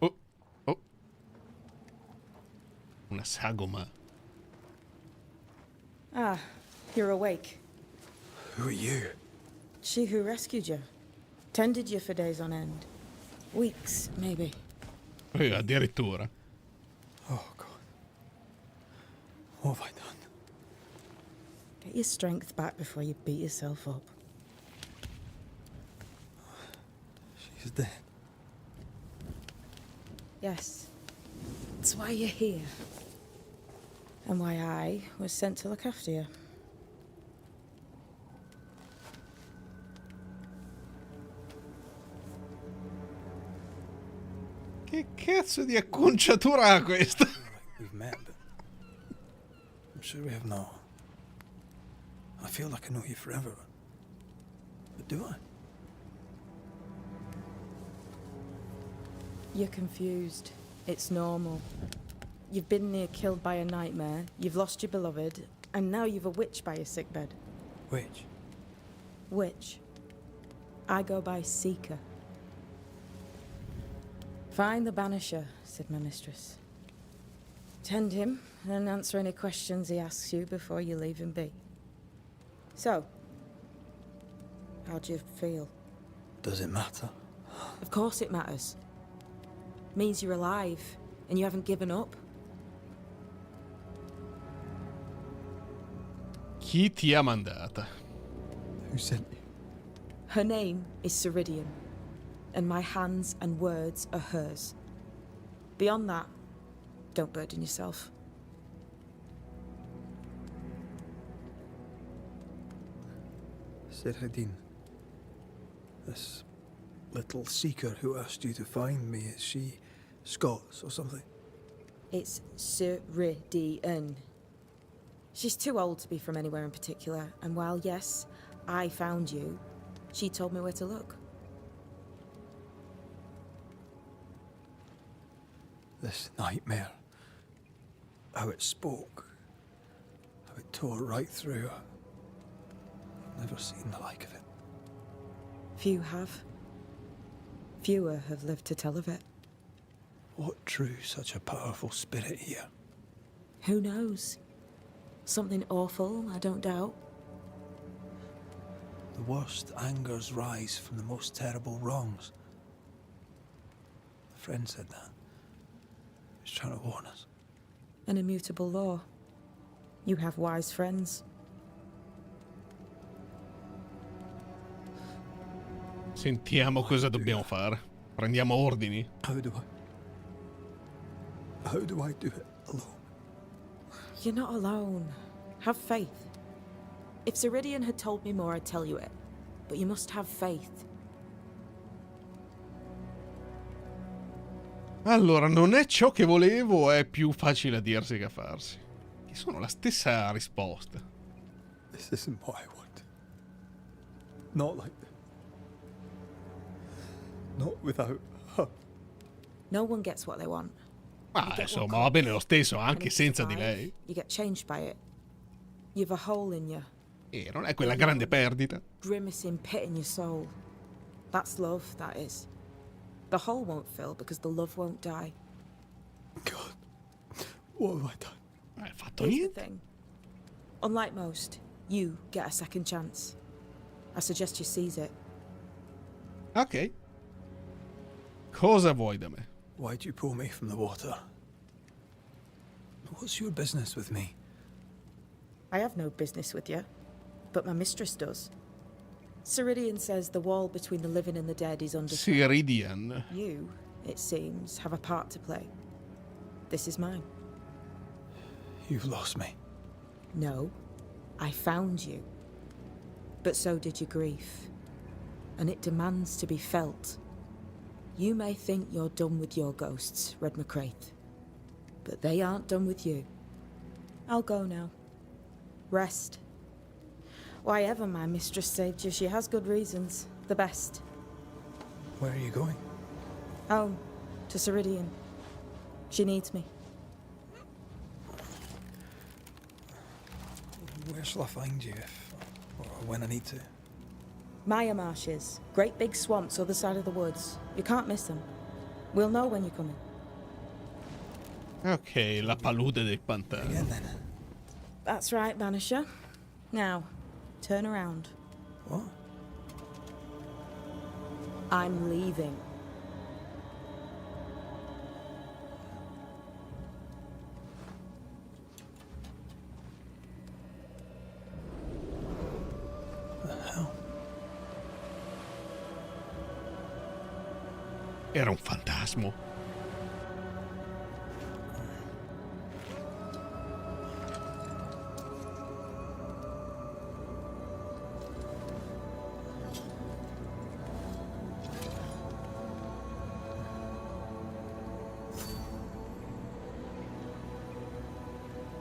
Oh, oh. Una sagoma. Ah, you're awake. Who are you? She who rescued you. Tended you for days on end. Weeks, maybe. Addirittura. Oh, God. What have I done? Get your strength back before you beat yourself up. She's dead. Yes. That's why you're here. And why I was sent to look after you. Che cazzo di acconciatura ha questa? We've met, but I'm sure we have not. I feel like I know you forever, but do I? You're confused. It's normal. You've been near killed by a nightmare, you've lost your beloved, and now you've a witch by your sickbed. Witch? Witch. I go by Seeker. Find the Banisher, said my mistress. Tend him, and answer any questions he asks you before you leave him be. So, how do you feel? Does it matter? Of course it matters. Means you're alive, and you haven't given up. Chi ti ha mandata? Who sent you? Her name is Ceridian, and my hands and words are hers. Beyond that, don't burden yourself. Zerbino. This little seeker who asked you to find me, is she Scots or something? It's Ceridian. She's too old to be from anywhere in particular, and while, yes, I found you, she told me where to look. This nightmare, how it spoke, how it tore right through her. I've never seen the like of it. Few have. Fewer have lived to tell of it. What drew such a powerful spirit here? Who knows? Something awful, I don't doubt. The worst angers rise from the most terrible wrongs. A friend said that. He was trying to warn us. An immutable law. You have wise friends. Sentiamo cosa dobbiamo fare. Prendiamo ordini. How do I do it alone? You're not alone. Have faith. If Ceridian had told me more, I'd tell you it. But you must have faith. Allora, non è ciò che volevo, è più facile a dirsi che a farsi. Che sono la stessa risposta. This isn't what I want. Not like this. Not without her. No one gets what they want. Ma insomma, va bene lo stesso, anche senza di lei. You get changed by it. You've a hole in you. E non è quella grande perdita. Grimacing pit in your soul. That's love, that is. The hole won't fill because the love won't die. God, what have I done? Non hai fatto Here's niente. the thing. Unlike most, you get a second chance. I suggest you seize it. Ok. Cosa vuoi da me? Why'd you pull me from the water? What's your business with me? I have no business with you, but my mistress does. Ceridian says the wall between the living and the dead is under. Ceridian. You, it seems, have a part to play. This is mine. You've lost me. No, I found you. But so did your grief. And it demands to be felt. You may think you're done with your ghosts, Red McCraith. But they aren't done with you. I'll go now. Rest. Why ever my mistress saved you, she has good reasons. The best. Where are you going? Home. To Ceridian. She needs me. Where shall I find you if or when I need to? Maya marshes. Great big swamps other side of the woods. You can't miss them. We'll know when you're coming. Ok, la palude dei pantani. That's right, Banisher. Now, turn around. What? I'm leaving. Era un fantasma.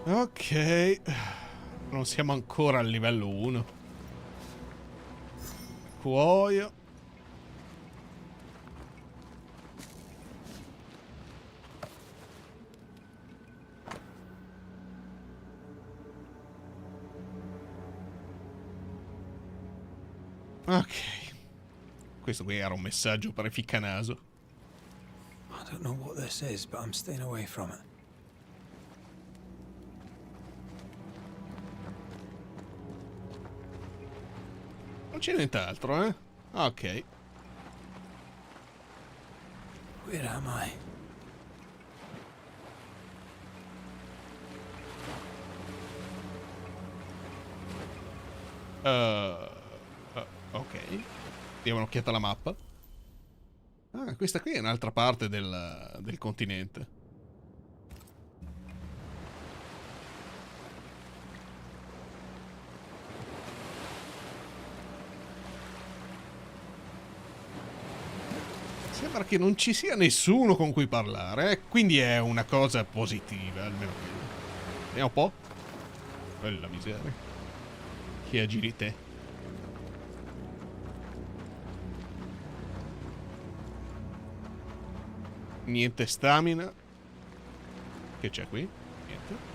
Ok, non siamo ancora al livello 1. Cuoio. Ok. Questo qui era un messaggio per Ficcanaso. I don't know what this is, but I'm staying away from it. Non c'è nient'altro, eh? Ok. Where am I? Ok. Diamo un'occhiata alla mappa. Ah, questa qui è un'altra parte del continente. Sembra che non ci sia nessuno con cui parlare, quindi è una cosa positiva, almeno quello. Vediamo un po'. Quella miseria. Che agilità. Niente stamina. Che c'è qui? Niente.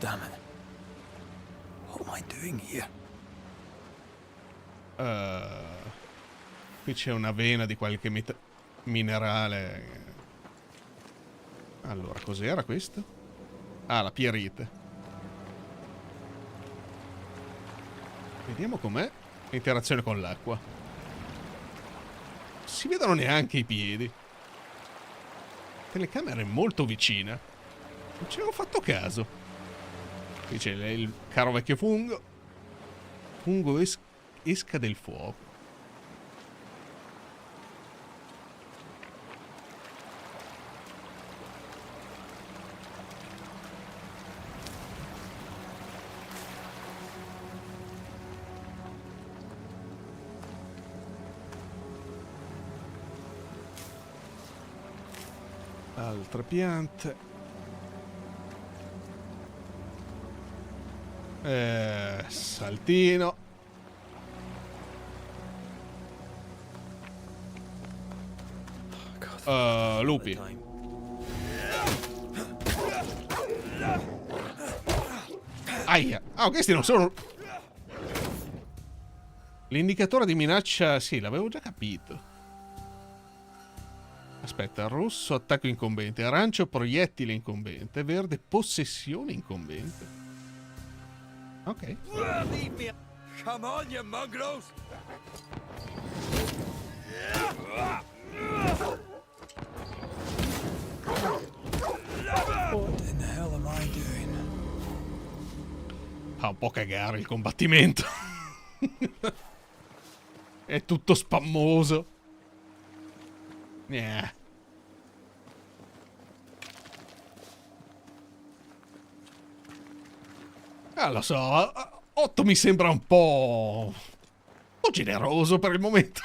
Damn it. What am I doing here? Qui c'è una vena di qualche minerale. Allora, cos'era questo? Ah, la pierite. Vediamo com'è l'interazione con l'acqua. Si vedono neanche i piedi. telecamera è molto vicina. Non ci avevo fatto caso. Qui c'è il caro vecchio fungo. Fungo esca del fuoco. Altre piante. Saltino. Lupi. Aia. Ah, questi non sono... L'indicatore di minaccia... Sì, l'avevo già capito. Aspetta, rosso attacco incombente, arancio proiettile incombente, verde possessione incombente. Ok. Come on, you mongrels! What in the hell am I doing? Fa un po' cagare il combattimento. È tutto spammoso. Lo so, 8 mi sembra un po' generoso per il momento.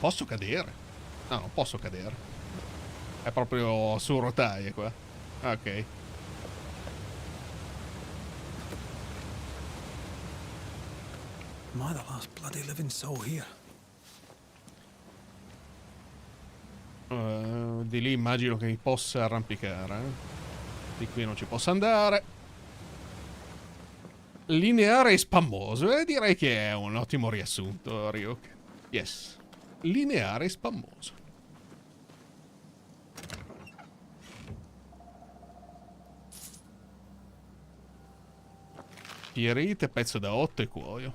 Posso cadere? No, non posso cadere. È proprio su rotaie qua. Ok. Am I the last bloody living soul here? Di lì immagino che mi possa arrampicare. Di qui non ci posso andare. Lineare e spammoso. Direi che è un ottimo riassunto, Ryuk. Yes. Lineare e spammoso. Pierite, pezzo da 8 e cuoio.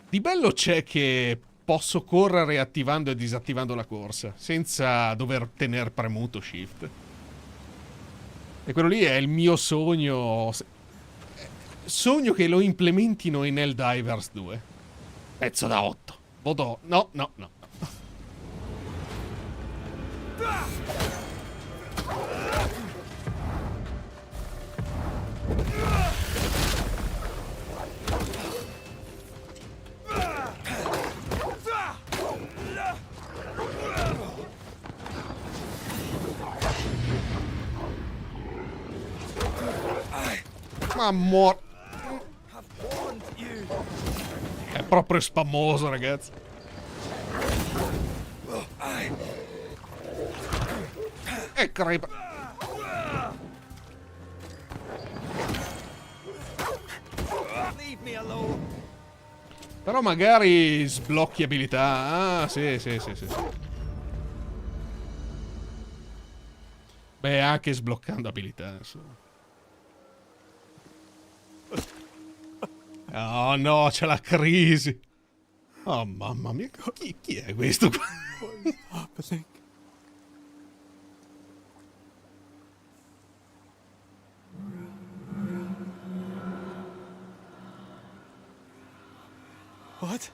Di bello c'è che posso correre attivando e disattivando la corsa senza dover tenere premuto shift. E quello lì è il mio sogno. Sogno che lo implementino in Helldivers 2. Pezzo da 8. Voto. No. Ma è proprio spammoso, ragazzi. E crepa. Però magari sblocchi abilità. Ah, sì. Beh, anche sbloccando abilità, insomma. Oh no, c'è la crisi. Oh mamma mia, chi è questo qua? What?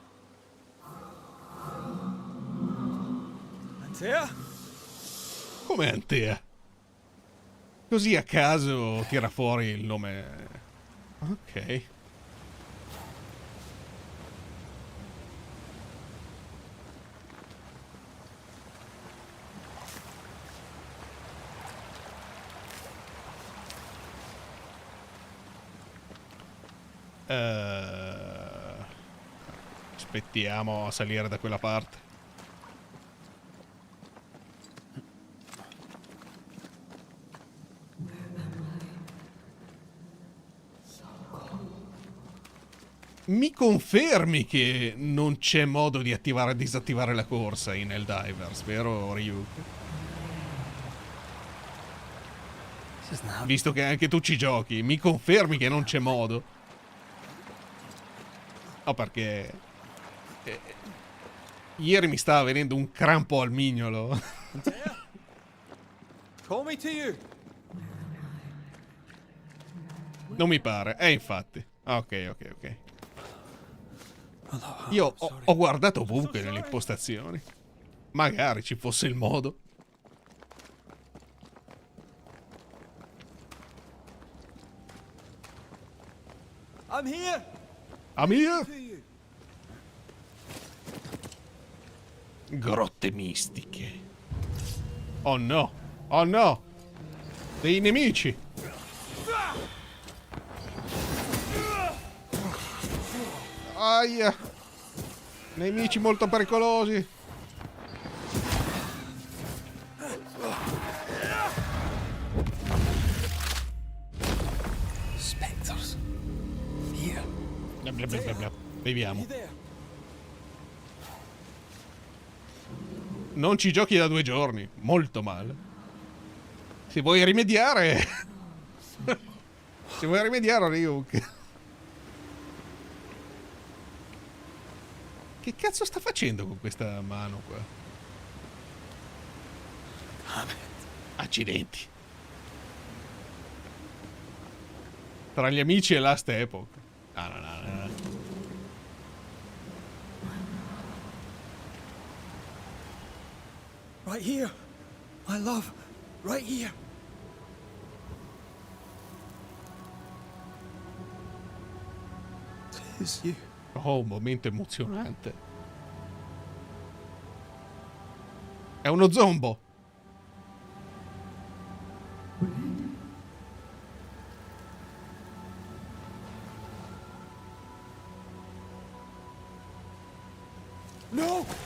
Antea? Come Antea? Così a caso tira fuori il nome. Ok. Aspettiamo a salire da quella parte. Mi confermi che non c'è modo di attivare e disattivare la corsa in Helldivers, vero Ryuk? Visto che anche tu ci giochi, mi confermi che non c'è modo? No, perché... ieri mi stava venendo un crampo al mignolo. Call me to you. Non mi pare. Infatti. Ok. Io ho guardato ovunque nelle impostazioni. Magari ci fosse il modo. I'm here. I'm here. Grotte mistiche. Oh no. Oh no. Dei nemici. Aia. Nemici molto pericolosi. Spectres. Here. Bla bla bla bla. Beviamo. Non ci giochi da 2 giorni. Molto male. Se vuoi rimediare... Se vuoi rimediare, Ryuk. Che cazzo sta facendo con questa mano qua? Accidenti. Tra gli amici e Last Epoch. No. Right here. My love. Right here. Tis you. Oh, un momento emozionante. È uno zombo. No!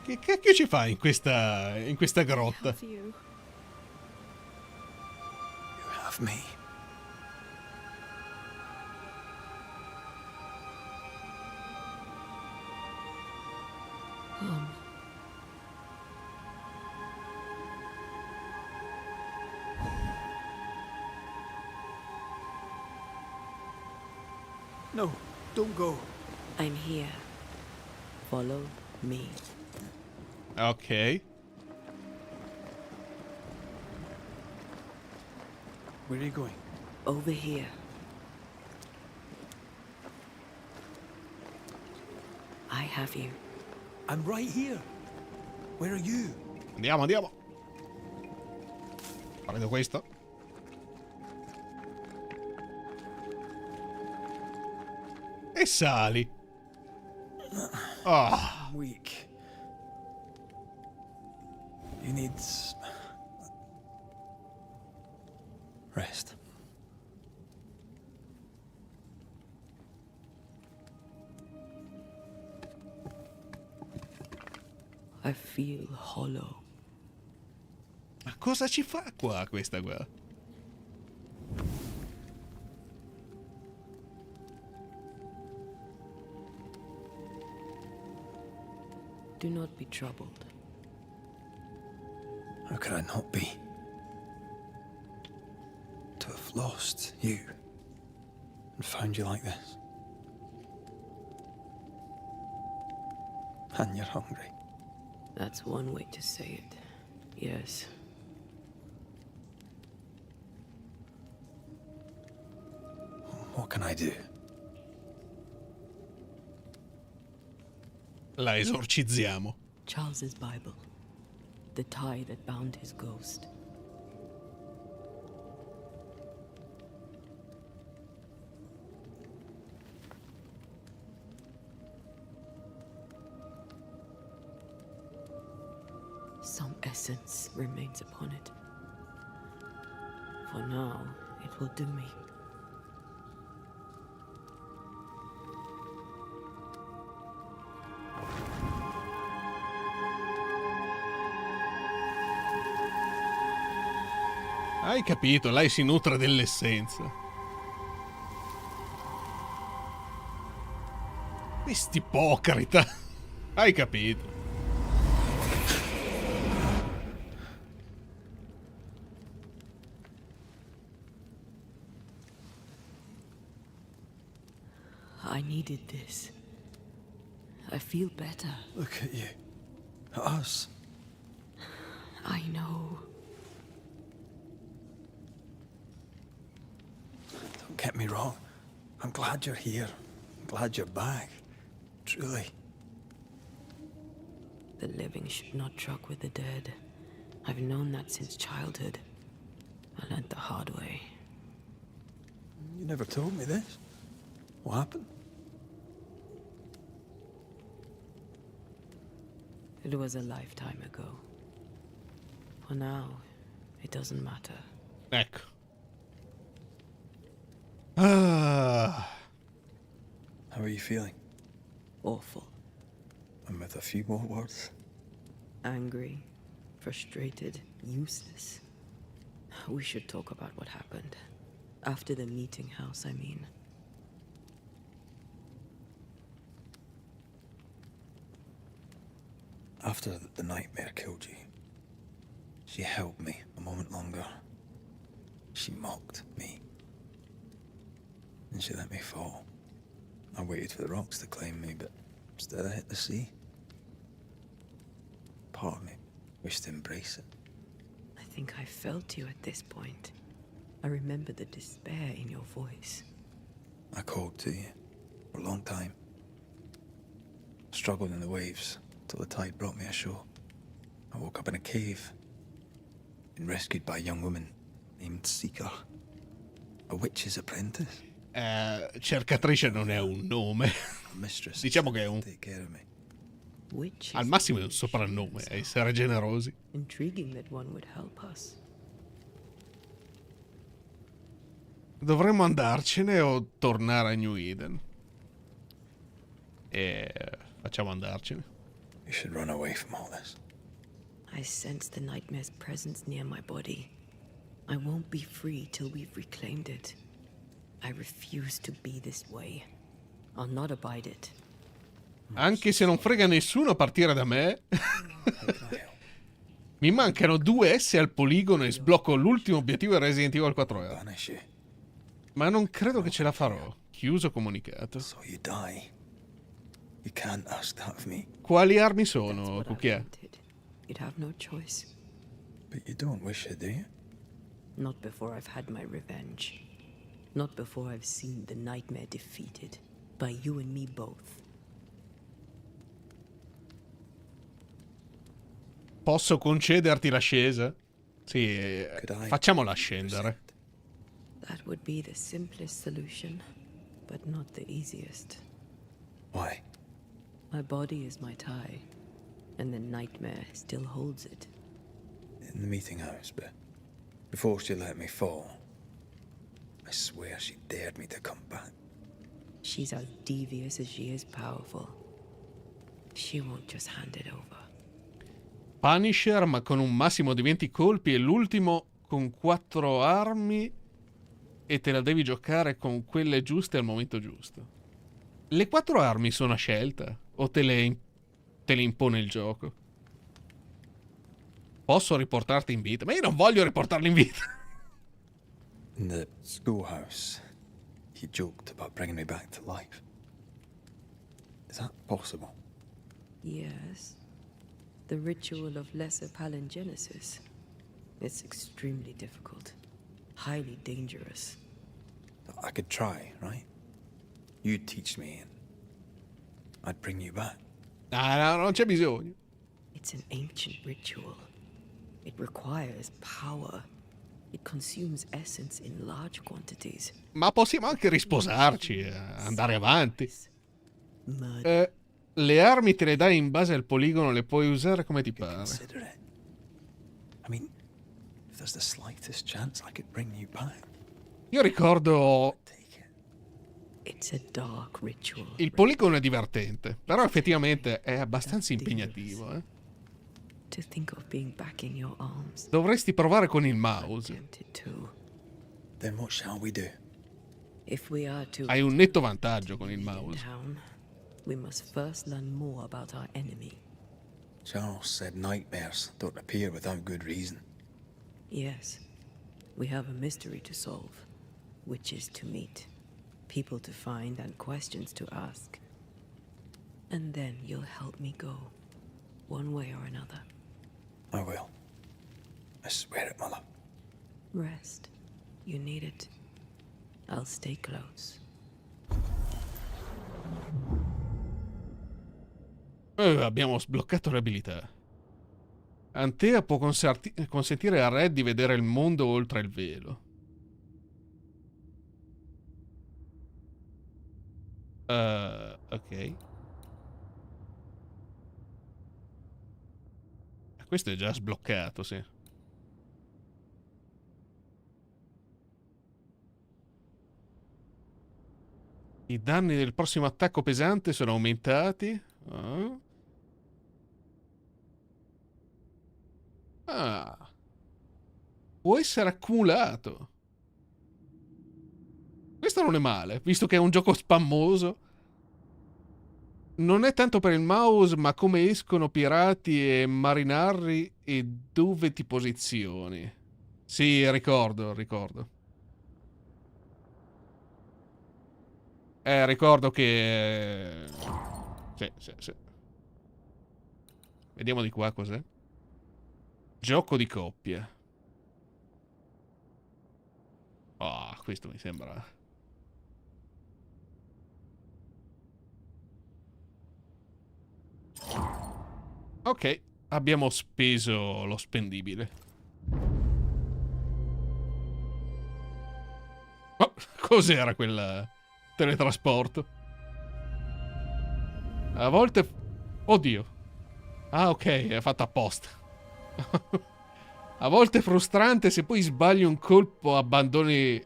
Che cacchio ci fai in questa grotta? You have me. No, don't go. I'm here. Follow me. Ok. Where are you going? Over here. I have you. I'm right here. Where are you? Andiamo. Prendo questo. E sali. I'm weak. You need rest. I feel hollow. Ma cosa ci fa qua questa qua? Do not be troubled. How could I not be? To have lost you and found you like this. And you're hungry. That's one way to say it. Yes. What can I do? La esorcizziamo. Charles's Bible. The tie that bound his ghost. Some essence remains upon it. For now, it will do me. Hai capito? Lei si nutre dell'essenza. Questi ipocrita. Hai capito? I needed this. I feel better. Look at you. At us. I know. Don't get me wrong. I'm glad you're here. I'm glad you're back. Truly. The living should not truck with the dead. I've known that since childhood. I learned the hard way. You never told me this. What happened? It was a lifetime ago. For now, it doesn't matter. Ecco. Ah. How are you feeling? Awful. And with a few more words? Angry, frustrated, useless. We should talk about what happened. After the meeting house, I mean. After the nightmare killed you, she held me a moment longer. She mocked me. And she let me fall. I waited for the rocks to claim me, but instead I hit the sea. Part of me wished to embrace it. I think I felt you at this point. I remember the despair in your voice. I called to you for a long time. Struggled in the waves till the tide brought me ashore. I woke up in a cave. Been rescued by a young woman named Seeker. A witch's apprentice. Cercatrice non è un nome. Diciamo che è un... Al massimo è un soprannome, a essere generosi. Intriguing that one would help us. Dovremmo andarcene o tornare a New Eden? Facciamo andarcene. You should run away from all this. I sense the nightmare's presence near my body. I won't be free till we've reclaimed it. I refuse to be this way. I'll not abide it. Anche se non frega nessuno a partire da me. Mi mancano 2 S al poligono e sblocco l'ultimo obiettivo di Resident Evil 4. Ma non credo che ce la farò. Chiuso comunicato. So you die. You can't ask that of me. Quali armi sono, Cucchià? You'd have no choice. But you don't wish it, do you? Not before I've had my revenge. Not before I've seen the nightmare defeated. By you and me both. Posso concederti l'ascesa? Sì, facciamola scendere. That would be the simplest solution, but not the easiest. Why? My body is my tie, and the nightmare still holds it. In the meeting house, but before she let me fall, I swear she dared me to come back. She's as devious as she is powerful. She won't just hand it over. Punisher, ma con un massimo di 20 colpi e l'ultimo con 4 armi e te la devi giocare con quelle giuste al momento giusto. Le 4 armi sono a scelta o te le impone il gioco? Posso riportarti in vita? Ma io non voglio riportarli in vita. In the schoolhouse, he joked about bringing me back to life. Is that possible? Yes. The ritual of lesser palingenesis. It's extremely difficult. Highly dangerous. I could try, right? You'd teach me and I'd bring you back. No, non c'è bisogno. It's an ancient ritual. It requires power. It consumes essence in large quantities. Ma possiamo anche risposarci, andare avanti. Le armi te le dai in base al poligono, le puoi usare come ti pare. I mean, if there's the slightest chance I could bring you back. Io ricordo... It's a dark ritual. Il poligono è divertente, però effettivamente è abbastanza impegnativo, To think of being back in your arms. Dovresti provare con il mouse. Then what shall we do? If we are to Hai un netto vantaggio con il mouse. town, we must first learn more about our enemy. Charles said nightmares don't appear without good reason. Yes, we have a mystery to solve, witches to meet, people to find, and questions to ask. And then you'll help me go, one way or another. I will. I swear it, Mother. Rest. You need it. I'll stay close. Abbiamo sbloccato le abilità. Antea può consentire a Red di vedere il mondo oltre il velo. Ok. Questo è già sbloccato, sì. I danni del prossimo attacco pesante sono aumentati. Può essere accumulato. Questo non è male, visto che è un gioco spammoso. Non è tanto per il mouse, ma come escono pirati e marinari e dove ti posizioni. Sì, ricordo. Ricordo che... Sì. Vediamo di qua cos'è. Gioco di coppia. Questo mi sembra... Ok, abbiamo speso lo spendibile. Oh, cos'era quel teletrasporto? A volte... Oddio. Ah, ok, è fatta apposta. A volte è frustrante se poi sbagli un colpo, abbandoni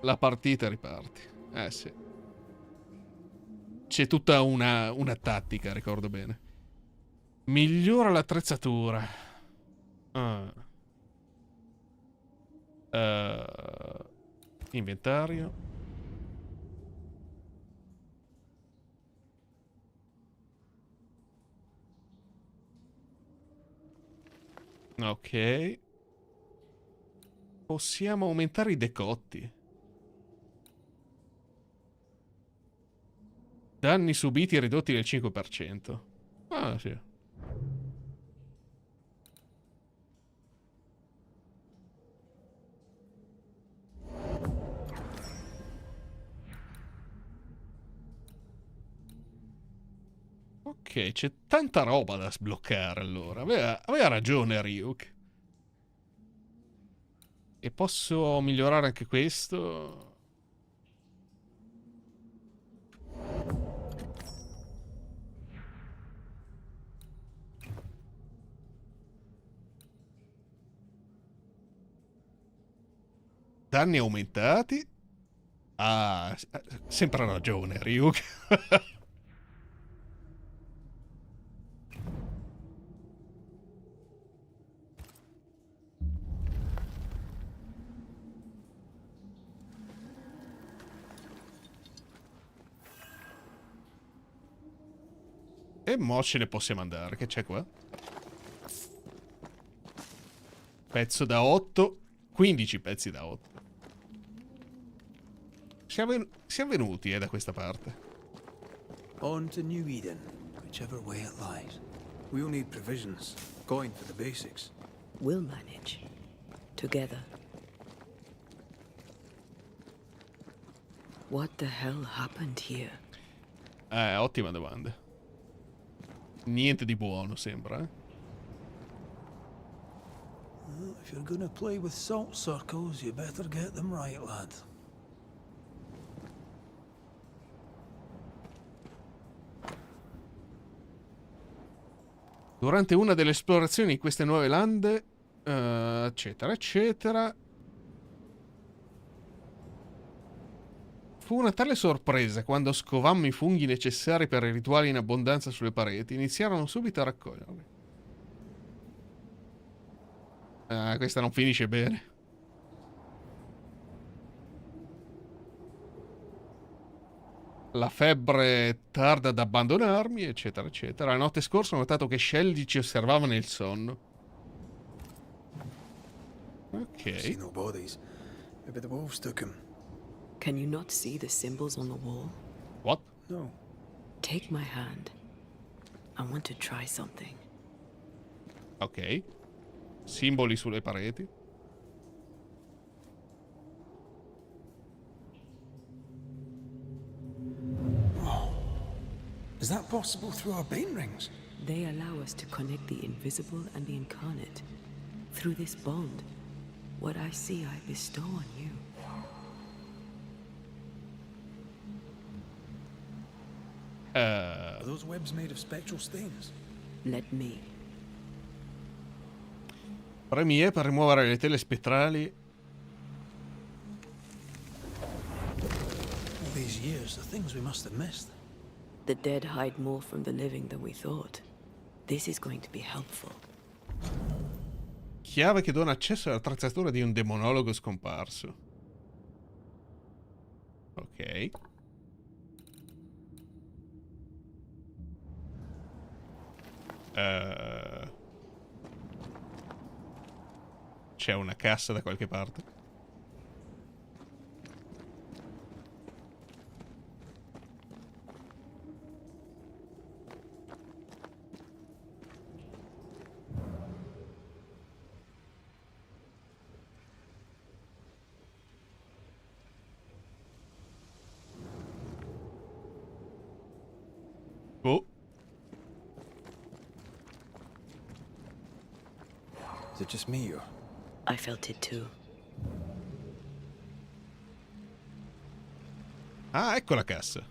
la partita e riparti. Sì. C'è tutta una tattica, ricordo bene. Migliora l'attrezzatura. Inventario. Ok. Possiamo aumentare i decotti. Danni subiti ridotti del 5%. Sì. Ok, c'è tanta roba da sbloccare allora. Aveva ragione Ryuk. E posso migliorare anche questo? Danni aumentati? Sempre ragione Ryuk. E mo ce ne possiamo andare. Che c'è qua? Pezzo da 8. 15 pezzi da 8. Siamo venuti da questa parte. On to New Eden, whichever way it lies. We'll need provisions, going for the basics. We'll manage. Together. What the hell happened here? Ottima domanda. Niente di buono, sembra, Well, if you're gonna play with salt circles, you better get them right, lad. Durante una delle esplorazioni in queste nuove lande, eccetera, eccetera. Fu una tale sorpresa quando scovammo i funghi necessari per i rituali in abbondanza sulle pareti. Iniziarono subito a raccoglierli. Questa non finisce bene. La febbre tarda ad abbandonarmi, eccetera, eccetera. La notte scorsa ho notato che Shelly ci osservava nel sonno. Ok. See no bodies. Maybe the wolves took him. Can you not see the symbols on the wall? What? No. Take my hand. I want to try something. Ok. Simboli sulle pareti. Is that possible through our bane rings? They allow us to connect the invisible and the incarnate. Through this bond, what I see I bestow on you. Are those webs made of spectral stains? Let me. Premi E per rimuovere le tele spettrali. All these years, the things we must have missed. The dead hide more from the living than we thought. This is going to be helpful. Chiave che dona accesso all'attrezzatura di un demonologo scomparso. Ok. C'è una cassa da qualche parte. Oh. Is it just me or? I felt it too. Ah, ecco la cassa.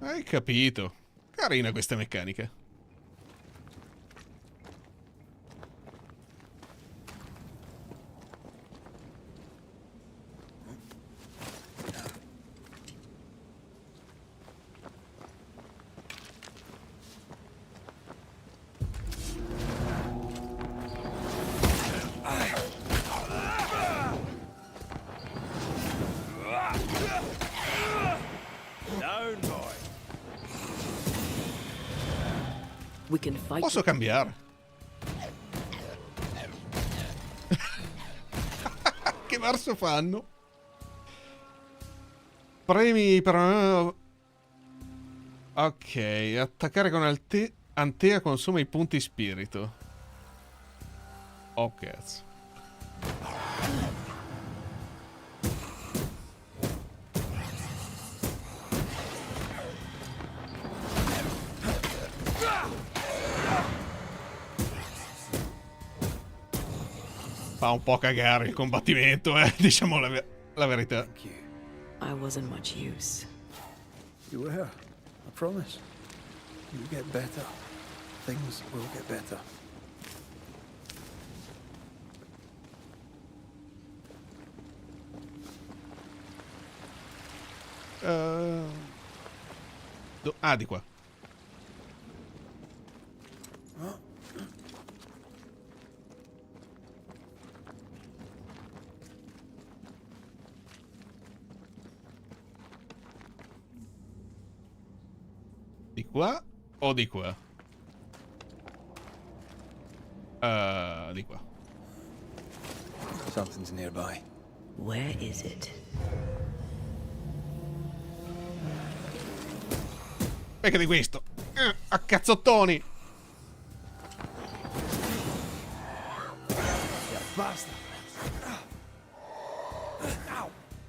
Hai capito. Carina questa meccanica. We can fight. Posso cambiare? Che verso fanno? Premi per... Ok, attaccare con Antea consuma i punti spirito. Oh cazzo. Fa un po' cagare il combattimento, diciamo la verità. I wasn't much use. You were. I promise. You get better. Things will get better. Di qua. Di qua o di qua? Di qua. Something's nearby. Where is it? Perché di questo? A cazzottoni! Basta.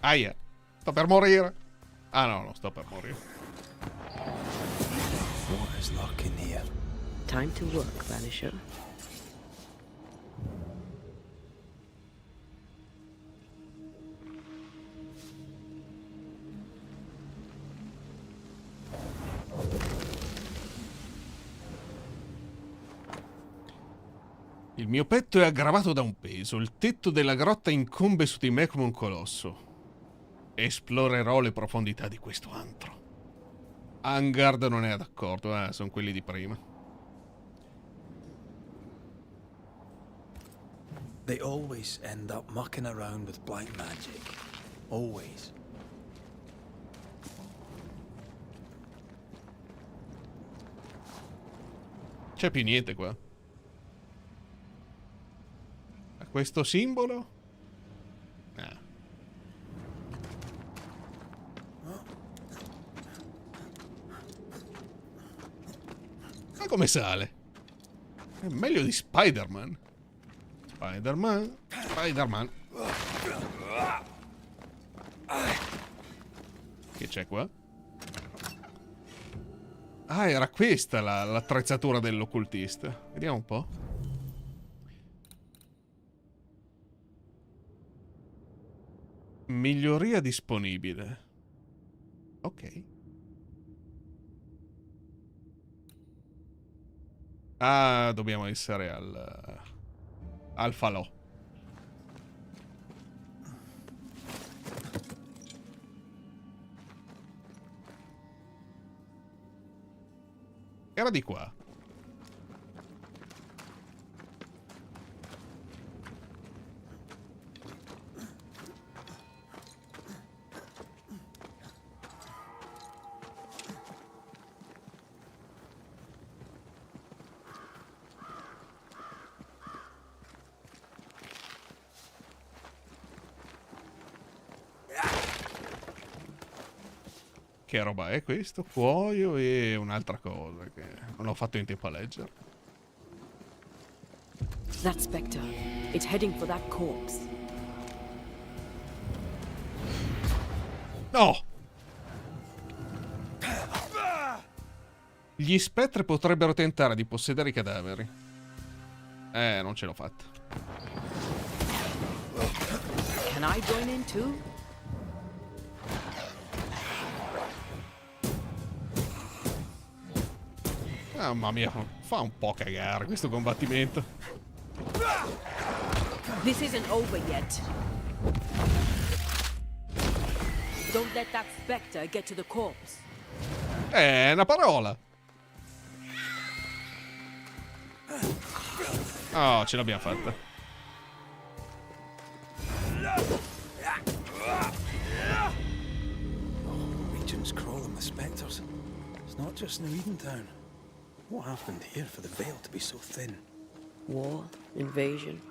Aia. Sto per morire. Ah no, non sto per morire. What is lurking here? Time to work, Banisher. Il mio petto è aggravato da un peso. Il tetto della grotta incombe su di me come un colosso. Esplorerò le profondità di questo antro. Angard non è d'accordo, sono quelli di prima. They always end up mucking around with black magic. Always. C'è più niente qua. Questo simbolo? Ah. Ma come sale? È meglio di Spider-Man. Spider-Man. Spider-Man. Che c'è qua? Ah, era questa l'attrezzatura dell'occultista. Vediamo un po'. Miglioria disponibile. Ok. Ah, dobbiamo essere al falò. Era di qua. Che roba è questo? Cuoio e un'altra cosa che non ho fatto in tempo a leggere. That spectre. It's heading for that corpse. No! Gli spettri potrebbero tentare di possedere i cadaveri. Non ce l'ho fatta. Can I join in too? Mamma mia, fa un po' cagare questo combattimento. This isn't over yet. Don't let that spectre get to the corpse. È una parola. Oh, ce l'abbiamo fatta. Regions crawling with spectres. It's not just New Eden Town. What happened here for the veil to be so thin? War, invasion,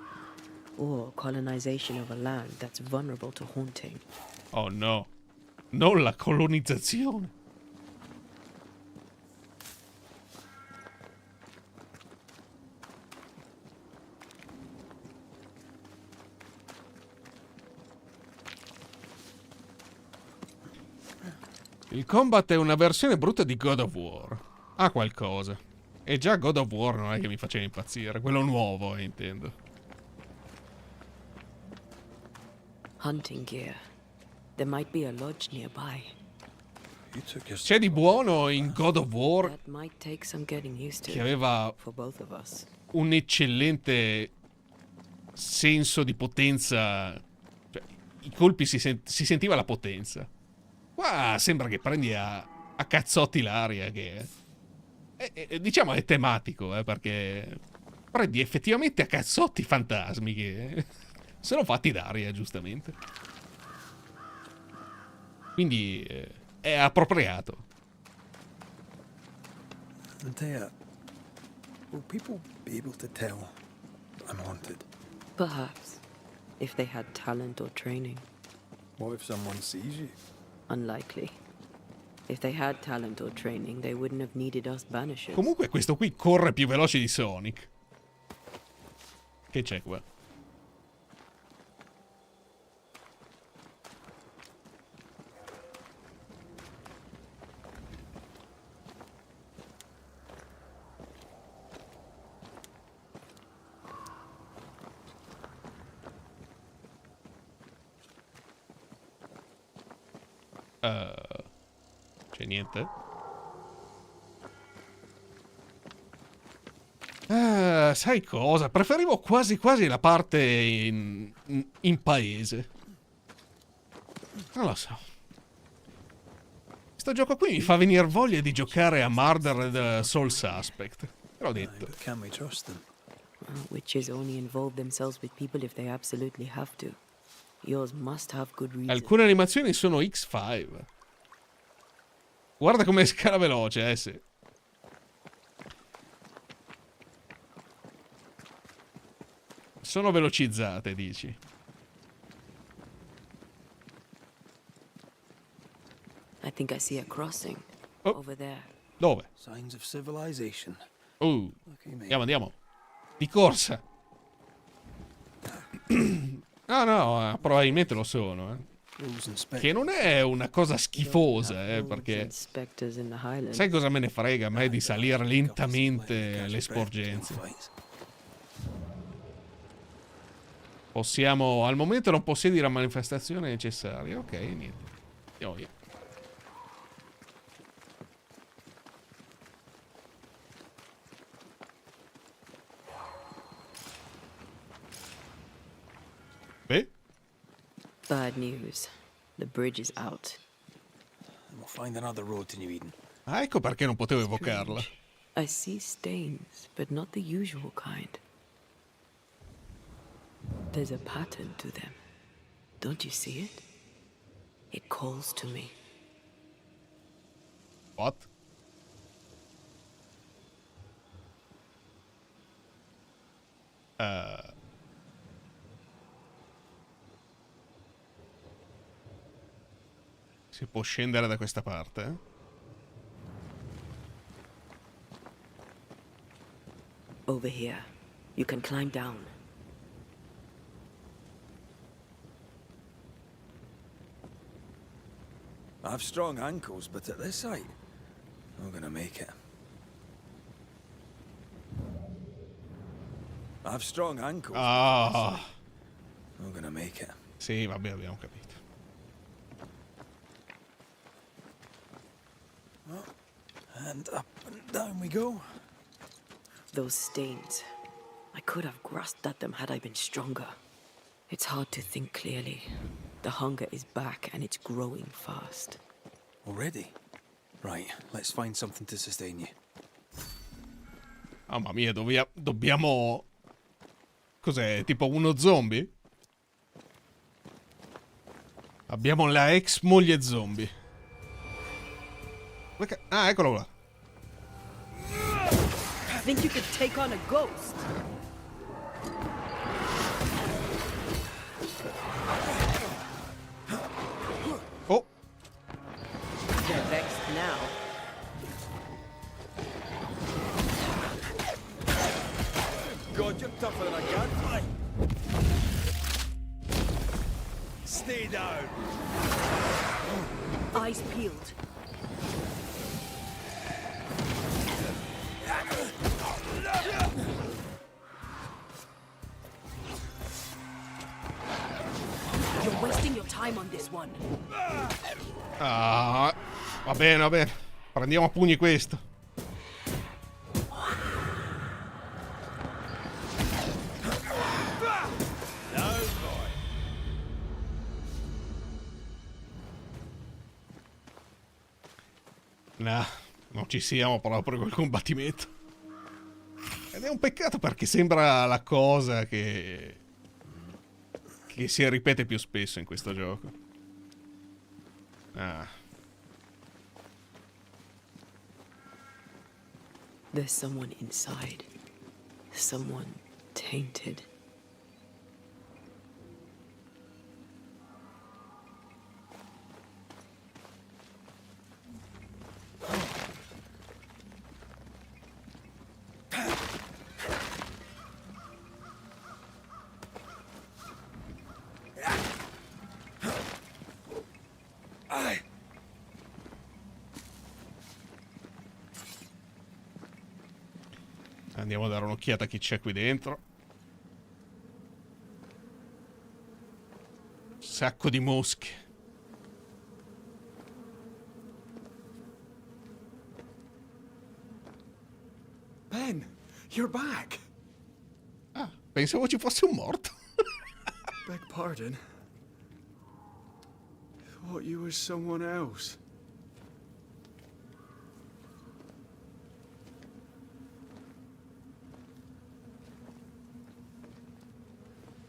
or colonization of a land that's vulnerable to haunting. Oh no. Non la colonizzazione. Il combat è una versione brutta di God of War. Ha qualcosa. E già God of War non è che mi faceva impazzire. Quello nuovo, intendo. Hunting gear. There might be a lodge nearby. C'è di buono in God of War That might take some getting used to che aveva for both of us. un eccellente senso di potenza. Cioè, i colpi si sentiva la potenza. Qua sembra che prendi a cazzotti l'aria, che diciamo è tematico, perché prendi effettivamente a cazzotti fantasmi che sono fatti d'aria, giustamente. Quindi è appropriato. Andrea, will people be able to tell I'm haunted? Perhaps, if they had talent or training. What if someone sees you? Unlikely. If they had talent or training, they wouldn't have needed us Banishers. Comunque questo qui corre più veloce di Sonic. Che c'è qua? C'è niente? Sai cosa? Preferivo quasi quasi la parte in paese. Non lo so. Questo gioco qui mi fa venire voglia di giocare a Murdered Soul Suspect. Te l'ho detto. Can we trust them? Witches only involve themselves with people if they absolutely have to. Yours must have good reason. Alcune animazioni sono X5. Guarda come scala veloce, sì. Sono velocizzate, dici. I think I see a crossing over there. Dove? Signs of civilization. Andiamo. Di corsa. No, probabilmente lo sono, Che non è una cosa schifosa, perché... Sai cosa me ne frega a me di salire lentamente le sporgenze? Possiamo... Al momento non possiedi la manifestazione necessaria. Ok, niente. Andiamo via. Bad news. The bridge is out. We'll find another road to New Eden. Ah, ecco perché non potevo evocarla. I see stains, but not the usual kind. There's a pattern to them. Don't you see it? It calls to me. What? Si può scendere da questa parte? Over here. You can climb down. I have strong ankles, but at this height, I'm gonna make it. I have strong ankles. Ah. I'm gonna make it. Sì, vabbè, abbiamo capito. And up and down we go. Those stains. I could have grasped at them had I been stronger. It's hard to think clearly. The hunger is back and it's growing fast. Already? Right, let's find something to sustain you. Mamma mia, dobbiamo... Cos'è? Tipo uno zombie? Abbiamo la ex moglie zombie. Ah, eccolo là. Think you could take on a ghost? Oh. They're vexed now. God, you're tougher than a gadfly. Stay down. Eyes peeled. You're wasting your time on this one. Ah, va bene. Prendiamo a pugni questo. Nah, non ci siamo proprio col combattimento. Ed è un peccato perché sembra la cosa che si ripete più spesso in questo gioco. Ah. There's someone inside. Someone tainted. Andiamo a dare un'occhiata a chi c'è qui dentro. Sacco di mosche. Ben, you're back. Ah, pensavo ci fosse un morto. Beg pardon. thought you were someone else.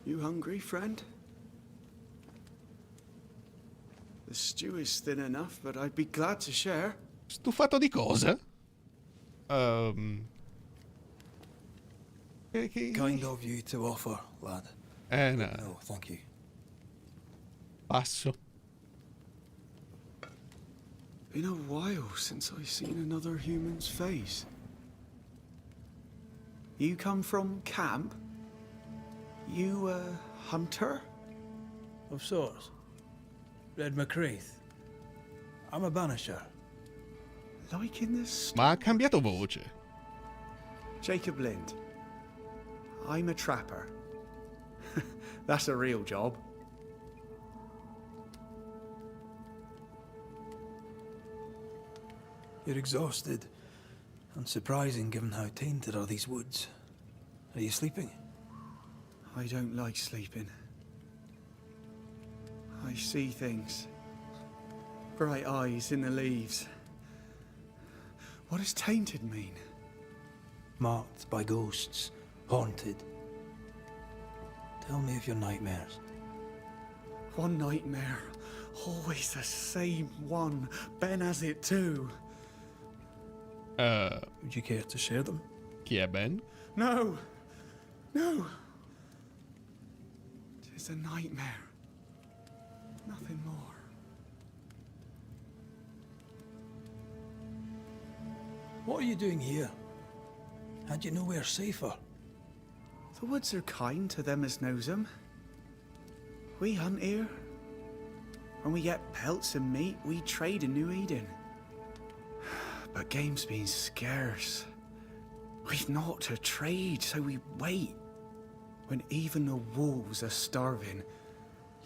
You hungry, friend? The stew is thin enough, but I'd be glad to share. Stufato di cosa? Kind of you to offer, lad. No. No, thank you. Passo. Been a while since I've seen another human's face. You come from camp? You a hunter? Of sorts. Red McCreath. I'm a banisher. Like in this... Ma ha cambiato voce. Jacob Lind. I'm a trapper. That's a real job. You're exhausted. Unsurprising given how tainted are these woods. Are you sleeping? I don't like sleeping. I see things. Bright eyes in the leaves. What does tainted mean? Marked by ghosts. Haunted. Tell me of your nightmares. One nightmare. Always the same one. Ben has it too. Would you care to share them? Chi è Ben? No! No! It's a nightmare. Nothing more. What are you doing here? Had you nowhere safer? The woods are kind to them as knows them. We hunt here. When we get pelts and meat, we trade in New Eden. But game's been scarce. We've naught to trade, so we wait. When even the wolves are starving,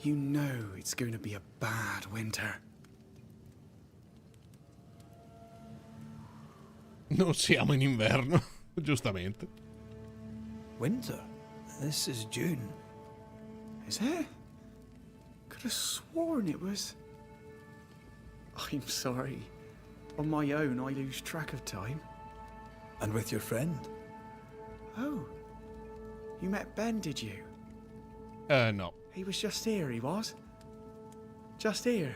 you know it's going to be a bad winter. Non siamo in inverno, giustamente. Winter? This is June. Is it? Could have sworn it was... I'm sorry. On my own, I lose track of time. And with your friend? Oh. You met Ben, did you? No. He was just here, he was. Just here.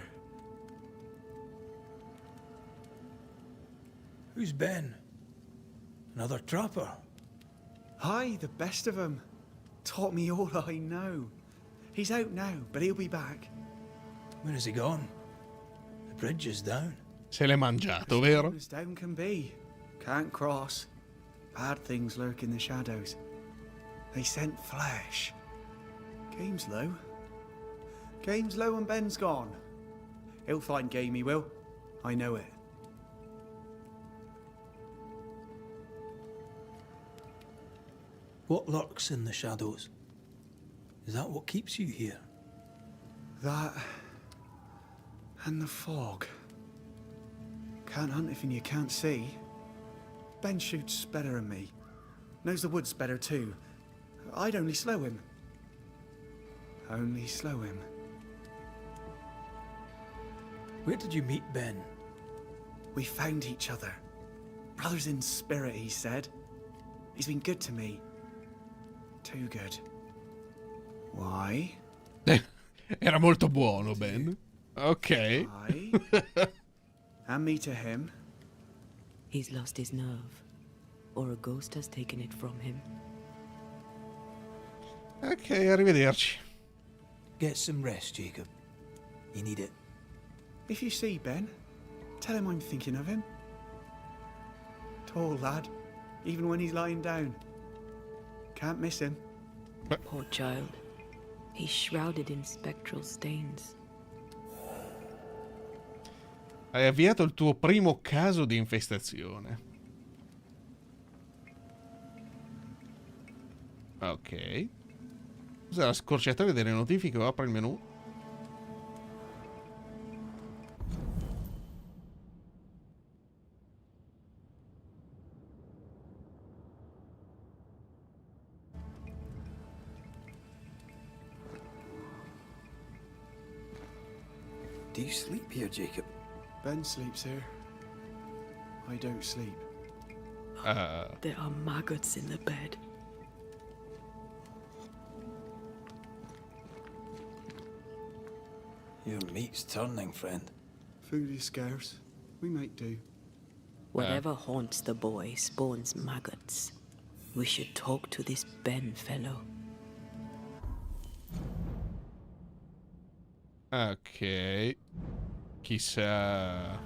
Who's Ben? Another trapper? Aye, the best of them. Taught me all I know. He's out now, but he'll be back. Where has he gone? The bridge is down. Se l'è mangiato, vero? As down can be. Can't cross. Bad things lurk in the shadows. They scent flesh. Game's low. Game's low and Ben's gone. He'll find game, he will. I know it. What lurks in the shadows? Is that what keeps you here? That... and the fog. Can't hunt if you can't see. Ben shoots better than me. Knows the woods better too. I'd only slow him. Only slow him. Where did you meet Ben? We found each other. Brothers in spirit, he said. He's been good to me. Too good. Why? Era molto buono, Ben. Ok. Why? And me to him. He's lost his nerve. Or a ghost has taken it from him. Ok, arrivederci. Get some rest, Jacob. You need it. If you see Ben, tell him I'm thinking of him. Tall lad, even when he's lying down. Can't miss him. Poor child. He's shrouded in spectral stains. Hai avviato il tuo primo caso di infestazione. Ok. Usa la scorciatoia delle notifiche o apre il menu. Do you sleep here, Jacob? Ben sleeps here. I don't sleep. There are maggots in the bed. Your meat's turning, friend. Food is scarce. We make do. Whatever haunts the boy spawns maggots. We should talk to this Ben fellow. Ok. Chissà.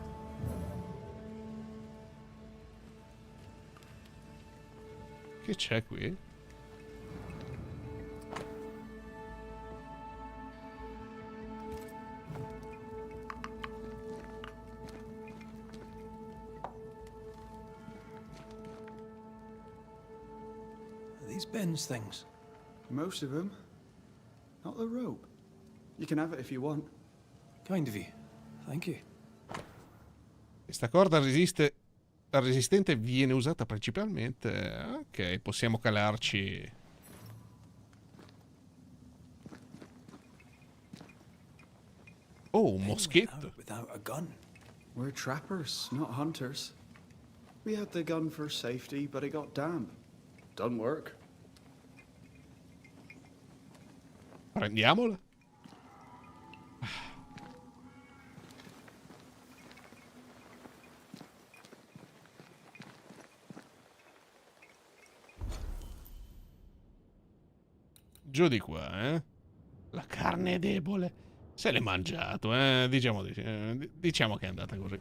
Che c'è qui? Are these Ben's things? Most of them. Not the rope. You can have it if you want. Kind of you. Thank you. Questa corda resistente viene usata principalmente. Ok, possiamo calarci. Oh, un moschetto. Without a gun. We're trappers, not hunters. We had the gun for safety, but it got damp. Doesn't work. Prendiamola. Giù di qua, eh? La carne è debole. Se l'è mangiato, eh? Diciamo che è andata così.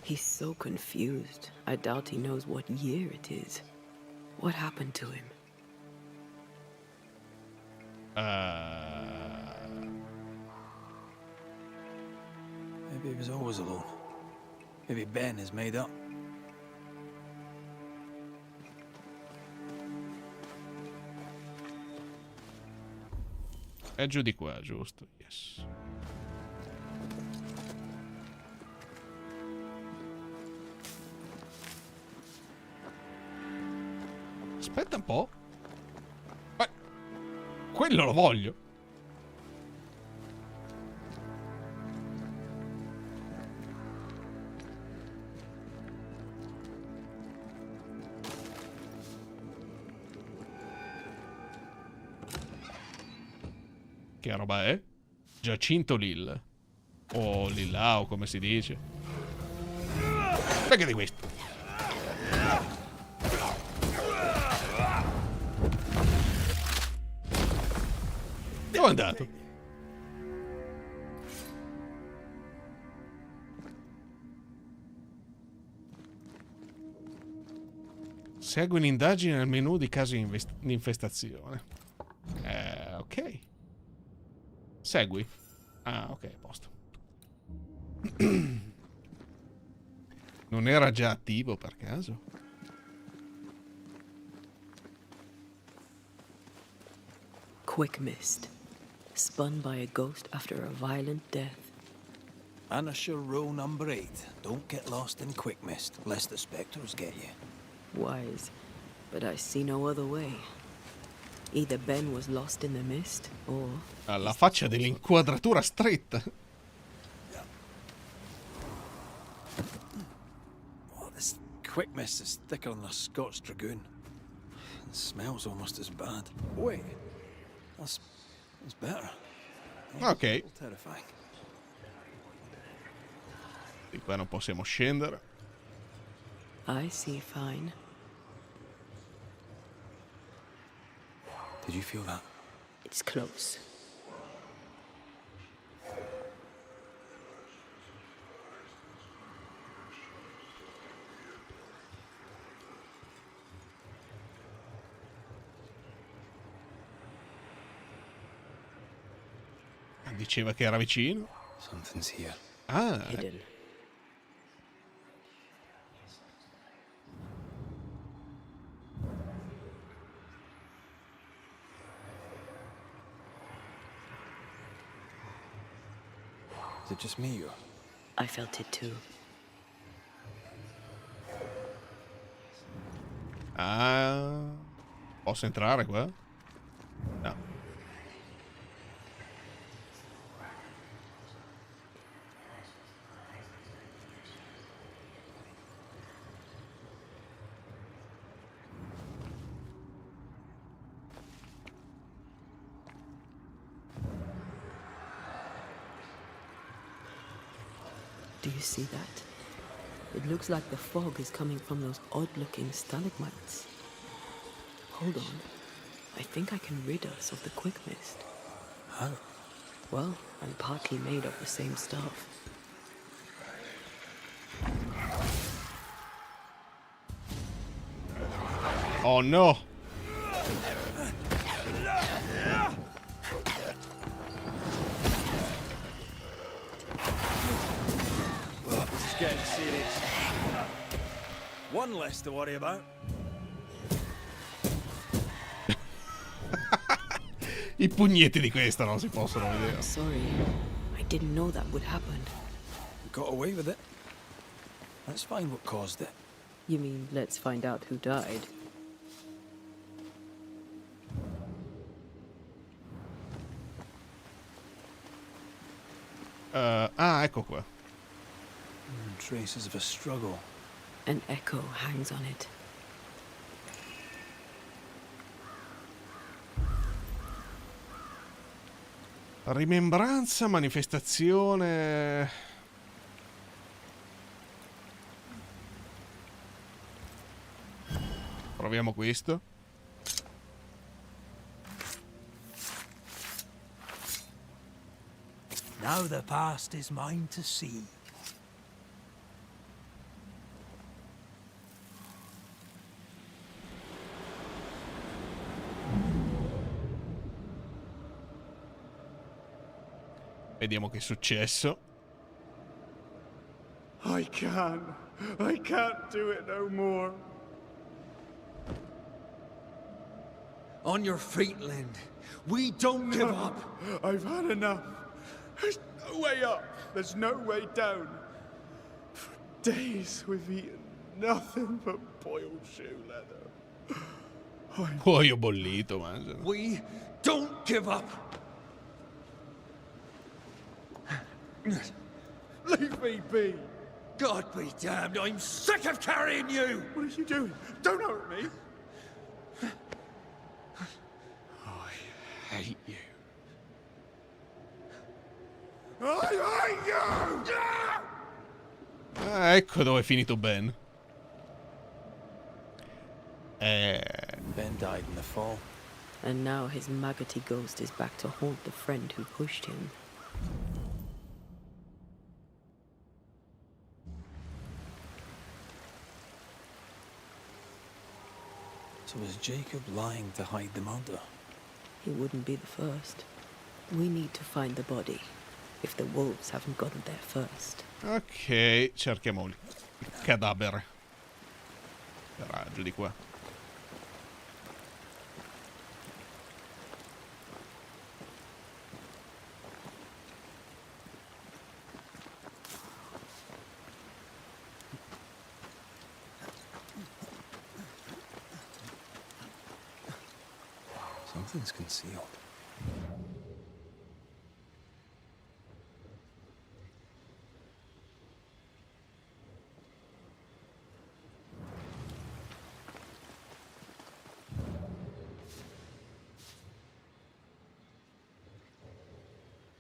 He's so confused. I doubt he knows what year it is. What happened to him? Maybe he was always alone. Maybe Ben is made up. È giù di qua, giusto? Yes. Aspetta un po'. Quello lo voglio. Che roba è? Giacinto Lil. O Lillao, come si dice. Perché di questo? Dove è andato? Segue un'indagine nel menu di casi di infestazione. Ok. Segui. Ah, ok, a posto. Non era già attivo per caso? Quick mist. Spun by a ghost after a violent death. Banisher rule number 8. Don't get lost in quick mist, lest the spectres get you. Wise, but I see no other way. Either Ben was lost in the mist, or... Alla faccia dell'inquadratura stretta. Oh, this quick mist is thicker than a Scots Dragoon. It smells almost as bad. Wait, that's better. Ok. Terrifying. Di qua non possiamo scendere. I see fine. Did you feel that? It's close. Diceva che era vicino. Something's here. Ah. Hidden. Is it just me or? I felt it too. Ah. Posso entrare qua? No. Do you see that? It looks like the fog is coming from those odd-looking stalagmites. Hold on. I think I can rid us of the quick mist. How? Well, I'm partly made of the same stuff. Oh no! It's getting serious. One less to worry about. I pugnetti di questa non si possono vedere. Sorry, I didn't know that would happen. We got away with it. Let's find what caused it. You mean, let's find out who died? Ecco qua. Traces of a struggle. An echo hangs on it. Rimembranza, manifestazione. Proviamo questo. Now the past is mine to see. Vediamo che è successo. I can't do it no more. On your feet, Lind. We don't give up. I've had enough. There's no way up. There's no way down. For days we've eaten nothing but boiled shoe leather. Cuoio bollito, mangia. We don't give up. Leave me be. God be damned, I'm sick of carrying you! What are you doing? Don't hurt me. I hate you. I hate you! Ecco dove è finito Ben. Ben died in the fall. And now his maggoty ghost is back to haunt the friend who pushed him. So was Jacob lying to hide the murder? He wouldn't be the first. We need to find the body, if the wolves haven't gotten there first. Ok, cerchiamo il cadavere. Raggio di qua. Something's concealed.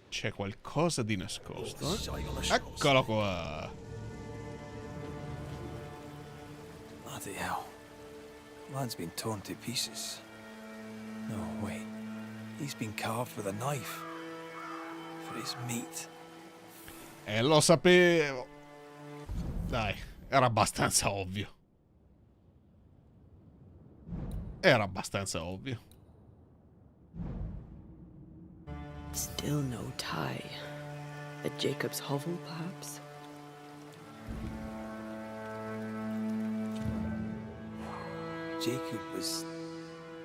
C'è qualcosa di nascosto. Eccolo qua. Bloody hell. Man's been torn to pieces. No, wait. He's been carved with a knife. For his meat. Lo sapevo. Dai, era abbastanza ovvio. Era abbastanza ovvio. Still no tie. At Jacob's hovel, perhaps? Jacob was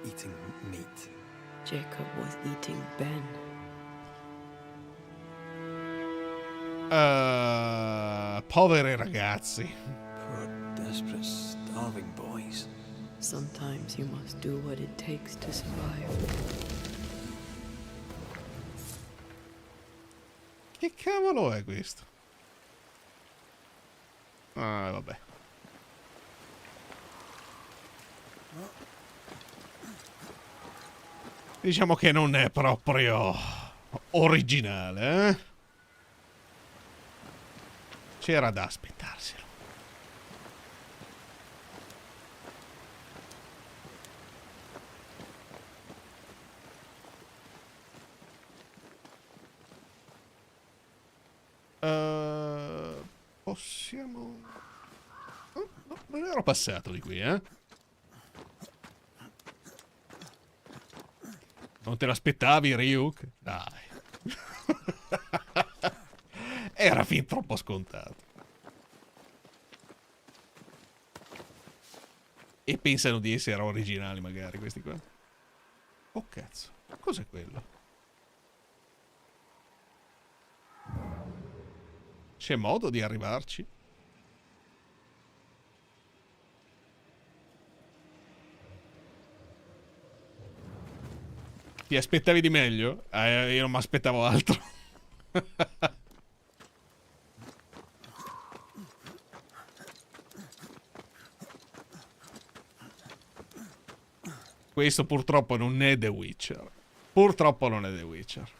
eating meat. Jacob was eating Ben. Poveri ragazzi. Poor, desperate, starving boys. Sometimes you must do what it takes to survive. Che cavolo è questo? Ah, vabbè. Diciamo che non è proprio originale, eh? C'era da aspettarselo. Possiamo... Oh, no, non ero passato di qui, eh? Non te l'aspettavi, Ryuk? Dai. Era fin troppo scontato. E pensano di essere originali, magari, questi qua. Oh, cazzo. Cos'è quello? C'è modo di arrivarci? Ti aspettavi di meglio? Io non mi aspettavo altro. Questo purtroppo non è The Witcher. Purtroppo non è The Witcher.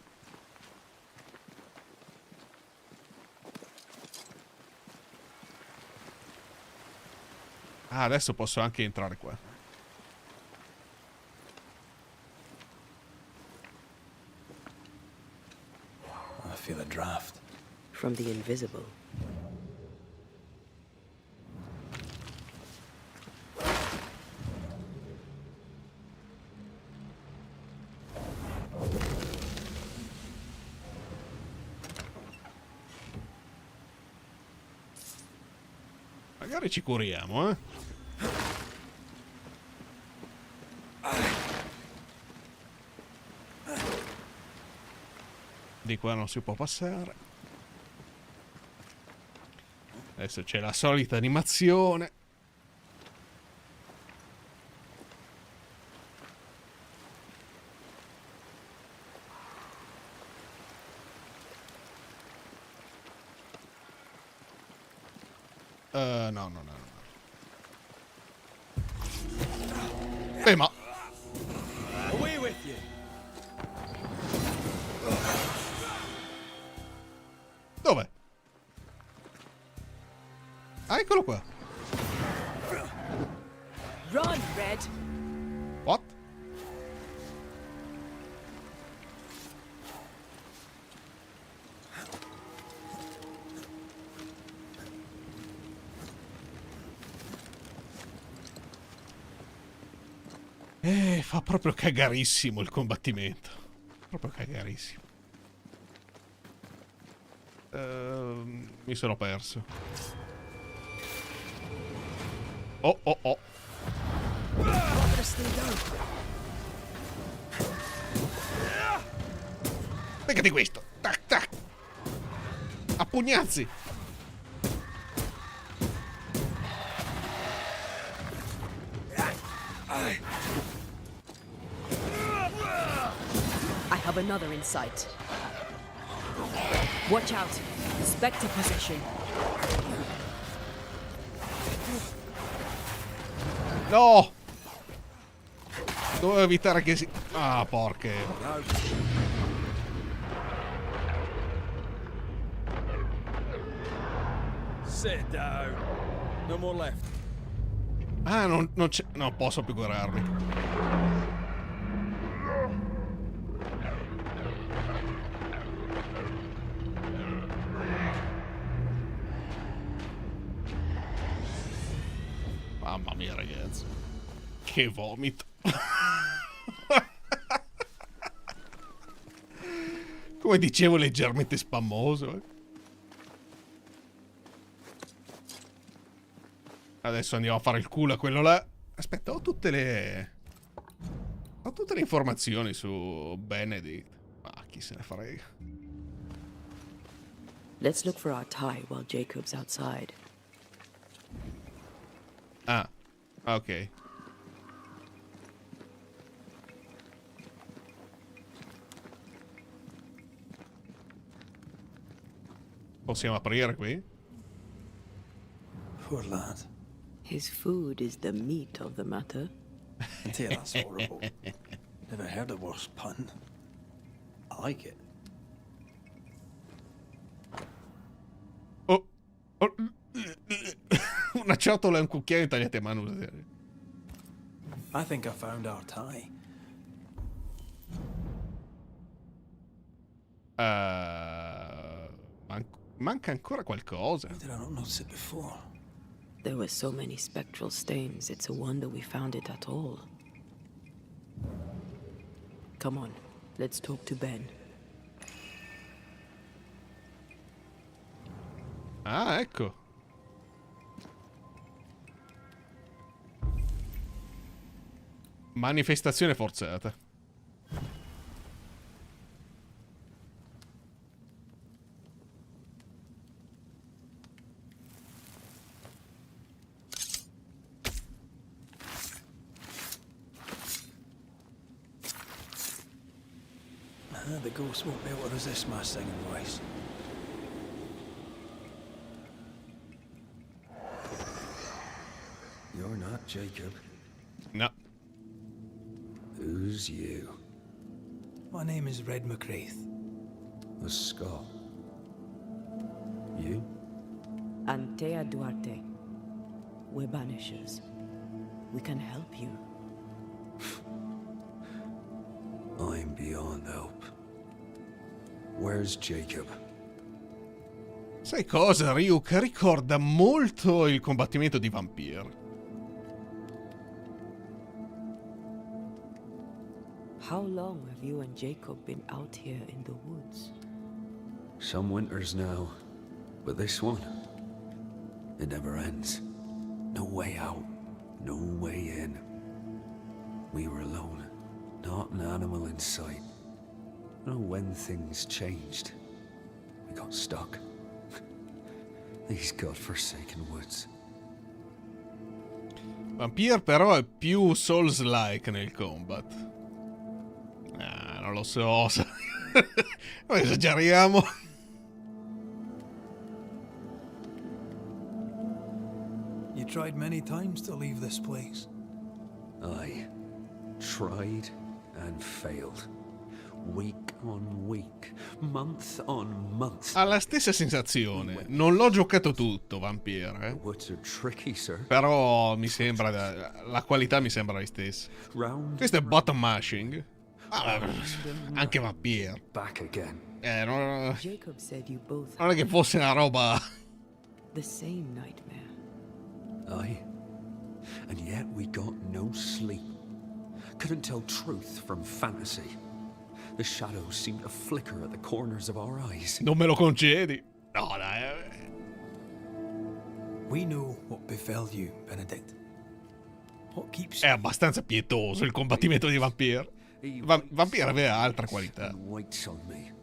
Ah, adesso posso anche entrare qua. I feel a draft. From the invisible. Magari ci curiamo, eh? Di qua non si può passare. Adesso c'è la solita animazione. No. Ma... Away with you. Dov'è? Ah, eccolo qua. Run, Red. What? Fa proprio cagarissimo il combattimento. Proprio cagarissimo. Mi sono perso. Oh. Beccati questo. Tac. A pugnazzi. I have another in sight. Watch out. Spectre possession. No! Dovevo evitare che si... Ah, porche. Sit down. No more left. Ah, non c'è... Non posso più curarmi. Mamma mia, ragazzi. Che vomito. Come dicevo, leggermente spammoso. Adesso andiamo a fare il culo a quello là. Aspetta, ho tutte le informazioni su Benedict. Ah, chi se ne frega. Let's look for our tie while Jacob's outside. Ah, ok. Possiamo aprire qui? Poor lad. His food is the meat of the matter. I tell you, that's horrible. Never heard a worse pun. I like it. ciotola e un cucchiaio tagliati a mano. I think I found our tie. Manca ancora qualcosa. Why did I not notice it before? There were so many spectral stains, it's a wonder we found it at all. Come on, let's talk to Ben. Ah, ecco. Manifestazione forzata. The ghost won't be able to resist my singing voice. You're not Jacob. No. Who's you? My name is Red McCraith. The Scot. You? Antea Duarte. We're Banishers. We can help you. I'm beyond help. Where's Jacob? Sai cosa, Ryuk? Ricorda molto il combattimento di Vampire. How long have you and Jacob been out here in the woods? Some winters now, but this one, it never ends. No way out, no way in. We were alone, not an animal in sight. I don't know when things changed. We got stuck. These godforsaken woods. Vampire però è più Souls-like nel combat. Ah, non lo so. Noi esageriamo. You tried many times to leave this place. I tried and failed. Week on week, month on month. Ha la stessa sensazione. Non l'ho giocato tutto, Vampire. Woods are tricky, sir. Però mi sembra... La qualità mi sembra la stessa. Questo è button mashing. Ah, anche Vampire. Back again. Non Jacob said you both è che fosse una roba... the same nightmare. Aye. And yet we got no sleep. Couldn't tell truth from fantasy. The shadows seemed to flicker at the corners of our eyes. Non me lo concedi? No, dai. We know what befell you, Benedict. What keeps È abbastanza pietoso il combattimento di Vampire. Vampire aveva altre qualità. Waits on me.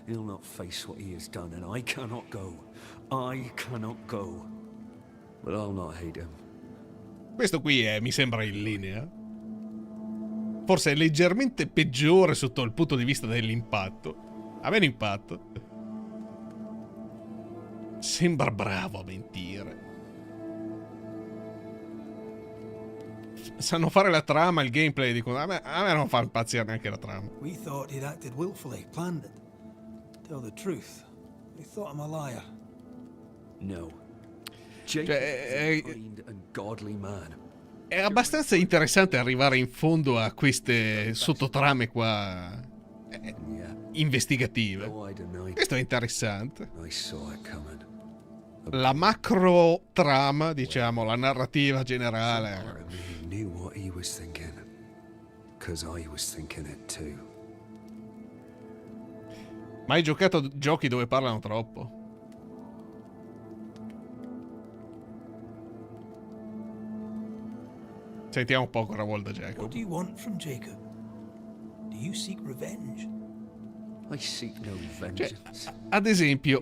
He'll not face what he has done, and I cannot go. I cannot go. But I'll not hate him. Questo qui mi sembra in linea. Forse è leggermente peggiore sotto il punto di vista dell'impatto. Ha meno impatto. Sembra bravo a mentire. Sanno fare la trama, il gameplay, dicono a me non fa impazzire neanche la trama. We thought he'd acted willfully, planned it. Tell the truth. We thought him a liar. No. Jacob is a kind and godly man. È abbastanza interessante arrivare in fondo a queste sottotrame qua investigative. Questo è interessante. La macro trama, diciamo, la narrativa generale. Ma hai giocato giochi dove parlano troppo? Sentiamo un po' cosa vuol da Jacob. What do you want from Jacob? Do you seek revenge? I seek no vengeance. Ad esempio,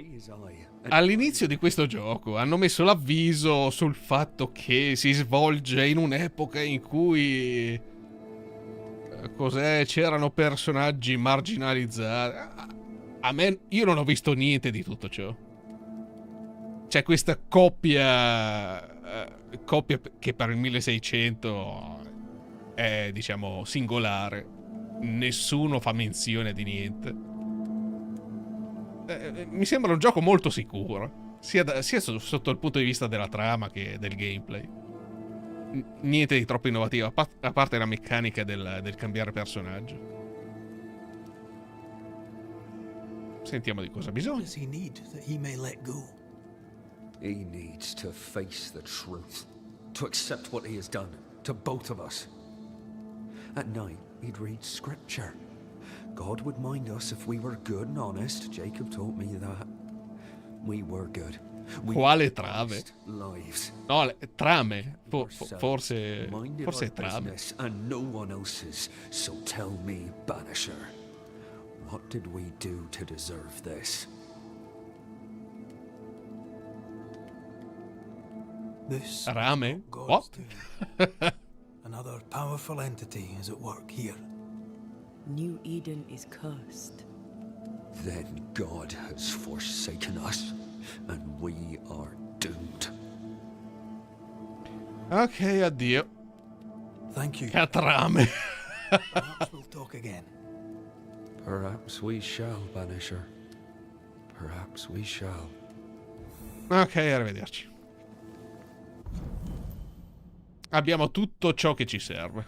all'inizio di questo gioco hanno messo l'avviso sul fatto che si svolge in un'epoca in cui c'erano personaggi marginalizzati. A me, io non ho visto niente di tutto ciò. C'è questa coppia che per il 1600 è, diciamo, singolare. Nessuno fa menzione di niente. Mi sembra un gioco molto sicuro. sia sotto il punto di vista della trama che del gameplay. Niente di troppo innovativo, a parte la meccanica del cambiare personaggio. Sentiamo di cosa ha bisogno. What does he need that he may let go? He needs to face the truth, to accept what he has done to both of us. At night, he'd read scripture. God would mind us if we were good and honest. Jacob told me that. We were good. Quale trame? Lives. No, trame. Forse trame. And no one else's. So tell me, Banisher, what did we do to deserve this? This Rame? God's What? doing. Another powerful entity is at work here. New Eden is cursed. Then God has forsaken us, and we are doomed. Ok, addio. Thank you. Che trame. Perhaps we'll talk again. Perhaps we shall, Banisher. Perhaps we shall. Ok, arrivederci. Abbiamo tutto ciò che ci serve.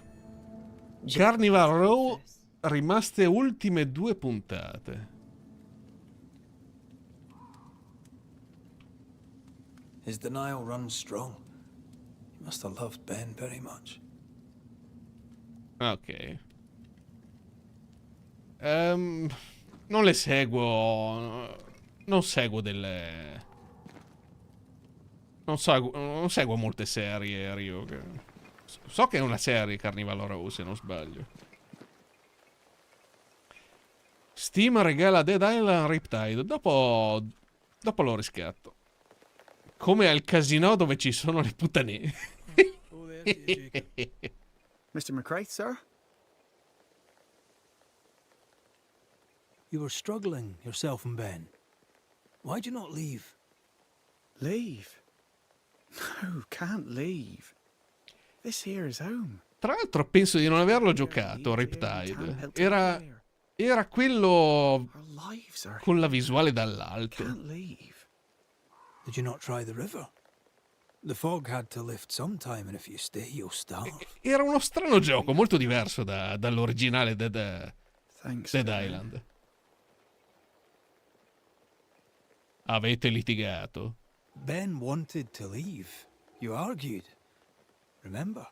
Carnival Row, rimaste ultime 2 puntate. His denial runs strong. He must have loved Ben very much. Ok. Non le seguo. Non seguo delle. Non seguo molte serie, Rio. So che è una serie Carnival Row, se non sbaglio. Steam regala Dead Island Riptide. Dopo lo riscatto. Come al casino dove ci sono le puttane. Mr. McCraith, sir? You were struggling, yourself and Ben. Why'd you not leave? Leave? No, can't leave. This here is home. Tra l'altro penso di non averlo giocato, Riptide. Era quello con la visuale dall'alto. Did you not try the river? The fog had to lift sometime, and if you stay, you'll starve. Era uno strano gioco, molto diverso dall'originale Dead Island. Avete litigato? Ben wanted to leave. You argued. Remember?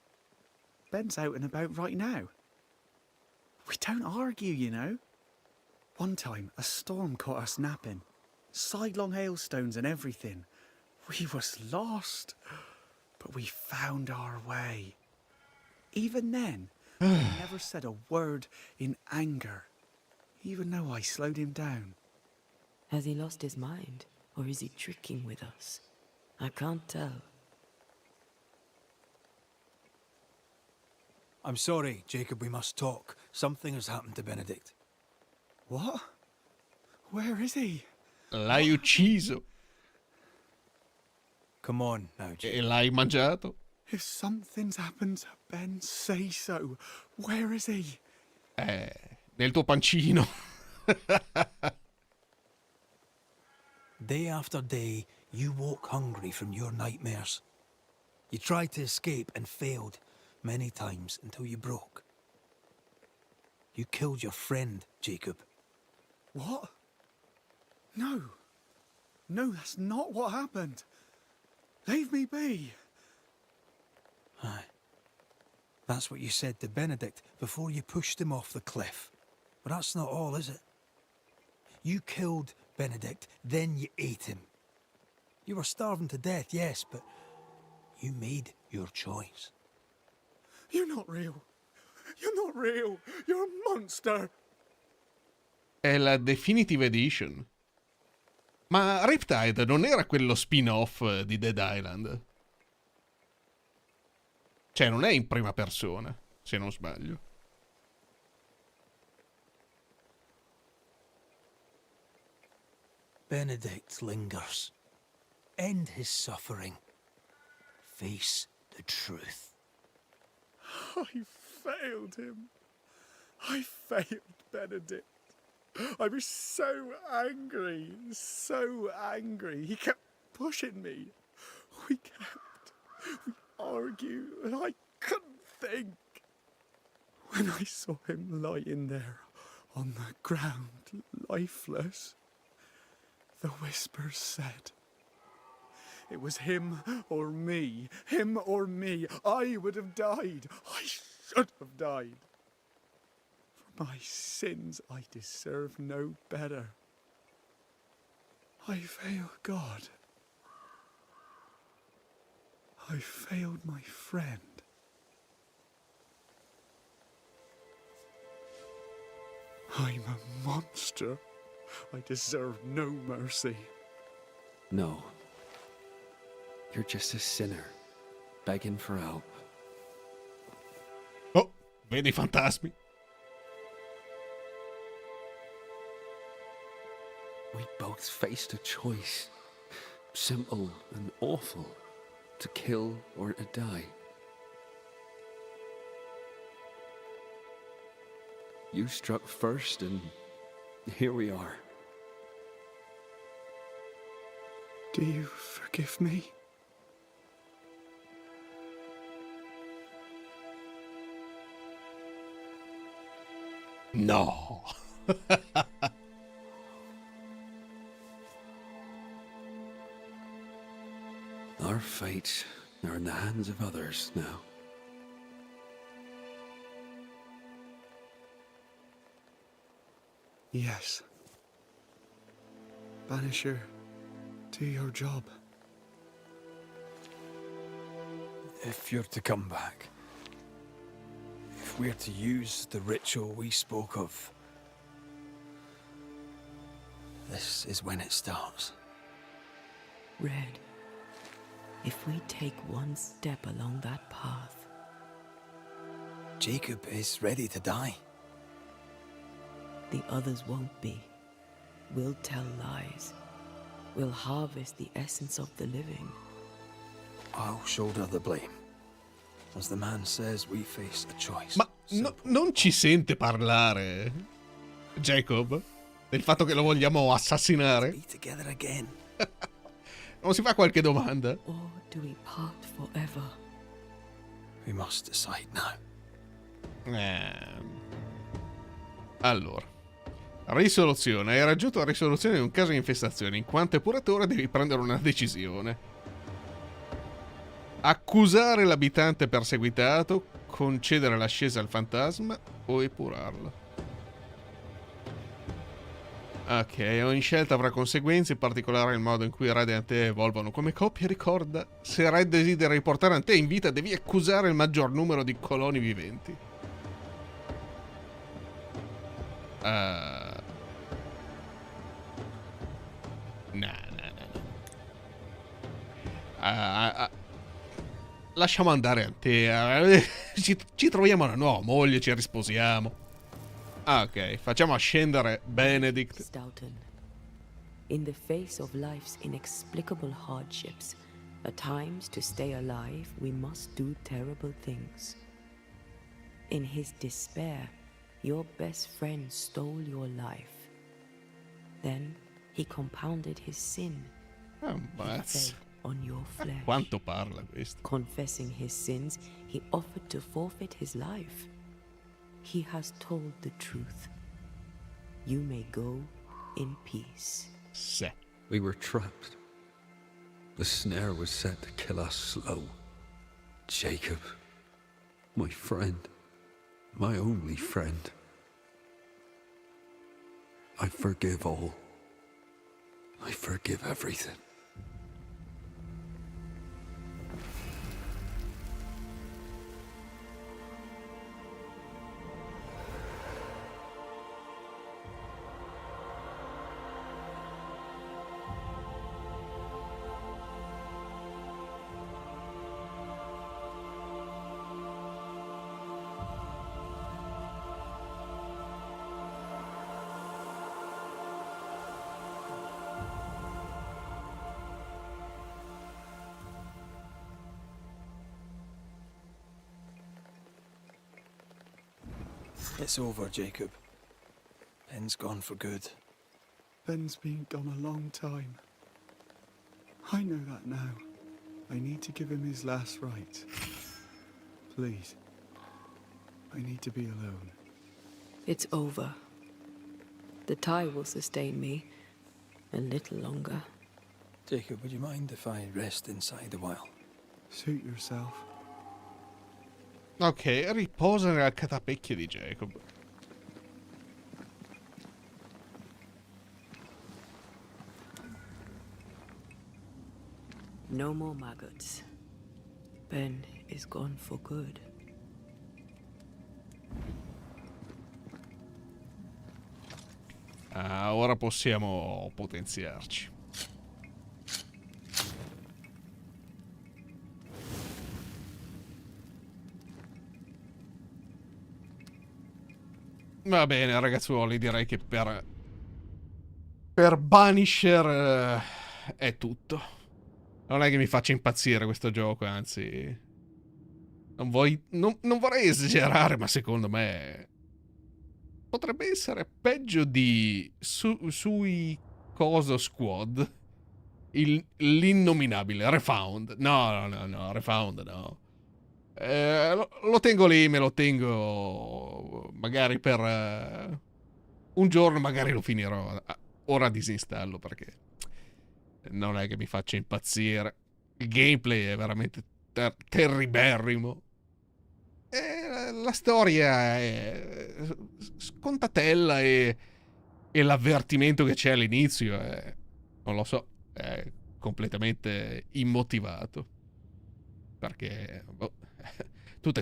Ben's out and about right now. We don't argue, you know. One time, a storm caught us napping. Sidelong hailstones and everything. We was lost. But we found our way. Even then, he never said a word in anger. Even though I slowed him down. Has he lost his mind? Or is he tricking with us? I can't tell. I'm sorry, Jacob, we must talk. Something has happened to Benedict. What? Where is he? L'hai ucciso. Come on now, Jacob. E l'hai mangiato? If something's happened to Ben, say so. Where is he? Nel tuo pancino. Day after day, you woke hungry from your nightmares. You tried to escape and failed many times until you broke. You killed your friend, Jacob. What? No. No, that's not what happened. Leave me be. Aye. That's what you said to Benedict before you pushed him off the cliff. But that's not all, is it? You killed Benedict, then you ate him. You were starving to death, yes, but you made your choice. You're not real. You're not real. You're a monster. È la Definitive Edition. Ma Riptide non era quello spin-off di Dead Island? Cioè, non è in prima persona, se non sbaglio. Benedict lingers. End his suffering. Face the truth. I failed him. I failed Benedict. I was so angry, so angry. He kept pushing me. We argued, and I couldn't think. When I saw him lying there on the ground, lifeless, the whispers said, it was him or me, him or me. I would have died. I should have died. For my sins, I deserve no better. I failed God. I failed my friend. I'm a monster. I deserve no mercy. No. You're just a sinner, begging for help. Oh, vedi i fantasmi. We both faced a choice, simple and awful, to kill or to die. You struck first, and here we are. Do you forgive me? No. Our fates are in the hands of others now. Yes. Banisher, do your job. If you're to come back, if we're to use the ritual we spoke of, this is when it starts. Red, if we take one step along that path... Jacob is ready to die. The others won't be. We'll tell lies. We'll harvest the essence of the living. I'll shoulder the blame. As the man says, we face a choice. Ma non ci sente parlare Jacob del fatto che lo vogliamo assassinare? Be together again. Non si fa qualche domanda? Or do we part forever? We must decide now. Allora, risoluzione. Hai raggiunto la risoluzione di un caso di infestazione. In quanto epuratore devi prendere una decisione. Accusare l'abitante perseguitato, concedere l'ascesa al fantasma o epurarlo. Ok, ogni scelta avrà conseguenze, in particolare il modo in cui Red e Ante evolvono come coppia. Ricorda, se Red desidera riportare Ante in vita, devi accusare il maggior numero di coloni viventi. No. Lasciamo andare Ante. Ci troviamo una nuova moglie, ci risposiamo. Ok, facciamo scendere Benedict. Stoughton, in the face of life's inexplicable hardships, at times to stay alive we must do terrible things. In his despair, your best friend stole your life. Then he compounded his sin. He fed on your flesh. Quanto parla questo? Confessing his sins, he offered to forfeit his life. He has told the truth. You may go in peace. We were trapped. The snare was set to kill us slow. Jacob, my friend, my only friend. I forgive all. I forgive everything. It's over, Jacob. Ben's gone for good. Ben's been gone a long time. I know that now. I need to give him his last rites. Please. I need to be alone. It's over. The tie will sustain me a little longer. Jacob, would you mind if I rest inside a while? Suit yourself. Ok, riposa nella catapecchia di Jacob. No more maggots. Ben is gone for good. Ah, ora possiamo potenziarci. Va bene, ragazzuoli, direi che per Banisher è tutto. Non è che mi faccia impazzire questo gioco, anzi... Non vorrei esagerare, ma secondo me... potrebbe essere peggio di sui Coso Squad. L'innominabile Refound. No, Refound no. Lo tengo lì, me lo tengo magari per un giorno, magari lo finirò. Ora disinstallo perché non è che mi faccia impazzire. Il gameplay è veramente terriberrimo. La storia è scontatella e l'avvertimento che c'è all'inizio è, non lo so, è completamente immotivato. Perché tutti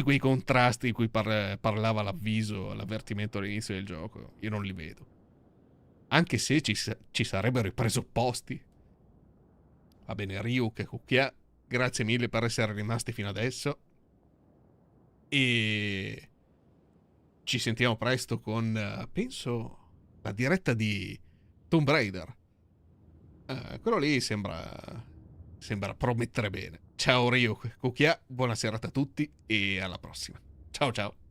quei contrasti di cui parlava l'avviso, l'avvertimento all'inizio del gioco, io non li vedo. Anche se ci sarebbero i presupposti. Va bene, Ryuk e Kukia, grazie mille per essere rimasti fino adesso. E ci sentiamo presto con, penso, la diretta di Tomb Raider. Quello lì sembra promettere bene. Ciao Ryuk, Kukia, buona serata a tutti e alla prossima. Ciao ciao.